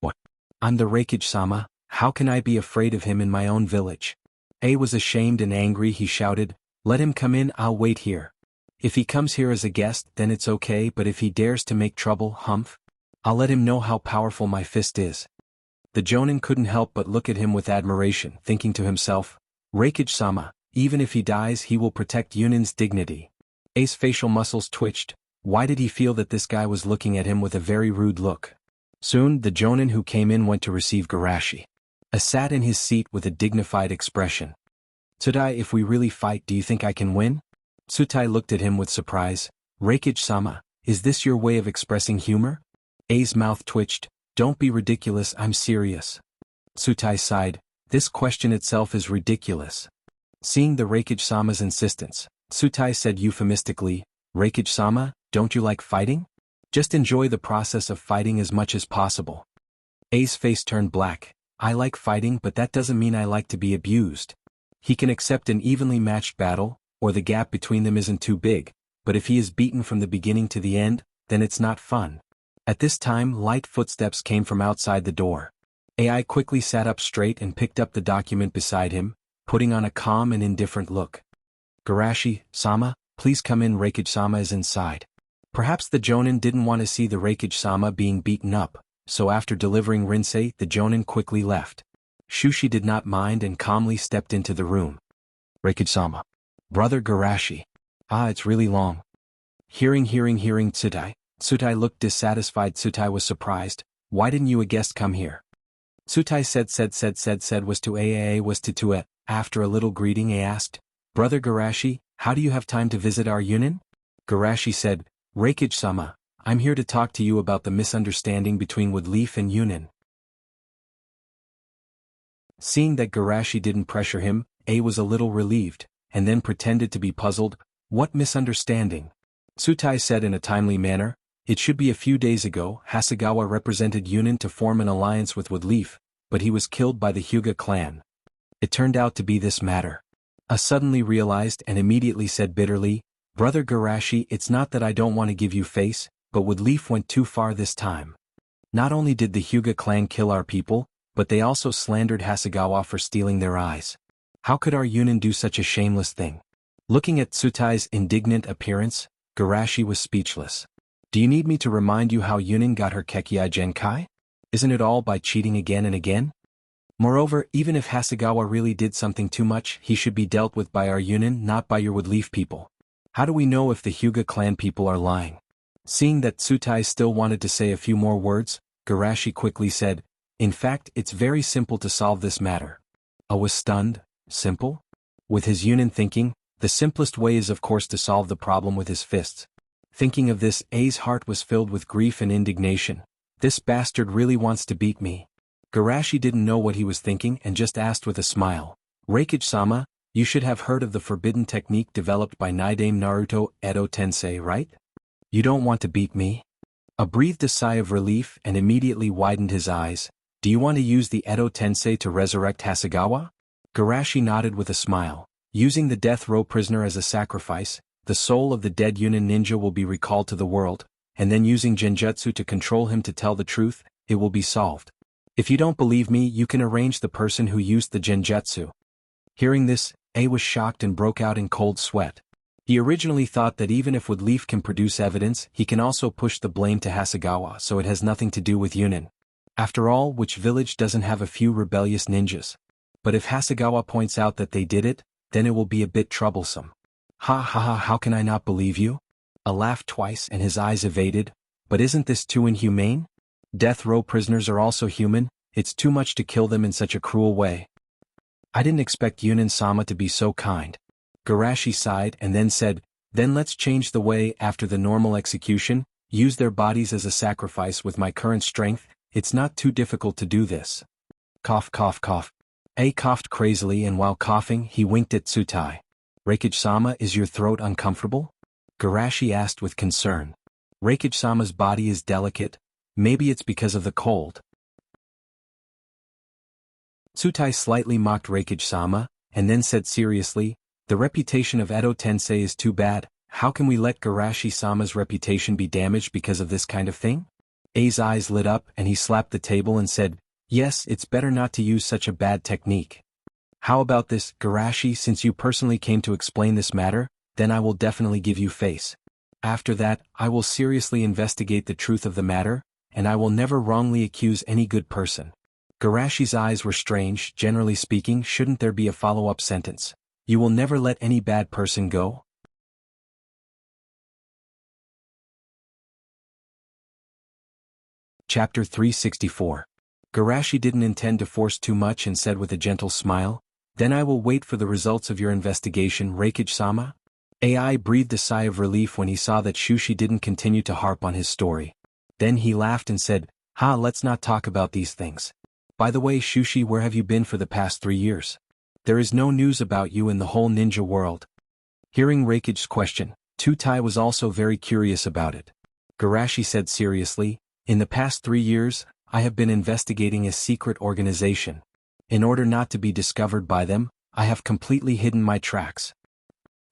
Speaker 1: What? I'm the Reikage-sama, how can I be afraid of him in my own village? A was ashamed and angry. He shouted, Let him come in, I'll wait here. If he comes here as a guest, then it's okay, but if he dares to make trouble, humph, I'll let him know how powerful my fist is. The jonin couldn't help but look at him with admiration, thinking to himself, Reikage-sama, even if he dies he will protect Yunin's dignity. A's facial muscles twitched. Why did he feel that this guy was looking at him with a very rude look? Soon the jonin who came in went to receive Garashi. A sat in his seat with a dignified expression. Tsutai, if we really fight, do you think I can win? Tsutai looked at him with surprise. Reikage-sama, is this your way of expressing humor? A's mouth twitched. Don't be ridiculous, I'm serious. Tsutai sighed. This question itself is ridiculous. Seeing the Reikage-sama's insistence, Tsutai said euphemistically, Reikage-sama, don't you like fighting? Just enjoy the process of fighting as much as possible. A's face turned black. I like fighting, but that doesn't mean I like to be abused. He can accept an evenly matched battle, or the gap between them isn't too big, but if he is beaten from the beginning to the end, then it's not fun. At this time, light footsteps came from outside the door. AI quickly sat up straight and picked up the document beside him, putting on a calm and indifferent look. Garashi-sama, please come in. Reikage-sama is inside. Perhaps the jonin didn't want to see the Reikage-sama being beaten up, so after delivering Rinsei, the jonin quickly left. Shushi did not mind and calmly stepped into the room. Reikage-sama. Brother Garashi. Ah, it's really long. Hearing Tsutai. Tsutai looked dissatisfied. Tsutai was surprised. Why didn't you a guest come here? Tsutai said was to A was to Tua. After a little greeting, A asked, Brother Garashi, how do you have time to visit our Yunin? Garashi said, Reikage-sama, I'm here to talk to you about the misunderstanding between Wood Leaf and Yunin. Seeing that Garashi didn't pressure him, A was a little relieved, and then pretended to be puzzled. What misunderstanding? Tsutai said in a timely manner, It should be a few days ago. Hasegawa represented Yunin to form an alliance with Wood Leaf, but he was killed by the Hyuga clan. It turned out to be this matter. A suddenly realized and immediately said bitterly, Brother Garashi, it's not that I don't want to give you face, but Wood Leaf went too far this time. Not only did the Hyuga clan kill our people, but they also slandered Hasegawa for stealing their eyes. How could our Yunin do such a shameless thing? Looking at Tsutai's indignant appearance, Garashi was speechless. Do you need me to remind you how Yunin got her Kekkei Genkai? Isn't it all by cheating again and again? Moreover, even if Hasegawa really did something too much, he should be dealt with by our Yunin, not by your Wood Leaf people. How do we know if the Hyuga clan people are lying? Seeing that Tsutai still wanted to say a few more words, Garashi quickly said, In fact, it's very simple to solve this matter. A was stunned. Simple? With his Yunin thinking, the simplest way is of course to solve the problem with his fists. Thinking of this, A's heart was filled with grief and indignation. This bastard really wants to beat me. Garashi didn't know what he was thinking and just asked with a smile. Reikage-sama, you should have heard of the forbidden technique developed by Naidame Naruto Edo Tensei, right? You don't want to beat me? A breathed a sigh of relief and immediately widened his eyes. Do you want to use the Edo Tensei to resurrect Hasegawa? Garashi nodded with a smile. Using the death row prisoner as a sacrifice, the soul of the dead Yunin ninja will be recalled to the world, and then using genjutsu to control him to tell the truth, it will be solved. If you don't believe me, you can arrange the person who used the genjutsu. Hearing this, A was shocked and broke out in cold sweat. He originally thought that even if Woodleaf can produce evidence, he can also push the blame to Hasegawa, so it has nothing to do with Yunin. After all, which village doesn't have a few rebellious ninjas? But if Hasegawa points out that they did it, then it will be a bit troublesome. Ha ha ha, how can I not believe you? A laughed twice and his eyes evaded. But isn't this too inhumane? Death row prisoners are also human, it's too much to kill them in such a cruel way. I didn't expect Yunin-sama to be so kind. Garashi sighed and then said, then let's change the way after the normal execution, use their bodies as a sacrifice with my current strength, it's not too difficult to do this. Cough cough cough. A coughed crazily and while coughing he winked at Tsutai. Reikage-sama, is your throat uncomfortable? Garashi asked with concern. Reikage-sama's body is delicate, maybe it's because of the cold. Tsutai slightly mocked Reikage-sama, and then said seriously, the reputation of Edo Tensei is too bad, how can we let Garashi-sama's reputation be damaged because of this kind of thing? A's eyes lit up and he slapped the table and said, yes, it's better not to use such a bad technique. How about this, Garashi, since you personally came to explain this matter, then I will definitely give you face. After that, I will seriously investigate the truth of the matter, and I will never wrongly accuse any good person. Garashi's eyes were strange. Generally speaking, shouldn't there be a follow-up sentence? You will never let any bad person go? Chapter 364. Garashi didn't intend to force too much and said with a gentle smile, then I will wait for the results of your investigation, Reikage-sama. AI breathed a sigh of relief when he saw that Shushi didn't continue to harp on his story. Then he laughed and said, ha, let's not talk about these things. By the way, Shushi, where have you been for the past 3 years? There is no news about you in the whole ninja world. Hearing Reikage's question, Tsutai was also very curious about it. Garashi said seriously, in the past 3 years, I have been investigating a secret organization. In order not to be discovered by them, I have completely hidden my tracks.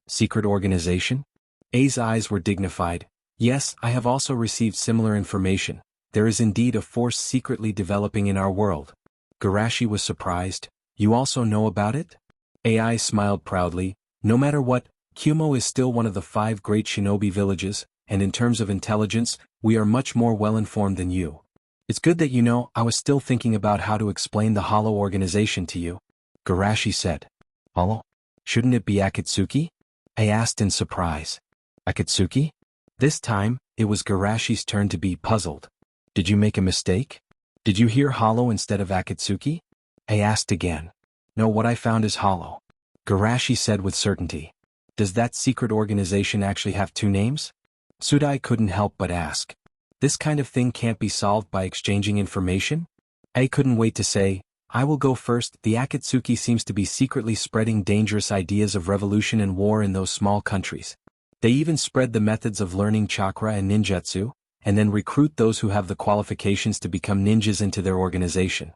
Speaker 1: Secret organization? A's eyes were dignified. Yes, I have also received similar information. There is indeed a force secretly developing in our world. Garashi was surprised. You also know about it? AI smiled proudly. No matter what, Kumo is still one of the 5 great shinobi villages, and in terms of intelligence, we are much more well-informed than you. It's good that you know. I was still thinking about how to explain the Hollow organization to you. Garashi said. Hollow? Shouldn't it be Akatsuki? I asked in surprise. Akatsuki? This time, it was Garashi's turn to be puzzled. Did you make a mistake? Did you hear Hollow instead of Akatsuki? I asked again. No, what I found is Hollow. Garashi said with certainty. Does that secret organization actually have 2 names? Tsutai couldn't help but ask. This kind of thing can't be solved by exchanging information? I couldn't wait to say, I will go first. The Akatsuki seems to be secretly spreading dangerous ideas of revolution and war in those small countries. They even spread the methods of learning chakra and ninjutsu, and then recruit those who have the qualifications to become ninjas into their organization.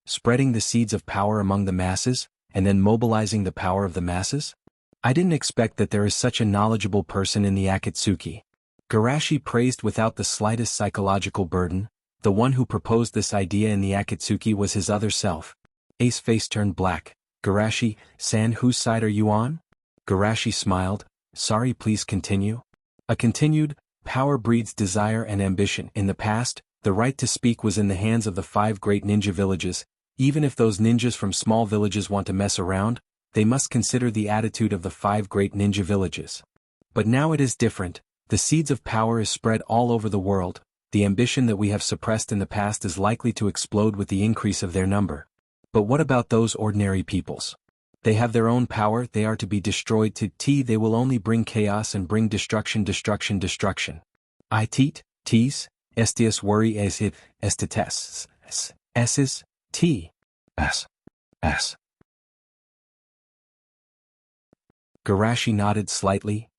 Speaker 1: Spreading the seeds of power among the masses, and then mobilizing the power of the masses? I didn't expect that there is such a knowledgeable person in the Akatsuki. Garashi praised without the slightest psychological burden. The one who proposed this idea in the Akatsuki was his other self. Ace's face turned black. Garashi-san, whose side are you on? Garashi smiled. Sorry, please continue. A continued, power breeds desire and ambition. In the past, the right to speak was in the hands of the 5 great ninja villages. Even if those ninjas from small villages want to mess around, they must consider the attitude of the 5 great ninja villages. But now it is different. The seeds of power is spread all over the world. The ambition that we have suppressed in the past is likely to explode with the increase of their number. But what about those ordinary peoples? They have their own power. They are to be destroyed. They will only bring chaos and bring destruction. I tease, estius worry as it estites. S's, T, S, S. Garashi nodded slightly.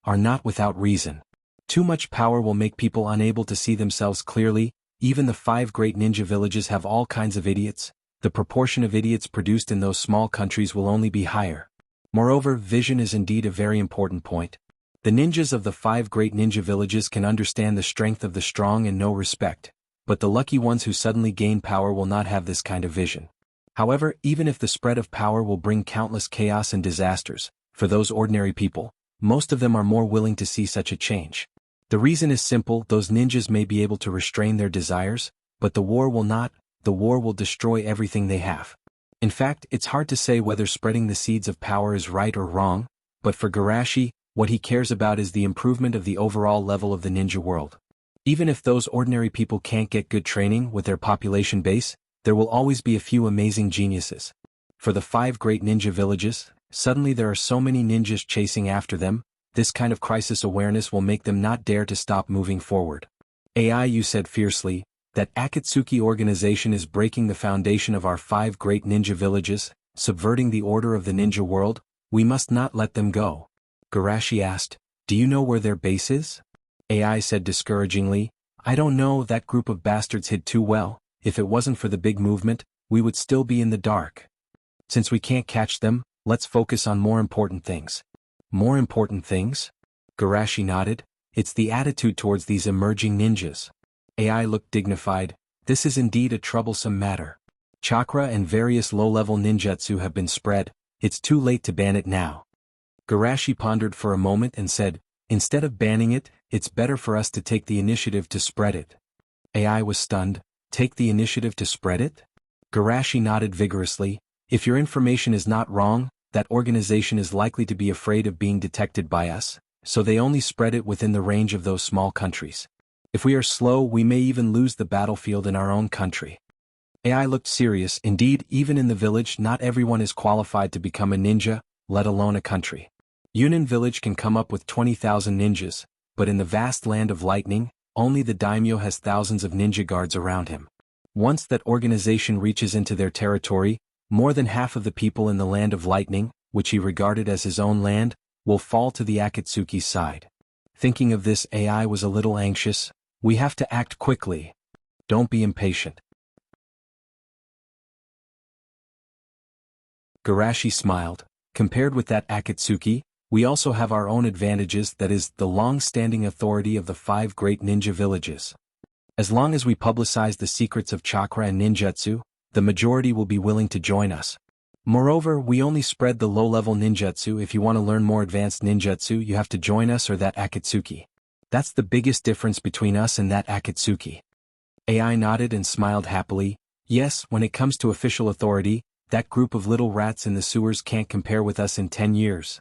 Speaker 1: Are not without reason. Too much power will make people unable to see themselves clearly. Even the 5 great ninja villages have all kinds of idiots. The proportion of idiots produced in those small countries will only be higher. Moreover, vision is indeed a very important point. The ninjas of the 5 great ninja villages can understand the strength of the strong and know respect, but the lucky ones who suddenly gain power will not have this kind of vision. However, even if the spread of power will bring countless chaos and disasters, for those ordinary people, most of them are more willing to see such a change. The reason is simple: those ninjas may be able to restrain their desires, but the war will not. The war will destroy everything they have. In fact, it's hard to say whether spreading the seeds of power is right or wrong, but for Garashi, what he cares about is the improvement of the overall level of the ninja world. Even if those ordinary people can't get good training with their population base, there will always be a few amazing geniuses. For the 5 great ninja villages, suddenly there are so many ninjas chasing after them. This kind of crisis awareness will make them not dare to stop moving forward. You said fiercely, that Akatsuki organization is breaking the foundation of our 5 great ninja villages, subverting the order of the ninja world. We must not let them go. Garashi asked, do you know where their base is? AI said discouragingly, I don't know. That group of bastards hid too well. If it wasn't for the big movement, we would still be in the dark. Since we can't catch them, let's focus on more important things. More important things? Garashi nodded. It's the attitude towards these emerging ninjas. AI looked dignified. This is indeed a troublesome matter. Chakra and various low-level ninjutsu have been spread. It's too late to ban it now. Garashi pondered for a moment and said, instead of banning it, it's better for us to take the initiative to spread it. AI was stunned. Take the initiative to spread it? Garashi nodded vigorously. If your information is not wrong, that organization is likely to be afraid of being detected by us, so they only spread it within the range of those small countries. If we are slow, we may even lose the battlefield in our own country. AI looked serious. Indeed, even in the village, not everyone is qualified to become a ninja, let alone a country. Yunnan village can come up with 20,000 ninjas, but in the vast land of lightning, only the daimyo has thousands of ninja guards around him. Once that organization reaches into their territory, more than half of the people in the land of lightning, which he regarded as his own land, will fall to the Akatsuki's side. Thinking of this, AI was a little anxious. We have to act quickly. Don't be impatient. Garashi smiled. Compared with that Akatsuki, we also have our own advantages, that is, the long-standing authority of the 5 great ninja villages. As long as we publicize the secrets of chakra and ninjutsu, the majority will be willing to join us. Moreover, we only spread the low-level ninjutsu. If you want to learn more advanced ninjutsu, you have to join us or that Akatsuki. That's the biggest difference between us and that Akatsuki. AI nodded and smiled happily. Yes, when it comes to official authority, that group of little rats in the sewers can't compare with us in 10 years.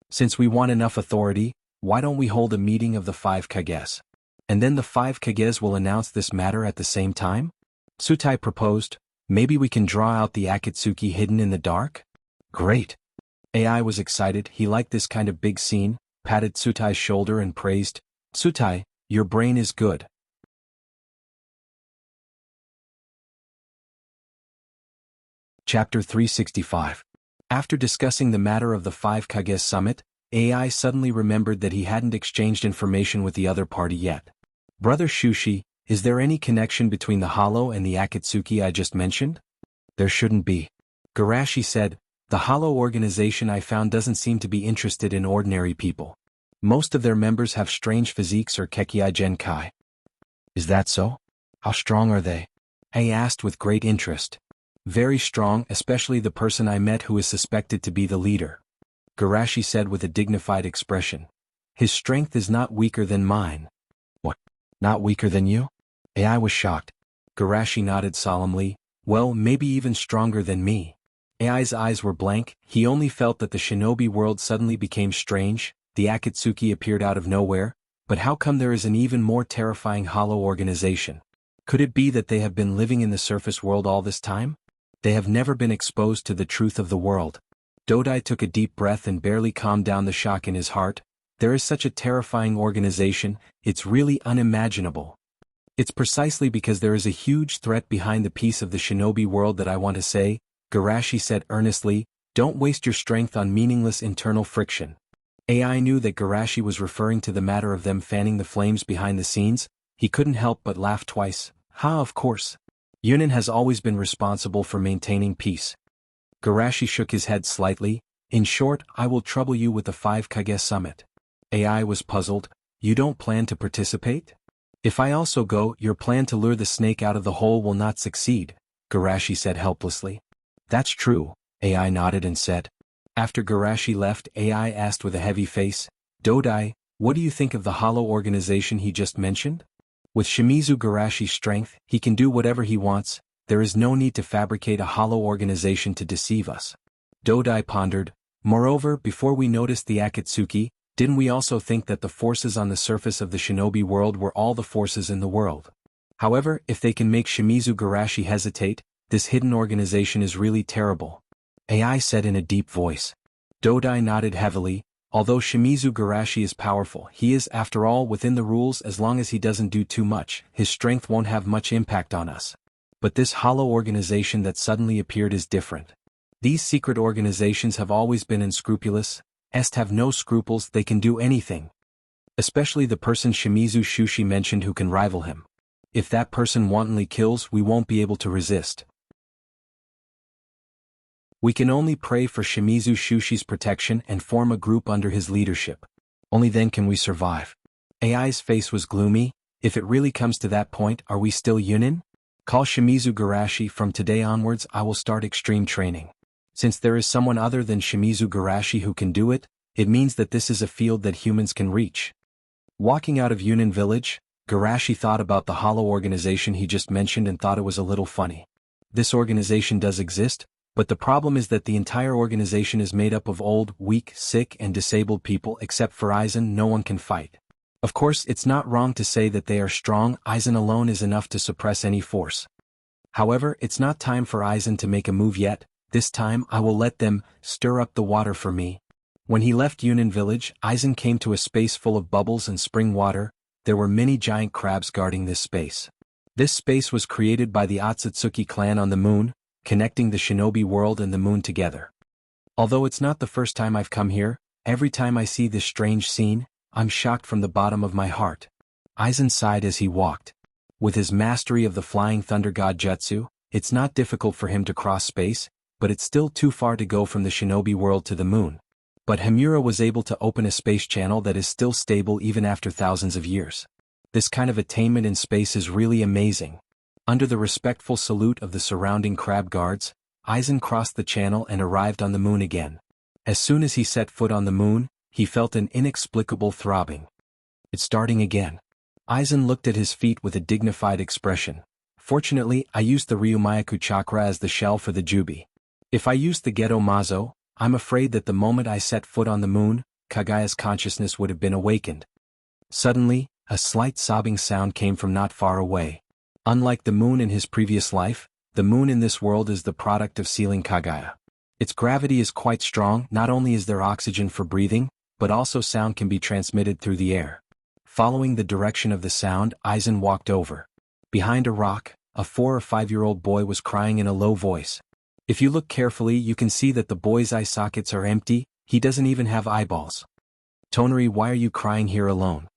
Speaker 1: Since we want enough authority, why don't we hold a meeting of the 5 kages? And then the 5 kages will announce this matter at the same time? Tsutai proposed. Maybe we can draw out the Akatsuki hidden in the dark? Great. AI was excited. He liked this kind of big scene, patted Tsutai's shoulder and praised, Tsutai, your brain is good. Chapter 365. After discussing the matter of the 5 Kages summit, AI suddenly remembered that he hadn't exchanged information with the other party yet. Brother Shushi, is there any connection between the Hollow and the Akatsuki I just mentioned? There shouldn't be. Garashi said, the Hollow organization I found doesn't seem to be interested in ordinary people. Most of their members have strange physiques or Kekkei Genkai. Is that so? How strong are they? I asked with great interest. Very strong, especially the person I met who is suspected to be the leader. Garashi said with a dignified expression. His strength is not weaker than mine. What? Not weaker than you? AI was shocked. Garashi nodded solemnly. Well, maybe even stronger than me. AI's eyes were blank. He only felt that the shinobi world suddenly became strange. The Akatsuki appeared out of nowhere. But how come there is an even more terrifying hollow organization? Could it be that they have been living in the surface world all this time? They have never been exposed to the truth of the world. Dodai took a deep breath and barely calmed down the shock in his heart. There is such a terrifying organization, it's really unimaginable. It's precisely because there is a huge threat behind the peace of the shinobi world that I want to say, Garashi said earnestly, don't waste your strength on meaningless internal friction. AI knew that Garashi was referring to the matter of them fanning the flames behind the scenes. He couldn't help but laugh twice. Ha, of course. Yunin has always been responsible for maintaining peace. Garashi shook his head slightly. In short, I will trouble you with the 5 Kage summit. AI was puzzled. You don't plan to participate? If I also go, your plan to lure the snake out of the hole will not succeed, Garashi said helplessly. That's true, AI nodded and said. After Garashi left, AI asked with a heavy face, Dodai, what do you think of the hollow organization he just mentioned? With Shimizu Garashi's strength, he can do whatever he wants. There is no need to fabricate a hollow organization to deceive us. Dodai pondered. Moreover, before we noticed the Akatsuki, didn't we also think that the forces on the surface of the shinobi world were all the forces in the world? However, if they can make Shimizu Garashi hesitate, this hidden organization is really terrible. AI said in a deep voice. Dodai nodded heavily. Although Shimizu Garashi is powerful, he is, after all, within the rules. As long as he doesn't do too much, his strength won't have much impact on us. But this hollow organization that suddenly appeared is different. These secret organizations have always been unscrupulous, have no scruples, they can do anything. Especially the person Shimizu Shushi mentioned who can rival him. If that person wantonly kills, we won't be able to resist. We can only pray for Shimizu Shushi's protection and form a group under his leadership. Only then can we survive. AI's face was gloomy. If it really comes to that point, are we still Yunin? Call Shimizu Garashi. From today onwards I will start extreme training. Since there is someone other than Shimizu Garashi who can do it, it means that this is a field that humans can reach. Walking out of Yunin village, Garashi thought about the hollow organization he just mentioned and thought it was a little funny. This organization does exist, but the problem is that the entire organization is made up of old, weak, sick and disabled people. Except for Aizen, no one can fight. Of course, it's not wrong to say that they are strong. Aizen alone is enough to suppress any force. However, it's not time for Aizen to make a move yet. This time I will let them stir up the water for me. When he left Yunin village, Aizen came to a space full of bubbles and spring water. There were many giant crabs guarding this space. This space was created by the Otsutsuki clan on the moon, connecting the shinobi world and the moon together. Although it's not the first time I've come here, every time I see this strange scene, I'm shocked from the bottom of my heart. Aizen sighed as he walked. With his mastery of the flying thunder god jutsu, it's not difficult for him to cross space, but it's still too far to go from the shinobi world to the moon. But Himura was able to open a space channel that is still stable even after thousands of years. This kind of attainment in space is really amazing. Under the respectful salute of the surrounding crab guards, Aizen crossed the channel and arrived on the moon again. As soon as he set foot on the moon, he felt an inexplicable throbbing. It's starting again. Aizen looked at his feet with a dignified expression. Fortunately, I used the Ryumayaku chakra as the shell for the Jubi. If I used the Geto Mazo, I'm afraid that the moment I set foot on the moon, Kagaya's consciousness would have been awakened. Suddenly, a slight sobbing sound came from not far away. Unlike the moon in his previous life, the moon in this world is the product of sealing Kagaya. Its gravity is quite strong. Not only is there oxygen for breathing, but also sound can be transmitted through the air. Following the direction of the sound, Aizen walked over. Behind a rock, a 4 or 5-year-old boy was crying in a low voice. If you look carefully, you can see that the boy's eye sockets are empty. He doesn't even have eyeballs. Tonari, why are you crying here alone?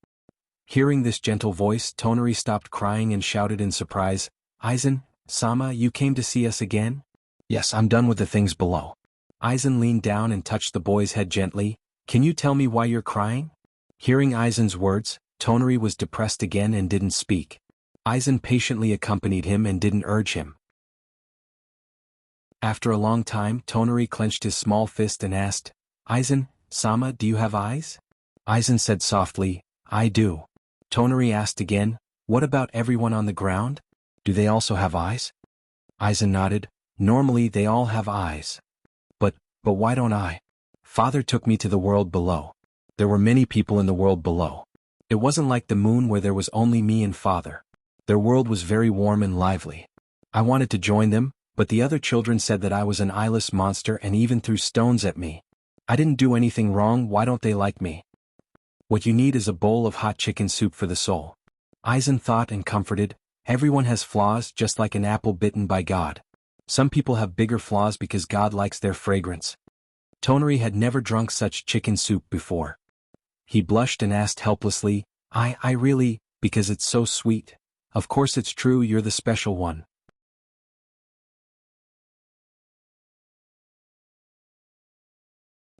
Speaker 1: Hearing this gentle voice, Tonari stopped crying and shouted in surprise, Aizen-sama, you came to see us again? Yes, I'm done with the things below. Aizen leaned down and touched the boy's head gently. Can you tell me why you're crying? Hearing Aizen's words, Tonari was depressed again and didn't speak. Aizen patiently accompanied him and didn't urge him. After a long time, Tonari clenched his small fist and asked, Aizen-sama, do you have eyes? Aizen said softly, I do. Tonari asked again, what about everyone on the ground? Do they also have eyes? Aizen nodded. Normally they all have eyes. But why don't I? Father took me to the world below. There were many people in the world below. It wasn't like the moon where there was only me and father. Their world was very warm and lively. I wanted to join them, but the other children said that I was an eyeless monster and even threw stones at me. I didn't do anything wrong. Why don't they like me? What you need is a bowl of hot chicken soup for the soul. Aizen thought and comforted, everyone has flaws just like an apple bitten by God. Some people have bigger flaws because God likes their fragrance. Toneri had never drunk such chicken soup before. He blushed and asked helplessly, I really, because it's so sweet. Of course it's true, you're the special one.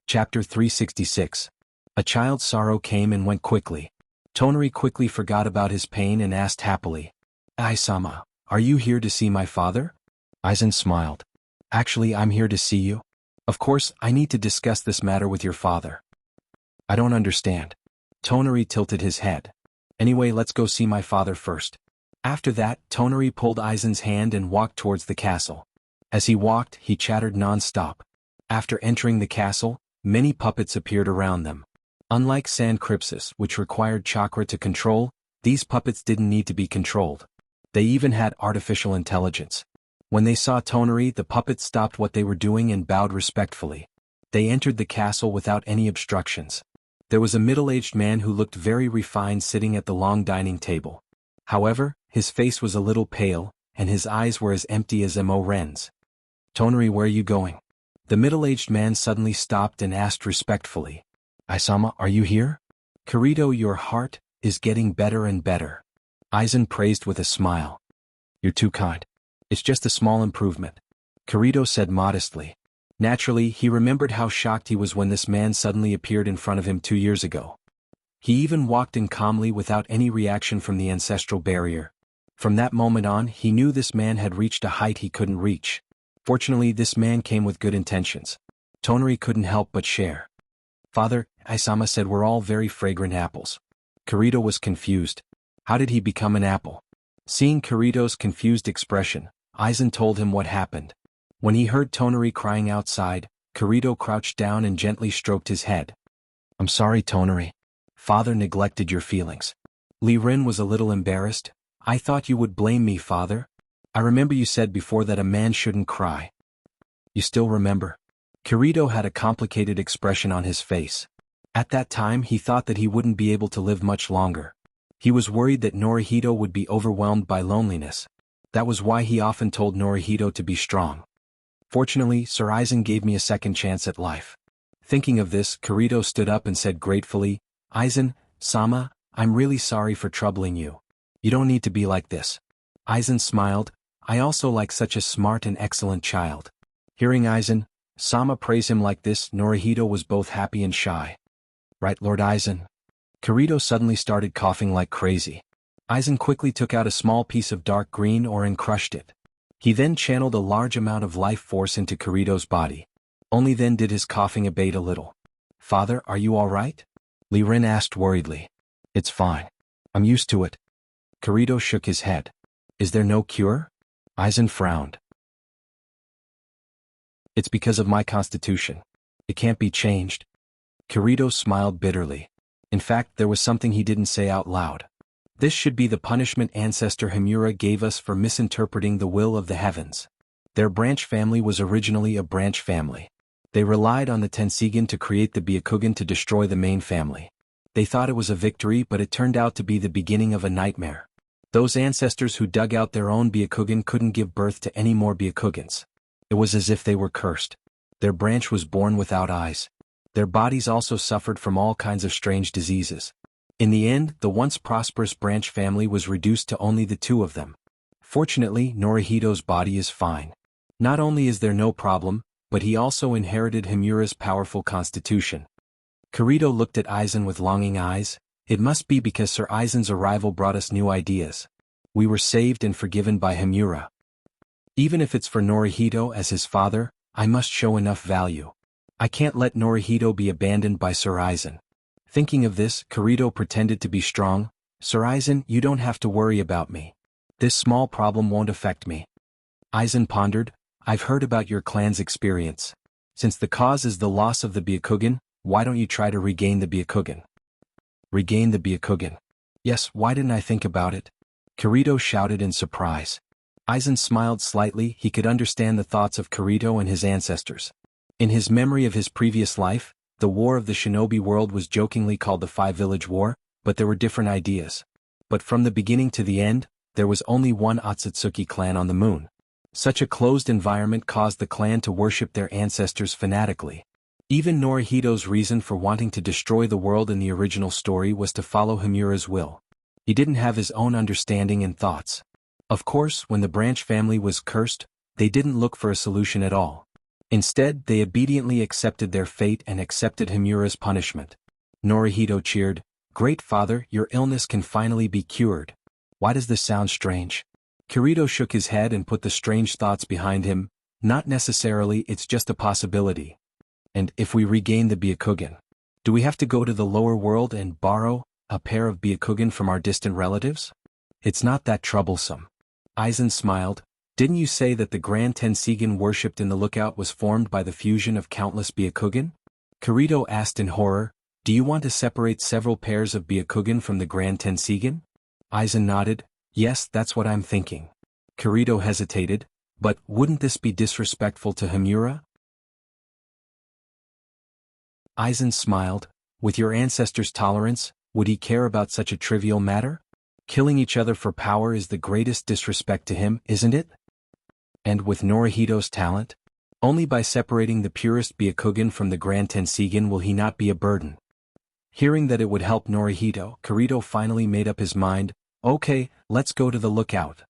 Speaker 1: Chapter 366. A child's sorrow came and went quickly. Toneri quickly forgot about his pain and asked happily, Ai-sama, are you here to see my father? Aizen smiled. Actually, I'm here to see you. Of course, I need to discuss this matter with your father. I don't understand. Toneri tilted his head. Anyway, let's go see my father first. After that, Toneri pulled Aizen's hand and walked towards the castle. As he walked, he chattered non-stop. After entering the castle, many puppets appeared around them. Unlike Sand Crypsis, which required chakra to control, these puppets didn't need to be controlled. They even had artificial intelligence. When they saw Toneri, the puppets stopped what they were doing and bowed respectfully. They entered the castle without any obstructions. There was a middle-aged man who looked very refined sitting at the long dining table. However, his face was a little pale, and his eyes were as empty as Mo Ren's. Toneri, where are you going? The middle-aged man suddenly stopped and asked respectfully. Ai-sama, are you here? Kirito, your heart is getting better and better. Aizen praised with a smile. You're too kind. It's just a small improvement. Kirito said modestly. Naturally, he remembered how shocked he was when this man suddenly appeared in front of him 2 years ago. He even walked in calmly without any reaction from the ancestral barrier. From that moment on, he knew this man had reached a height he couldn't reach. Fortunately, this man came with good intentions. Toneri couldn't help but share. Father, Ai-sama said we're all very fragrant apples. Kirito was confused. How did he become an apple? Seeing Kirito's confused expression, Aizen told him what happened. When he heard Toneri crying outside, Kirito crouched down and gently stroked his head. I'm sorry, Toneri. Father neglected your feelings. Li Rin was a little embarrassed. I thought you would blame me, Father. I remember you said before that a man shouldn't cry. You still remember? Kirito had a complicated expression on his face. At that time he thought that he wouldn't be able to live much longer. He was worried that Norihito would be overwhelmed by loneliness. That was why he often told Norihito to be strong. Fortunately, Sir Aizen gave me a second chance at life. Thinking of this, Kirito stood up and said gratefully, Aizen-sama, I'm really sorry for troubling you. You don't need to be like this. Aizen smiled. I also like such a smart and excellent child. Hearing Aizen-sama praise him like this, Norihito was both happy and shy. Right, Lord Aizen? Kirito suddenly started coughing like crazy. Aizen quickly took out a small piece of dark green ore and crushed it. He then channeled a large amount of life force into Kirito's body. Only then did his coughing abate a little. Father, are you all right? Li Rin asked worriedly. It's fine. I'm used to it. Kirito shook his head. Is there no cure? Aizen frowned. It's because of my constitution. It can't be changed. Kirito smiled bitterly. In fact, there was something he didn't say out loud. This should be the punishment Ancestor Himura gave us for misinterpreting the will of the heavens. Their branch family was originally a branch family. They relied on the Tensigen to create the Byakugan to destroy the main family. They thought it was a victory, but it turned out to be the beginning of a nightmare. Those ancestors who dug out their own Byakugan couldn't give birth to any more Byakugans. It was as if they were cursed. Their branch was born without eyes. Their bodies also suffered from all kinds of strange diseases. In the end, the once prosperous branch family was reduced to only the two of them. Fortunately, Norihito's body is fine. Not only is there no problem, but he also inherited Himura's powerful constitution. Kirito looked at Aizen with longing eyes. It must be because Sir Aizen's arrival brought us new ideas. We were saved and forgiven by Himura. Even if it's for Norihito as his father, I must show enough value. I can't let Norihito be abandoned by Sir Aizen. Thinking of this, Kirito pretended to be strong. Sir Aizen, you don't have to worry about me. This small problem won't affect me. Aizen pondered. I've heard about your clan's experience. Since the cause is the loss of the Byakugan, why don't you try to regain the Byakugan? Regain the Byakugan. Yes, why didn't I think about it? Kirito shouted in surprise. Aizen smiled slightly. He could understand the thoughts of Kirito and his ancestors. In his memory of his previous life, the war of the shinobi world was jokingly called the Five Village War, but there were different ideas. But from the beginning to the end, there was only one Otsutsuki clan on the moon. Such a closed environment caused the clan to worship their ancestors fanatically. Even Norihito's reason for wanting to destroy the world in the original story was to follow Himura's will. He didn't have his own understanding and thoughts. Of course, when the branch family was cursed, they didn't look for a solution at all. Instead, they obediently accepted their fate and accepted Himura's punishment. Norihito cheered, "Great father, your illness can finally be cured." Why does this sound strange? Kirito shook his head and put the strange thoughts behind him. Not necessarily, it's just a possibility. And if we regain the Byakugan, do we have to go to the lower world and borrow a pair of Byakugan from our distant relatives? It's not that troublesome. Aizen smiled. Didn't you say that the Grand Tensigen worshipped in the lookout was formed by the fusion of countless Byakugan? Kirito asked in horror, do you want to separate several pairs of Byakugan from the Grand Tensigen? Aizen nodded, yes, that's what I'm thinking. Kirito hesitated, but wouldn't this be disrespectful to Himura? Aizen smiled, with your ancestor's tolerance, would he care about such a trivial matter? Killing each other for power is the greatest disrespect to him, isn't it? And with Norihito's talent? Only by separating the purest Byakugan from the Grand Tensigen will he not be a burden. Hearing that it would help Norihito, Kirito finally made up his mind, okay, let's go to the lookout.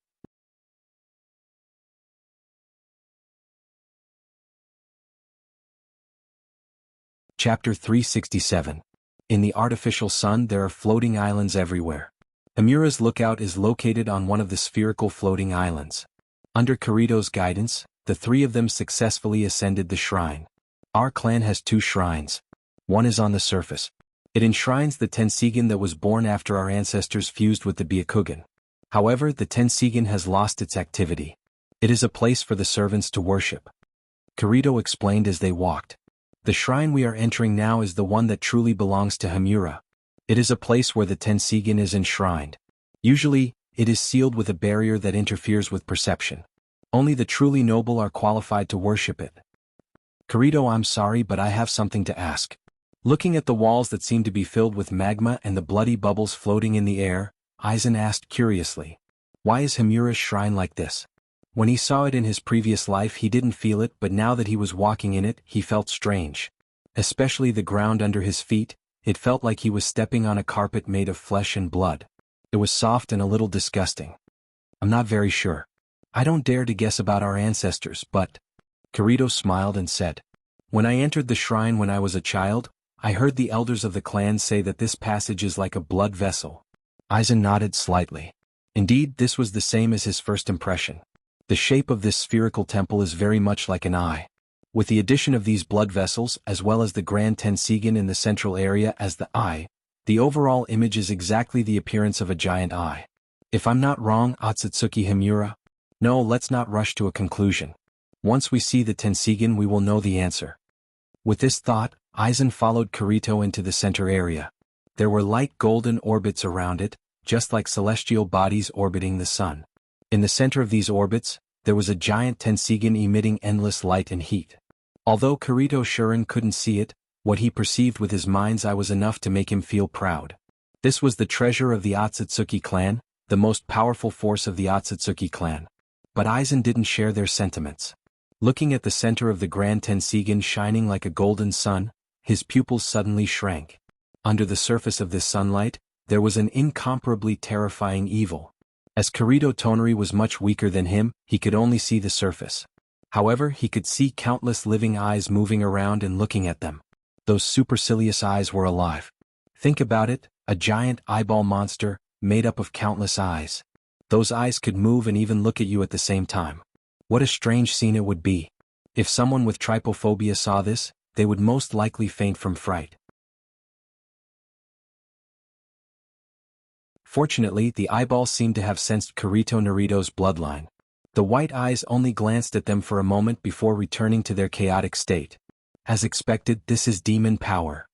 Speaker 1: Chapter 367. In the artificial sun there are floating islands everywhere. Himura's lookout is located on one of the spherical floating islands. Under Kirito's guidance, the three of them successfully ascended the shrine. Our clan has 2 shrines. One is on the surface. It enshrines the Tensigen that was born after our ancestors fused with the Byakugan. However, the Tensigen has lost its activity. It is a place for the servants to worship. Kirito explained as they walked. The shrine we are entering now is the one that truly belongs to Himura. It is a place where the Tensigen is enshrined. Usually, it is sealed with a barrier that interferes with perception. Only the truly noble are qualified to worship it. Kirito, I'm sorry, but I have something to ask. Looking at the walls that seem to be filled with magma and the bloody bubbles floating in the air, Aizen asked curiously. Why is Himura's shrine like this? When he saw it in his previous life he didn't feel it, but now that he was walking in it, he felt strange. Especially the ground under his feet, it felt like he was stepping on a carpet made of flesh and blood. It was soft and a little disgusting. I'm not very sure. I don't dare to guess about our ancestors, but... Kirito smiled and said, when I entered the shrine when I was a child, I heard the elders of the clan say that this passage is like a blood vessel. Aizen nodded slightly. Indeed, this was the same as his first impression. The shape of this spherical temple is very much like an eye. With the addition of these blood vessels as well as the Grand Tensigen in the central area as the eye, the overall image is exactly the appearance of a giant eye. If I'm not wrong, Otsutsuki Himura? No, let's not rush to a conclusion. Once we see the Tensigen we will know the answer. With this thought, Aizen followed Kirito into the center area. There were light golden orbits around it, just like celestial bodies orbiting the sun. In the center of these orbits, there was a giant Tensigen emitting endless light and heat. Although Kirito Shuren couldn't see it, what he perceived with his mind's eye was enough to make him feel proud. This was the treasure of the Otsutsuki clan, the most powerful force of the Otsutsuki clan. But Aizen didn't share their sentiments. Looking at the center of the Grand Tensigen shining like a golden sun, his pupils suddenly shrank. Under the surface of this sunlight, there was an incomparably terrifying evil. As Kirito Tonari was much weaker than him, he could only see the surface. However, he could see countless living eyes moving around and looking at them. Those supercilious eyes were alive. Think about it, a giant eyeball monster, made up of countless eyes. Those eyes could move and even look at you at the same time. What a strange scene it would be. If someone with trypophobia saw this, they would most likely faint from fright. Fortunately, the eyeballs seemed to have sensed Kirito Narito's bloodline. The white eyes only glanced at them for a moment before returning to their chaotic state. As expected, this is demon power.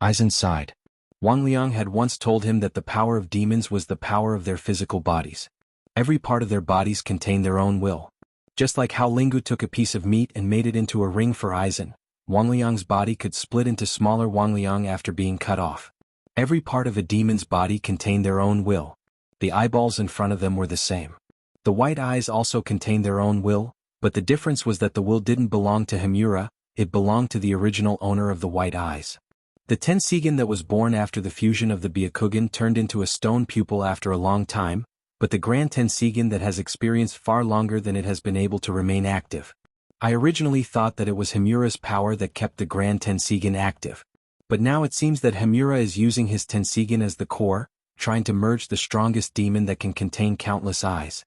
Speaker 1: Aizen sighed. Wang Liang had once told him that the power of demons was the power of their physical bodies. Every part of their bodies contained their own will. Just like how Lingu took a piece of meat and made it into a ring for Aizen, Wang Liang's body could split into smaller Wang Liang after being cut off. Every part of a demon's body contained their own will. The eyeballs in front of them were the same. The white eyes also contained their own will, but the difference was that the will didn't belong to Himura, it belonged to the original owner of the white eyes. The Tensigen that was born after the fusion of the Byakugan turned into a stone pupil after a long time, but the Grand Tensigen that has experienced far longer than it has been able to remain active. I originally thought that it was Himura's power that kept the Grand Tensigen active. But now it seems that Himura is using his Tensigen as the core, trying to merge the strongest demon that can contain countless eyes.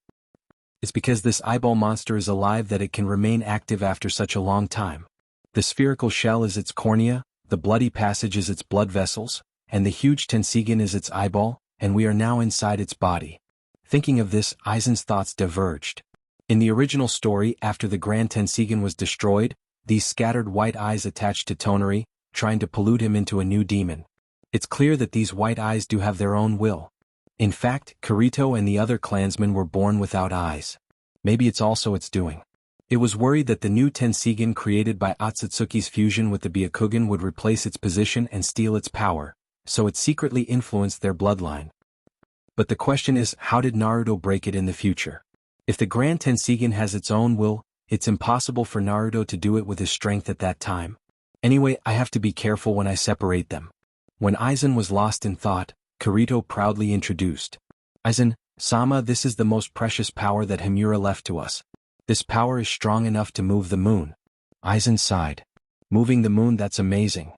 Speaker 1: It's because this eyeball monster is alive that it can remain active after such a long time. The spherical shell is its cornea, the bloody passage is its blood vessels, and the huge Tensigen is its eyeball, and we are now inside its body. Thinking of this, Aizen's thoughts diverged. In the original story, after the Grand Tensigen was destroyed, these scattered white eyes attached to Tonari, trying to pollute him into a new demon. It's clear that these white eyes do have their own will. In fact, Kirito and the other clansmen were born without eyes. Maybe it's also its doing. It was worried that the new Tensigen created by Otsutsuki's fusion with the Byakugan would replace its position and steal its power, so it secretly influenced their bloodline. But the question is, how did Naruto break it in the future? If the Grand Tensigen has its own will, it's impossible for Naruto to do it with his strength at that time. Anyway, I have to be careful when I separate them. When Aizen was lost in thought, Kirito proudly introduced. Aizen-sama, this is the most precious power that Himura left to us. This power is strong enough to move the moon. Aizen sighed. Moving the moon, that's amazing.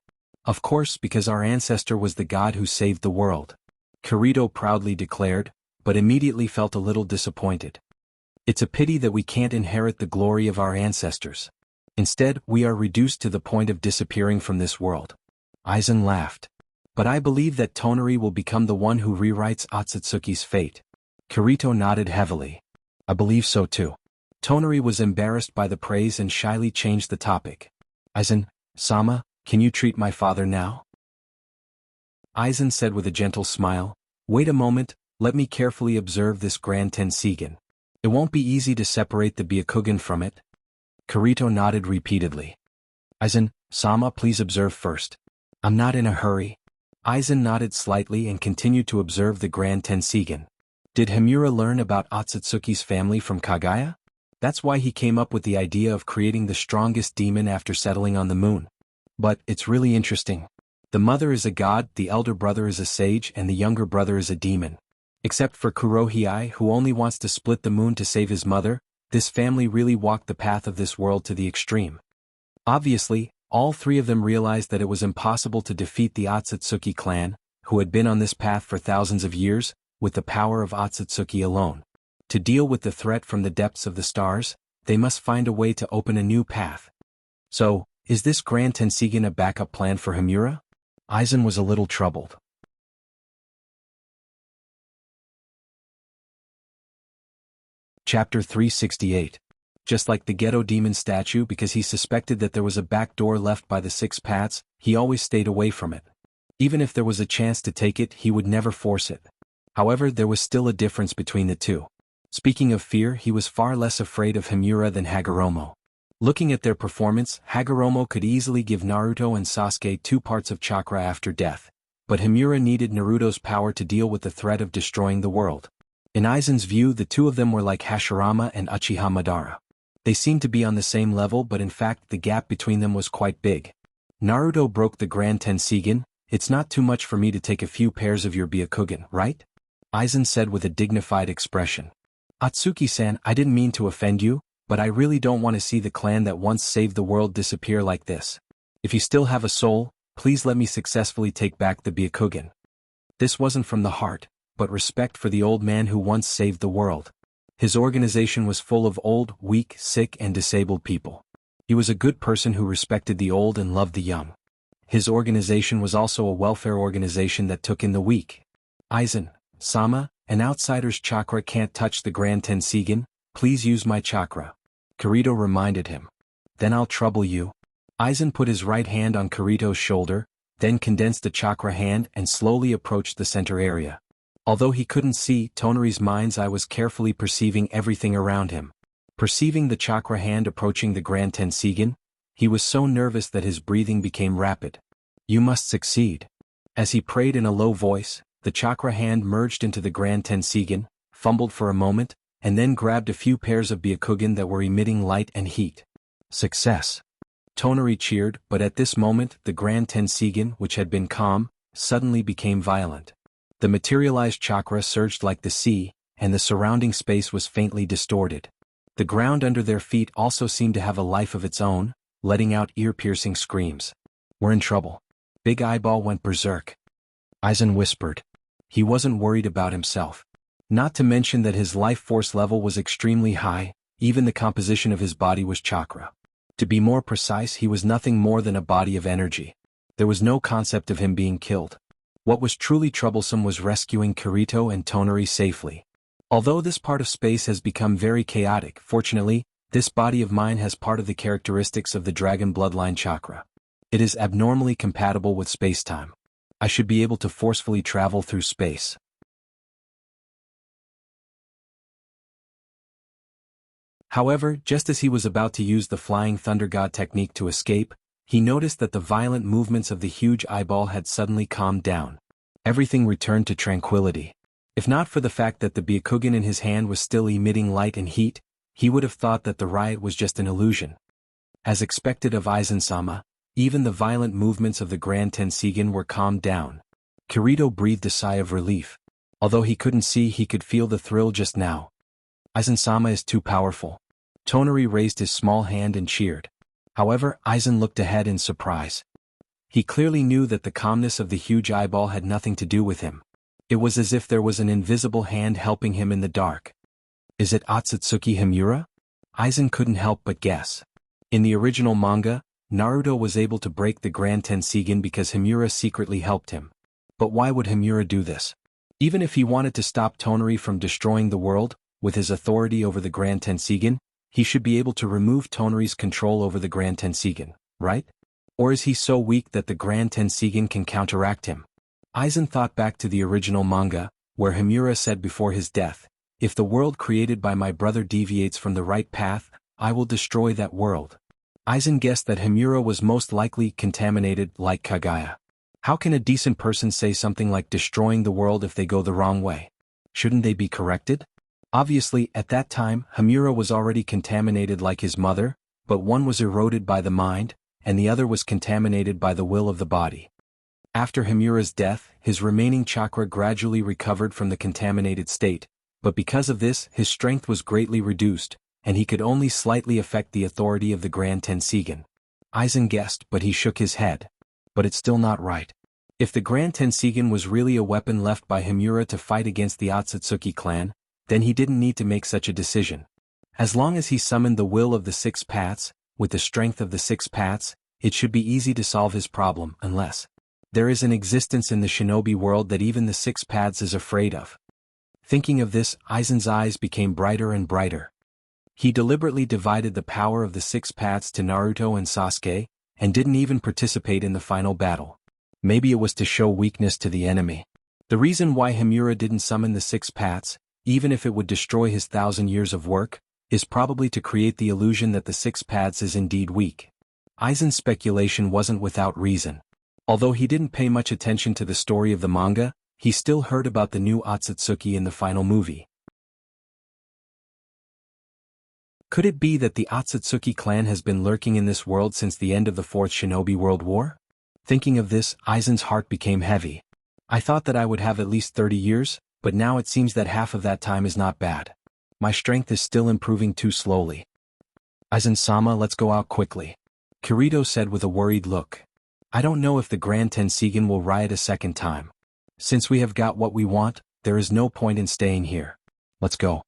Speaker 1: Of course, because our ancestor was the god who saved the world. Kirito proudly declared, but immediately felt a little disappointed. It's a pity that we can't inherit the glory of our ancestors. Instead, we are reduced to the point of disappearing from this world. Aizen laughed. But I believe that Tonari will become the one who rewrites Otsutsuki's fate. Kirito nodded heavily. I believe so too. Tonari was embarrassed by the praise and shyly changed the topic. Aizen-sama, can you treat my father now? Aizen said with a gentle smile, wait a moment, let me carefully observe this Grand Tensigen. It won't be easy to separate the Byakugan from it. Kirito nodded repeatedly. Aizen-sama, please observe first. I'm not in a hurry. Aizen nodded slightly and continued to observe the Grand Tensigen. Did Himura learn about Otsutsuki's family from Kagaya? That's why he came up with the idea of creating the strongest demon after settling on the moon. But it's really interesting. The mother is a god, the elder brother is a sage, and the younger brother is a demon. Except for Kurohei, who only wants to split the moon to save his mother, this family really walked the path of this world to the extreme. Obviously, all three of them realized that it was impossible to defeat the Otsutsuki clan, who had been on this path for thousands of years, with the power of Otsutsuki alone. To deal with the threat from the depths of the stars, they must find a way to open a new path. So, is this Grand Tensigen a backup plan for Himura? Aizen was a little troubled. Chapter 368. Just like the ghetto demon statue, because he suspected that there was a back door left by the six paths, he always stayed away from it. Even if there was a chance to take it, he would never force it. However, there was still a difference between the two. Speaking of fear, he was far less afraid of Himura than Hagoromo. Looking at their performance, Hagoromo could easily give Naruto and Sasuke 2 parts of chakra after death, but Himura needed Naruto's power to deal with the threat of destroying the world. In Aizen's view, the two of them were like Hashirama and Uchiha Madara. They seemed to be on the same level, but in fact the gap between them was quite big. Naruto broke the Grand Tensigen. It's not too much for me to take a few pairs of your Byakugan, right? Aizen said with a dignified expression. Atsuki-san, I didn't mean to offend you, but I really don't want to see the clan that once saved the world disappear like this. If you still have a soul, please let me successfully take back the Byakugan. This wasn't from the heart, but respect for the old man who once saved the world. His organization was full of old, weak, sick, and disabled people. He was a good person who respected the old and loved the young. His organization was also a welfare organization that took in the weak. Aizen-sama, an outsider's chakra can't touch the Grand Tensigen, please use my chakra. Kirito reminded him. Then I'll trouble you. Aizen put his right hand on Kirito's shoulder, then condensed the chakra hand and slowly approached the center area. Although he couldn't see, Tonari's mind's eye was carefully perceiving everything around him. Perceiving the chakra hand approaching the Grand Tensigen, he was so nervous that his breathing became rapid. You must succeed. As he prayed in a low voice, The chakra hand merged into the Grand Tensigen, fumbled for a moment, and then grabbed a few pairs of Byakugan that were emitting light and heat. Success! Tonari cheered, but at this moment the Grand Tensigen, which had been calm, suddenly became violent. The materialized chakra surged like the sea, and the surrounding space was faintly distorted. The ground under their feet also seemed to have a life of its own, letting out ear-piercing screams. We're in trouble. Big Eyeball went berserk. Aizen whispered. He wasn't worried about himself. Not to mention that his life force level was extremely high, even the composition of his body was chakra. To be more precise, he was nothing more than a body of energy. There was no concept of him being killed. What was truly troublesome was rescuing Kirito and Tonari safely. Although this part of space has become very chaotic, fortunately, this body of mine has part of the characteristics of the dragon bloodline chakra. It is abnormally compatible with space-time. I should be able to forcefully travel through space. However, just as he was about to use the Flying Thunder God technique to escape, he noticed that the violent movements of the huge eyeball had suddenly calmed down. Everything returned to tranquility. If not for the fact that the Byakugan in his hand was still emitting light and heat, he would have thought that the riot was just an illusion. As expected of Aizen-sama, even the violent movements of the Grand Tensigen were calmed down. Kirito breathed a sigh of relief. Although he couldn't see, he could feel the thrill just now. Aizen-sama is too powerful. Tonari raised his small hand and cheered. However, Aizen looked ahead in surprise. He clearly knew that the calmness of the huge eyeball had nothing to do with him. It was as if there was an invisible hand helping him in the dark. Is it Otsutsuki Himura? Aizen couldn't help but guess. In the original manga, Naruto was able to break the Grand Tensigen because Himura secretly helped him. But why would Himura do this? Even if he wanted to stop Tonari from destroying the world, with his authority over the Grand Tensigen, he should be able to remove Tonari's control over the Grand Tensigen, right? Or is he so weak that the Grand Tensigen can counteract him? Aizen thought back to the original manga, where Himura said before his death, "If the world created by my brother deviates from the right path, I will destroy that world." Aizen guessed that Himura was most likely contaminated like Kagaya. How can a decent person say something like destroying the world if they go the wrong way? Shouldn't they be corrected? Obviously, at that time, Himura was already contaminated like his mother, but one was eroded by the mind, and the other was contaminated by the will of the body. After Himura's death, his remaining chakra gradually recovered from the contaminated state, but because of this, his strength was greatly reduced, and he could only slightly affect the authority of the Grand Tensigen. Aizen guessed, but he shook his head. But it's still not right. If the Grand Tensigen was really a weapon left by Himura to fight against the Otsutsuki clan, then he didn't need to make such a decision. As long as he summoned the will of the six paths, with the strength of the six paths, it should be easy to solve his problem, unless there is an existence in the shinobi world that even the six paths is afraid of. Thinking of this, Aizen's eyes became brighter and brighter. He deliberately divided the power of the six paths to Naruto and Sasuke, and didn't even participate in the final battle. Maybe it was to show weakness to the enemy. The reason why Himura didn't summon the six paths, even if it would destroy his 1,000 years of work, is probably to create the illusion that the six paths is indeed weak. Aizen's speculation wasn't without reason. Although he didn't pay much attention to the story of the manga, he still heard about the new Otsutsuki in the final movie. Could it be that the Otsutsuki clan has been lurking in this world since the end of the Fourth Shinobi World War? Thinking of this, Aizen's heart became heavy. I thought that I would have at least 30 years, but now it seems that half of that time is not bad. My strength is still improving too slowly. Aizen-sama, let's go out quickly. Kirito said with a worried look. I don't know if the Grand Tensigen will riot a second time. Since we have got what we want, there is no point in staying here. Let's go.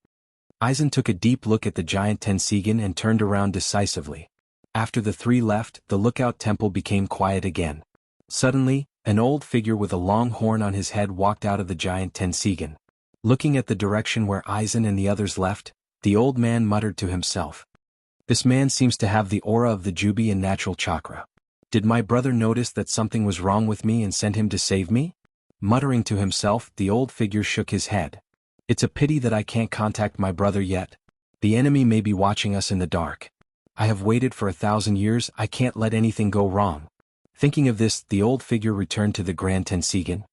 Speaker 1: Aizen took a deep look at the giant Tensigen and turned around decisively. After the three left, the lookout temple became quiet again. Suddenly, an old figure with a long horn on his head walked out of the giant Tensigen. Looking at the direction where Aizen and the others left, the old man muttered to himself. This man seems to have the aura of the Jubi and natural chakra. Did my brother notice that something was wrong with me and send him to save me? Muttering to himself, the old figure shook his head. It's a pity that I can't contact my brother yet. The enemy may be watching us in the dark. I have waited for 1,000 years, I can't let anything go wrong. Thinking of this, the old figure returned to the Grand Tensigen.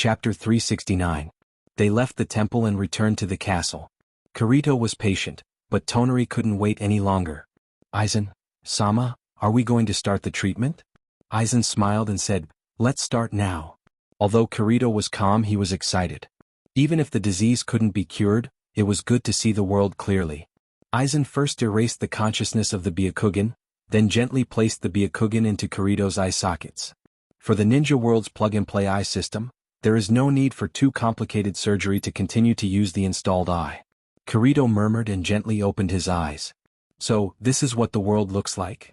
Speaker 1: Chapter 369. They left the temple and returned to the castle. Kirito was patient, but Tonari couldn't wait any longer. Aizen-sama, are we going to start the treatment? Aizen smiled and said, let's start now. Although Kirito was calm, he was excited. Even if the disease couldn't be cured, it was good to see the world clearly. Aizen first erased the consciousness of the Byakugan, then gently placed the Byakugan into Kirito's eye sockets. For the Ninja World's plug-and-play eye system, there is no need for too complicated surgery to continue to use the installed eye. Kirito murmured and gently opened his eyes. So, this is what the world looks like?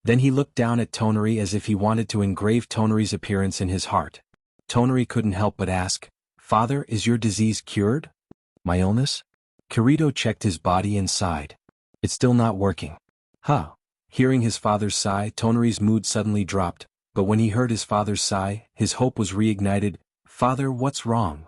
Speaker 1: Then he looked down at Tonari as if he wanted to engrave Tonari's appearance in his heart. Tonari couldn't help but ask, Father, is your disease cured? My illness? Kirito checked his body and sighed. It's still not working. Huh. Hearing his father's sigh, Tonari's mood suddenly dropped, but when he heard his father's sigh, his hope was reignited. Father, what's wrong?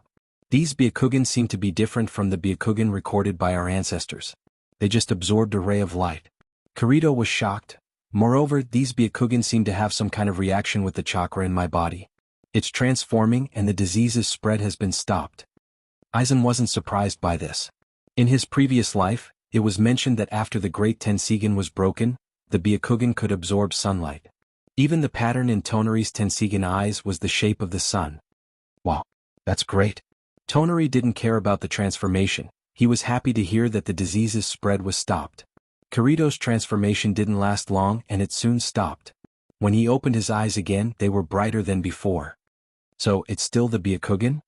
Speaker 1: These Byakugan seem to be different from the Byakugan recorded by our ancestors. They just absorbed a ray of light. Kirito was shocked. Moreover, these Byakugan seem to have some kind of reaction with the chakra in my body. It's transforming and the disease's spread has been stopped. Aizen wasn't surprised by this. In his previous life, it was mentioned that after the Great Tensigen was broken, the Byakugan could absorb sunlight. Even the pattern in Tonari's Tensigen eyes was the shape of the sun. Wow, that's great. Tonari didn't care about the transformation. He was happy to hear that the disease's spread was stopped. Kirito's transformation didn't last long and it soon stopped. When he opened his eyes again, they were brighter than before. So, it's still the Byakugan?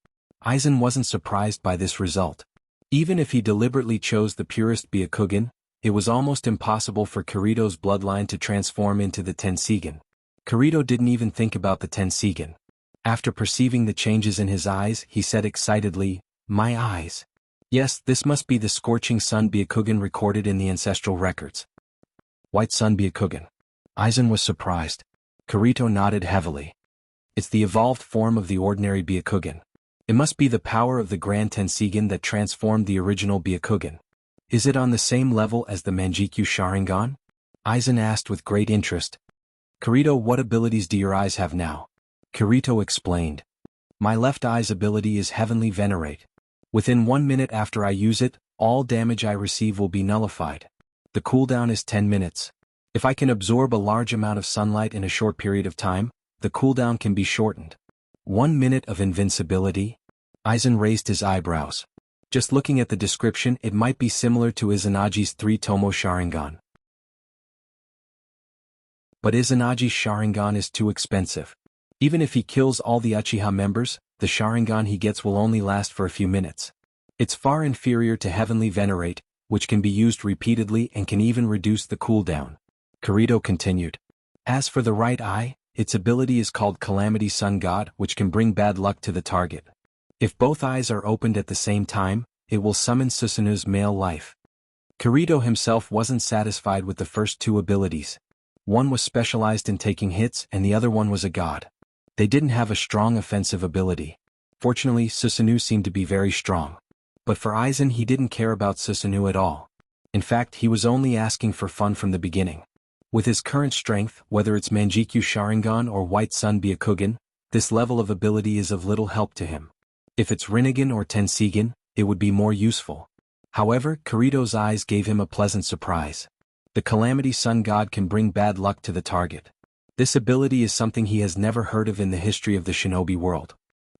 Speaker 1: Aizen wasn't surprised by this result. Even if he deliberately chose the purest Byakugan, it was almost impossible for Kirito's bloodline to transform into the Tensigen. Kirito didn't even think about the Tensigen. After perceiving the changes in his eyes, he said excitedly, My eyes. Yes, this must be the Scorching Sun Byakugan recorded in the ancestral records. White Sun Byakugan. Aizen was surprised. Kirito nodded heavily. It's the evolved form of the ordinary Byakugan. It must be the power of the Grand Tensigen that transformed the original Byakugan. Is it on the same level as the Manjikyu Sharingan? Aizen asked with great interest. Kirito, what abilities do your eyes have now? Kirito explained. My left eye's ability is Heavenly Venerate. Within 1 minute after I use it, all damage I receive will be nullified. The cooldown is 10 minutes. If I can absorb a large amount of sunlight in a short period of time, the cooldown can be shortened. 1 minute of invincibility? Aizen raised his eyebrows. Just looking at the description, it might be similar to Izanagi's 3-Tomo Sharingan. But Izanagi's Sharingan is too expensive. Even if he kills all the Uchiha members, the Sharingan he gets will only last for a few minutes. It's far inferior to Heavenly Venerate, which can be used repeatedly and can even reduce the cooldown. Kirito continued. As for the right eye, its ability is called Calamity Sun God, which can bring bad luck to the target. If both eyes are opened at the same time, it will summon Susanu's male life. Kirito himself wasn't satisfied with the first two abilities. One was specialized in taking hits and the other one was a god. They didn't have a strong offensive ability. Fortunately, Susanu seemed to be very strong. But for Aizen, he didn't care about Susanu at all. In fact, he was only asking for fun from the beginning. With his current strength, whether it's Manjikyu Sharingan or White Sun Byakugan, this level of ability is of little help to him. If it's Rinnegan or Tensigen, it would be more useful. However, Kirito's eyes gave him a pleasant surprise. The Calamity Sun God can bring bad luck to the target. This ability is something he has never heard of in the history of the shinobi world.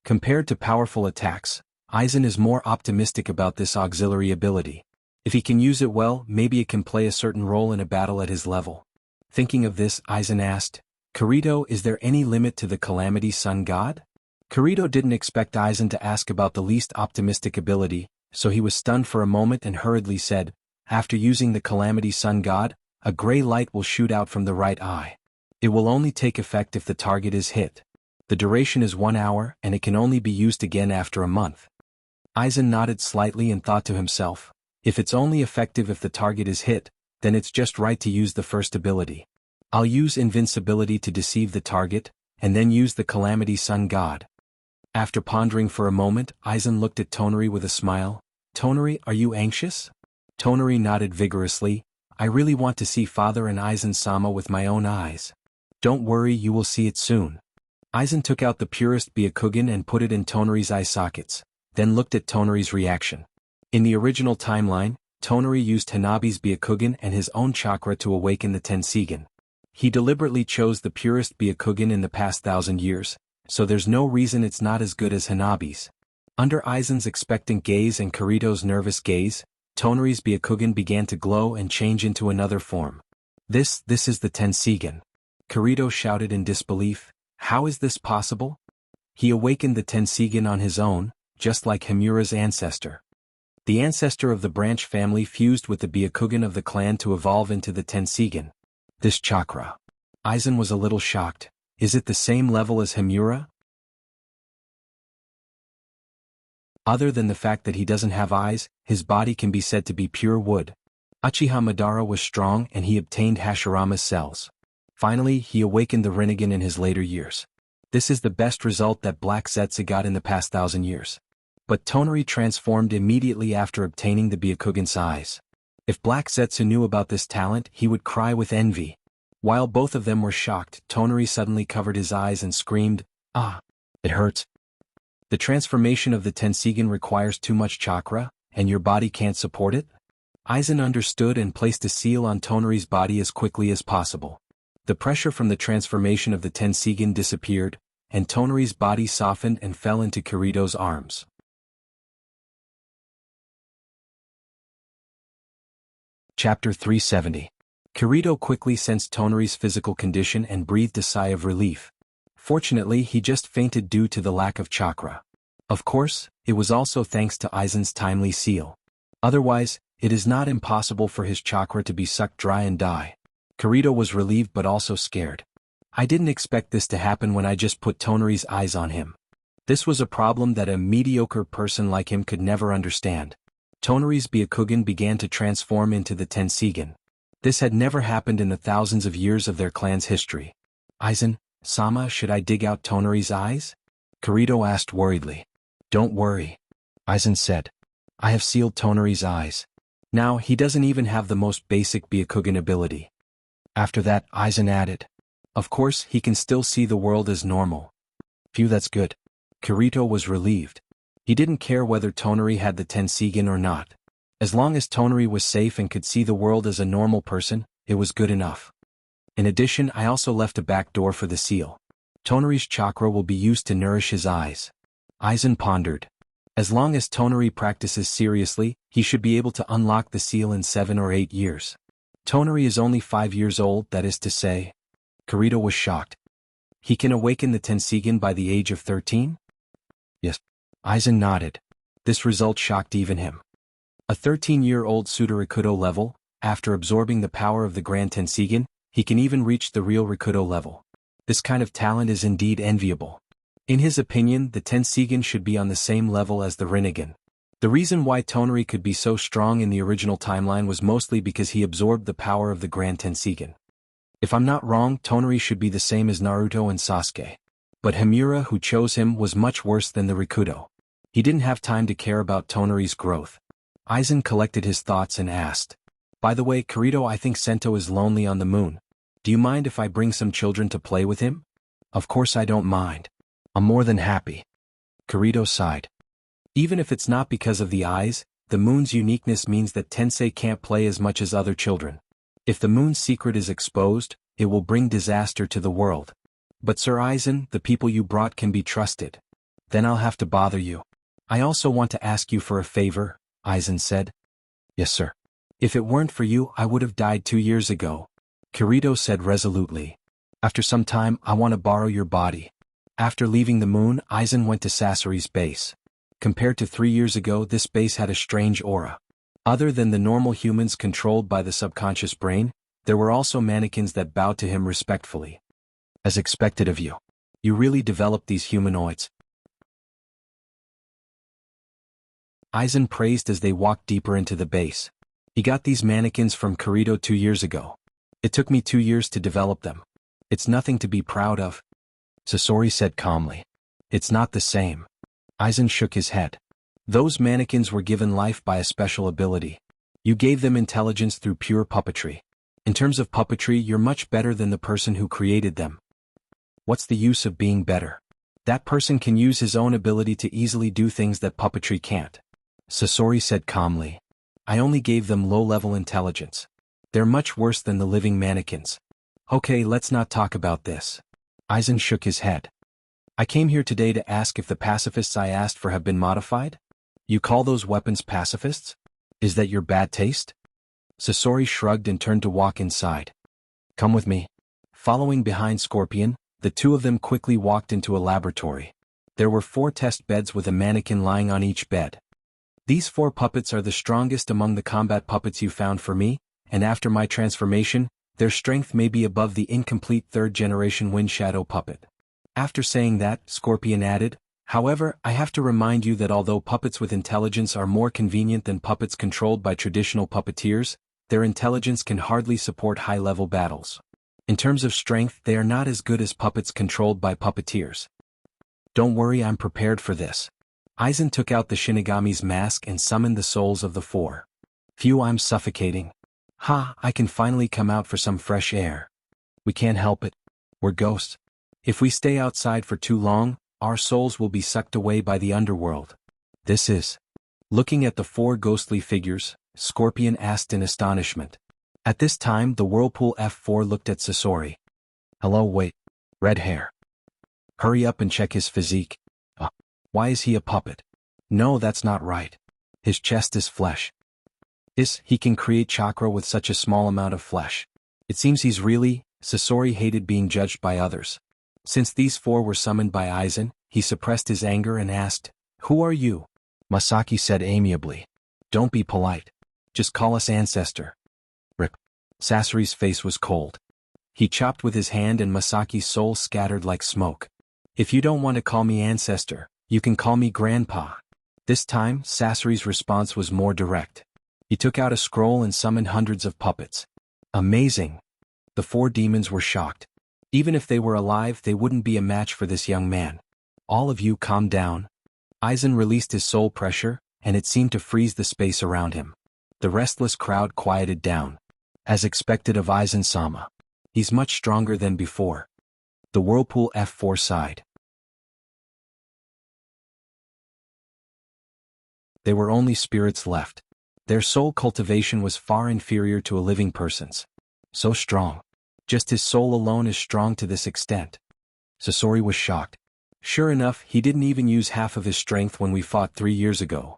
Speaker 1: Compared to powerful attacks, Aizen is more optimistic about this auxiliary ability. If he can use it well, maybe it can play a certain role in a battle at his level. Thinking of this, Aizen asked, Kirito, is there any limit to the Calamity Sun God? Kirito didn't expect Aizen to ask about the least optimistic ability, so he was stunned for a moment and hurriedly said, After using the Calamity Sun God, a gray light will shoot out from the right eye. It will only take effect if the target is hit. The duration is 1 hour and it can only be used again after a month. Aizen nodded slightly and thought to himself, if it's only effective if the target is hit, then it's just right to use the first ability. I'll use invincibility to deceive the target, and then use the Calamity Sun God. After pondering for a moment, Aizen looked at Tonari with a smile. Tonari, are you anxious? Tonari nodded vigorously. I really want to see Father and Aizen-sama with my own eyes. Don't worry, you will see it soon. Aizen took out the purest Byakugan and put it in Tonari's eye sockets, then looked at Tonari's reaction. In the original timeline, Tonari used Hanabi's Byakugan and his own chakra to awaken the Tensigan. He deliberately chose the purest Byakugan in the past 1,000 years, so there's no reason it's not as good as Hanabi's. Under Aizen's expectant gaze and Kirito's nervous gaze, Tonari's Byakugan began to glow and change into another form. This is the Tensigan. Kirito shouted in disbelief. How is this possible? He awakened the Tensigan on his own, just like Himura's ancestor. The ancestor of the branch family fused with the Byakugan of the clan to evolve into the Tensigan. This chakra. Aizen was a little shocked. Is it the same level as Himura? Other than the fact that he doesn't have eyes, his body can be said to be pure wood. Uchiha Madara was strong and he obtained Hashirama's cells. Finally, he awakened the Rinnegan in his later years. This is the best result that Black Zetsu got in the past 1,000 years. But Tonari transformed immediately after obtaining the Byakugan's eyes. If Black Zetsu knew about this talent, he would cry with envy. While both of them were shocked, Tonari suddenly covered his eyes and screamed, "Ah! It hurts." The transformation of the Tensigan requires too much chakra, and your body can't support it? Aizen understood and placed a seal on Tonari's body as quickly as possible. The pressure from the transformation of the Tensigan disappeared, and Tonari's body softened and fell into Kirito's arms. Chapter 370. Kirito quickly sensed Tonari's physical condition and breathed a sigh of relief. Fortunately, he just fainted due to the lack of chakra. Of course, it was also thanks to Aizen's timely seal. Otherwise, it is not impossible for his chakra to be sucked dry and die. Kirito was relieved but also scared. I didn't expect this to happen when I just put Tonari's eyes on him. This was a problem that a mediocre person like him could never understand. Tonari's Byakugan began to transform into the Tensigan. This had never happened in the thousands of years of their clan's history. Aizen-sama, should I dig out Tonari's eyes? Kirito asked worriedly. Don't worry, Aizen said. I have sealed Tonari's eyes. Now he doesn't even have the most basic Byakugan ability. After that, Aizen added. Of course, he can still see the world as normal. Phew, that's good. Kirito was relieved. He didn't care whether Tonari had the Tensigan or not. As long as Tonari was safe and could see the world as a normal person, it was good enough. In addition, I also left a back door for the seal. Tonari's chakra will be used to nourish his eyes. Aizen pondered. As long as Tonari practices seriously, he should be able to unlock the seal in 7 or 8 years. Tonari is only 5 years old, that is to say. Kirito was shocked. He can awaken the Tensigan by the age of 13? Yes. Aizen nodded. This result shocked even him. A 13-year-old Suda-Rikudo level, after absorbing the power of the Grand Tensigan, he can even reach the real Rikudo level. This kind of talent is indeed enviable. In his opinion, the Tensigan should be on the same level as the Rinnegan. The reason why Tonari could be so strong in the original timeline was mostly because he absorbed the power of the Grand Tensigan. If I'm not wrong, Tonari should be the same as Naruto and Sasuke. But Himura, who chose him, was much worse than the Rikudo. He didn't have time to care about Tonari's growth. Aizen collected his thoughts and asked. By the way, Kirito, I think Sento is lonely on the moon. Do you mind if I bring some children to play with him? Of course I don't mind. I'm more than happy. Kirito sighed. Even if it's not because of the eyes, the moon's uniqueness means that Tensei can't play as much as other children. If the moon's secret is exposed, it will bring disaster to the world. But Sir Aizen, the people you brought can be trusted. Then I'll have to bother you. I also want to ask you for a favor, Aizen said. Yes, sir. If it weren't for you, I would have died 2 years ago. Kirito said resolutely. After some time, I want to borrow your body. After leaving the moon, Aizen went to Sasori's base. Compared to 3 years ago, this base had a strange aura. Other than the normal humans controlled by the subconscious brain, there were also mannequins that bowed to him respectfully. As expected of you. You really developed these humanoids. Aizen praised as they walked deeper into the base. He got these mannequins from Kirito 2 years ago. It took me 2 years to develop them. It's nothing to be proud of. Sasori said calmly. It's not the same. Aizen shook his head. Those mannequins were given life by a special ability. You gave them intelligence through pure puppetry. In terms of puppetry, you're much better than the person who created them. What's the use of being better? That person can use his own ability to easily do things that puppetry can't. Sasori said calmly. I only gave them low-level intelligence. They're much worse than the living mannequins. Okay, let's not talk about this. Aizen shook his head. I came here today to ask if the pacifists I asked for have been modified? You call those weapons pacifists? Is that your bad taste? Sasori shrugged and turned to walk inside. Come with me. Following behind Scorpion, the two of them quickly walked into a laboratory. There were 4 test beds with a mannequin lying on each bed. These 4 puppets are the strongest among the combat puppets you found for me, and after my transformation, their strength may be above the incomplete 3rd-generation Wind Shadow puppet. After saying that, Scorpion added, however, I have to remind you that although puppets with intelligence are more convenient than puppets controlled by traditional puppeteers, their intelligence can hardly support high-level battles. In terms of strength, they are not as good as puppets controlled by puppeteers. Don't worry, I'm prepared for this. Aizen took out the Shinigami's mask and summoned the souls of the 4. Phew, I'm suffocating. Ha, I can finally come out for some fresh air. We can't help it. We're ghosts. If we stay outside for too long, our souls will be sucked away by the underworld. This is. Looking at the 4 ghostly figures, Scorpion asked in astonishment. At this time the Whirlpool F4 looked at Sasori. Hello, wait. Red hair. Hurry up and check his physique. Why is he a puppet? No, that's not right. His chest is flesh. He can create chakra with such a small amount of flesh. It seems he's really. Sasori hated being judged by others. Since these 4 were summoned by Aizen, he suppressed his anger and asked, Who are you? Masaki said amiably. Don't be polite. Just call us ancestor. Rip. Sasori's face was cold. He chopped with his hand and Masaki's soul scattered like smoke. If you don't want to call me ancestor, you can call me grandpa. This time, Sasori's response was more direct. He took out a scroll and summoned hundreds of puppets. Amazing. The 4 demons were shocked. Even if they were alive, they wouldn't be a match for this young man. All of you calm down. Aizen released his soul pressure, and it seemed to freeze the space around him. The restless crowd quieted down. As expected of Aizen-sama. He's much stronger than before. The Whirlpool F4 sighed. They were only spirits left. Their soul cultivation was far inferior to a living person's. So strong. Just his soul alone is strong to this extent. Sasori was shocked. Sure enough, he didn't even use half of his strength when we fought 3 years ago.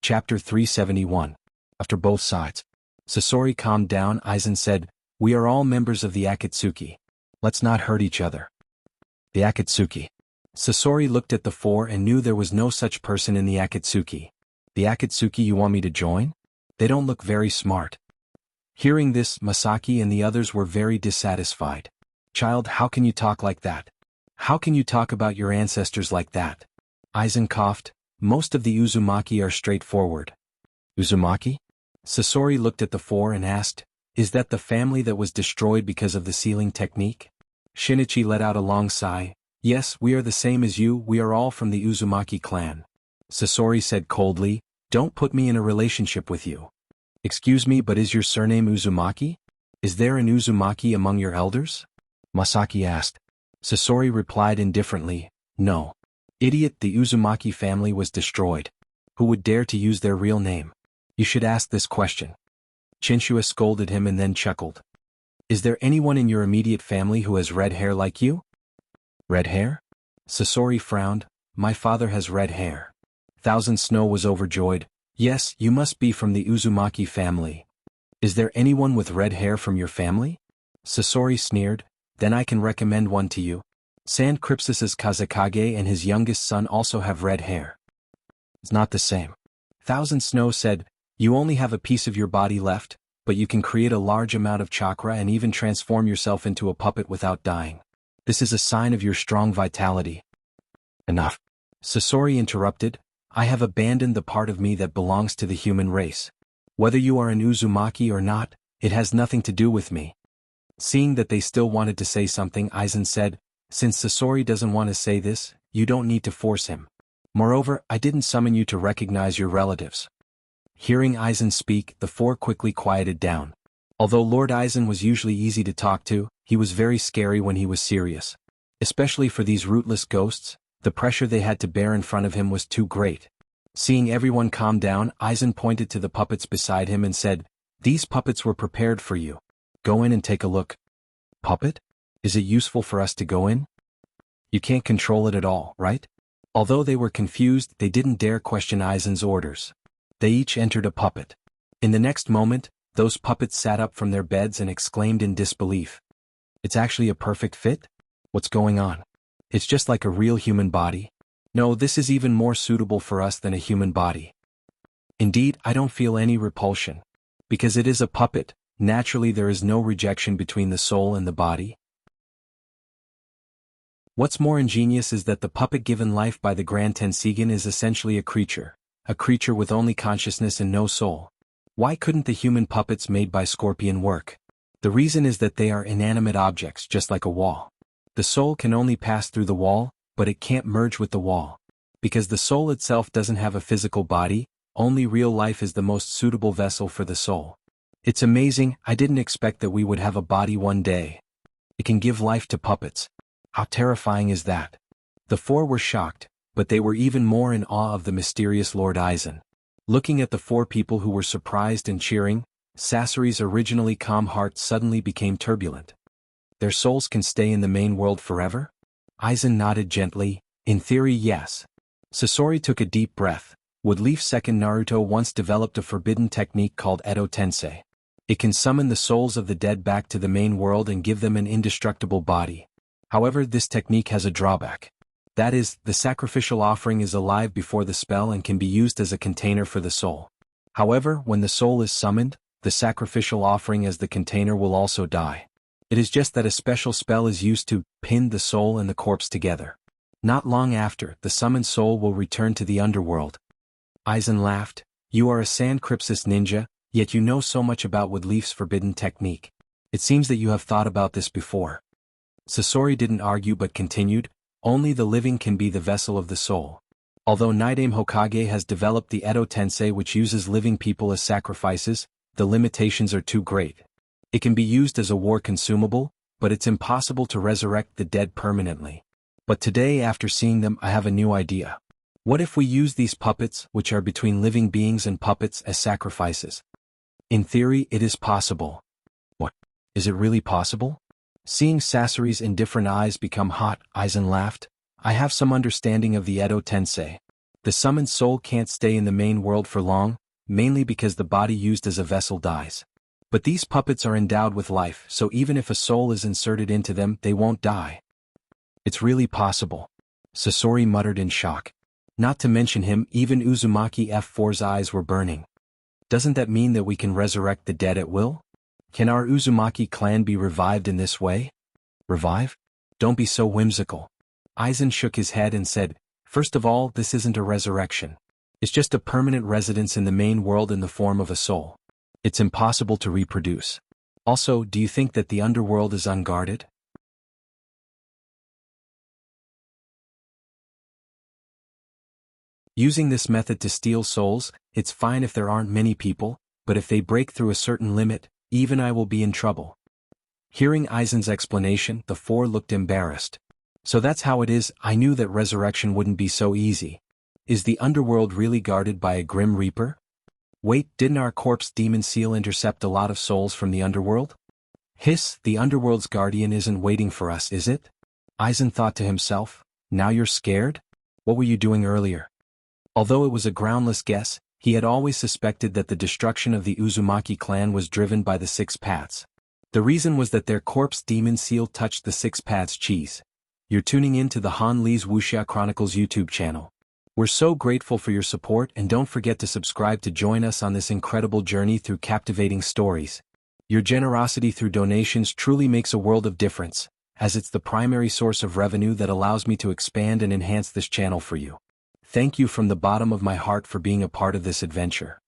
Speaker 1: Chapter 371. After both sides. Sasori calmed down. Aizen said, We are all members of the Akatsuki. Let's not hurt each other. The Akatsuki. Sasori looked at the 4 and knew there was no such person in the Akatsuki. The Akatsuki you want me to join? They don't look very smart. Hearing this, Masaki and the others were very dissatisfied. Child, how can you talk like that? How can you talk about your ancestors like that? Aizen coughed. Most of the Uzumaki are straightforward. Uzumaki? Sasori looked at the 4 and asked, Is that the family that was destroyed because of the sealing technique? Shinichi let out a long sigh. Yes, we are the same as you, we are all from the Uzumaki clan. Sasori said coldly, Don't put me in a relationship with you. Excuse me, but is your surname Uzumaki? Is there an Uzumaki among your elders? Masaki asked. Sasori replied indifferently, No. Idiot, the Uzumaki family was destroyed. Who would dare to use their real name? You should ask this question. Chinshua scolded him and then chuckled. Is there anyone in your immediate family who has red hair like you? Red hair? Sasori frowned. My father has red hair. Thousand Snow was overjoyed. Yes, you must be from the Uzumaki family. Is there anyone with red hair from your family? Sasori sneered. Then I can recommend one to you. Sand Crypsis's Kazekage and his youngest son also have red hair. It's not the same. Thousand Snow said, You only have a piece of your body left, but you can create a large amount of chakra and even transform yourself into a puppet without dying. This is a sign of your strong vitality. Enough. Sasori interrupted. I have abandoned the part of me that belongs to the human race. Whether you are an Uzumaki or not, it has nothing to do with me. Seeing that they still wanted to say something, Aizen said, Since Sasori doesn't want to say this, you don't need to force him. Moreover, I didn't summon you to recognize your relatives. Hearing Aizen speak, the four quickly quieted down. Although Lord Aizen was usually easy to talk to, he was very scary when he was serious. Especially for these rootless ghosts, the pressure they had to bear in front of him was too great. Seeing everyone calm down, Aizen pointed to the puppets beside him and said, "These puppets were prepared for you. Go in and take a look." "Puppet? Is it useful for us to go in? You can't control it at all, right?" Although they were confused, they didn't dare question Aizen's orders. They each entered a puppet. In the next moment, those puppets sat up from their beds and exclaimed in disbelief. "It's actually a perfect fit? What's going on? It's just like a real human body. No, this is even more suitable for us than a human body. Indeed, I don't feel any repulsion. Because it is a puppet, naturally there is no rejection between the soul and the body." What's more ingenious is that the puppet given life by the Grand Tensigen is essentially a creature with only consciousness and no soul. Why couldn't the human puppets made by Scorpion work? The reason is that they are inanimate objects just like a wall. The soul can only pass through the wall, but it can't merge with the wall. Because the soul itself doesn't have a physical body, only real life is the most suitable vessel for the soul. It's amazing, I didn't expect that we would have a body one day. It can give life to puppets. How terrifying is that? The four were shocked, but they were even more in awe of the mysterious Lord Aizen. Looking at the four people who were surprised and cheering, Sasori's originally calm heart suddenly became turbulent. Their souls can stay in the main world forever? Aizen nodded gently, "In theory, yes." Sasori took a deep breath. Woodleaf Second Naruto once developed a forbidden technique called Edo Tensei. It can summon the souls of the dead back to the main world and give them an indestructible body. However, this technique has a drawback. That is, the sacrificial offering is alive before the spell and can be used as a container for the soul. However, when the soul is summoned, the sacrificial offering as the container will also die. It is just that a special spell is used to pin the soul and the corpse together. Not long after, the summoned soul will return to the underworld. Aizen laughed. "You are a Sand Crypsis ninja, yet you know so much about Woodleaf's forbidden technique. It seems that you have thought about this before." Sasori didn't argue but continued, "Only the living can be the vessel of the soul. Although Nidaime Hokage has developed the Edo Tensei which uses living people as sacrifices, the limitations are too great. It can be used as a war consumable, but it's impossible to resurrect the dead permanently. But today after seeing them I have a new idea. What if we use these puppets, which are between living beings and puppets, as sacrifices? In theory, it is possible." "What? Is it really possible?" Seeing Sasori's indifferent eyes become hot, Aizen laughed. "I have some understanding of the Edo Tensei. The summoned soul can't stay in the main world for long, mainly because the body used as a vessel dies. But these puppets are endowed with life, so even if a soul is inserted into them, they won't die." "It's really possible," Sasori muttered in shock. Not to mention him, even Uzumaki F4's eyes were burning. "Doesn't that mean that we can resurrect the dead at will? Can our Uzumaki clan be revived in this way?" "Revive? Don't be so whimsical." Aizen shook his head and said, "First of all, this isn't a resurrection. It's just a permanent residence in the main world in the form of a soul. It's impossible to reproduce. Also, do you think that the underworld is unguarded? Using this method to steal souls, it's fine if there aren't many people, but if they break through a certain limit, even I will be in trouble." Hearing Aizen's explanation, the four looked embarrassed. "So that's how it is, I knew that resurrection wouldn't be so easy. Is the underworld really guarded by a Grim Reaper? Wait, didn't our corpse demon seal intercept a lot of souls from the underworld? Hiss, the underworld's guardian isn't waiting for us, is it?" Aizen thought to himself, "Now you're scared? What were you doing earlier?" Although it was a groundless guess, he had always suspected that the destruction of the Uzumaki clan was driven by the Six Paths. The reason was that their corpse demon seal touched the Six Paths cheese. You're tuning in to the Han Lee's Wuxia Chronicles YouTube channel. We're so grateful for your support, and don't forget to subscribe to join us on this incredible journey through captivating stories. Your generosity through donations truly makes a world of difference, as it's the primary source of revenue that allows me to expand and enhance this channel for you. Thank you from the bottom of my heart for being a part of this adventure.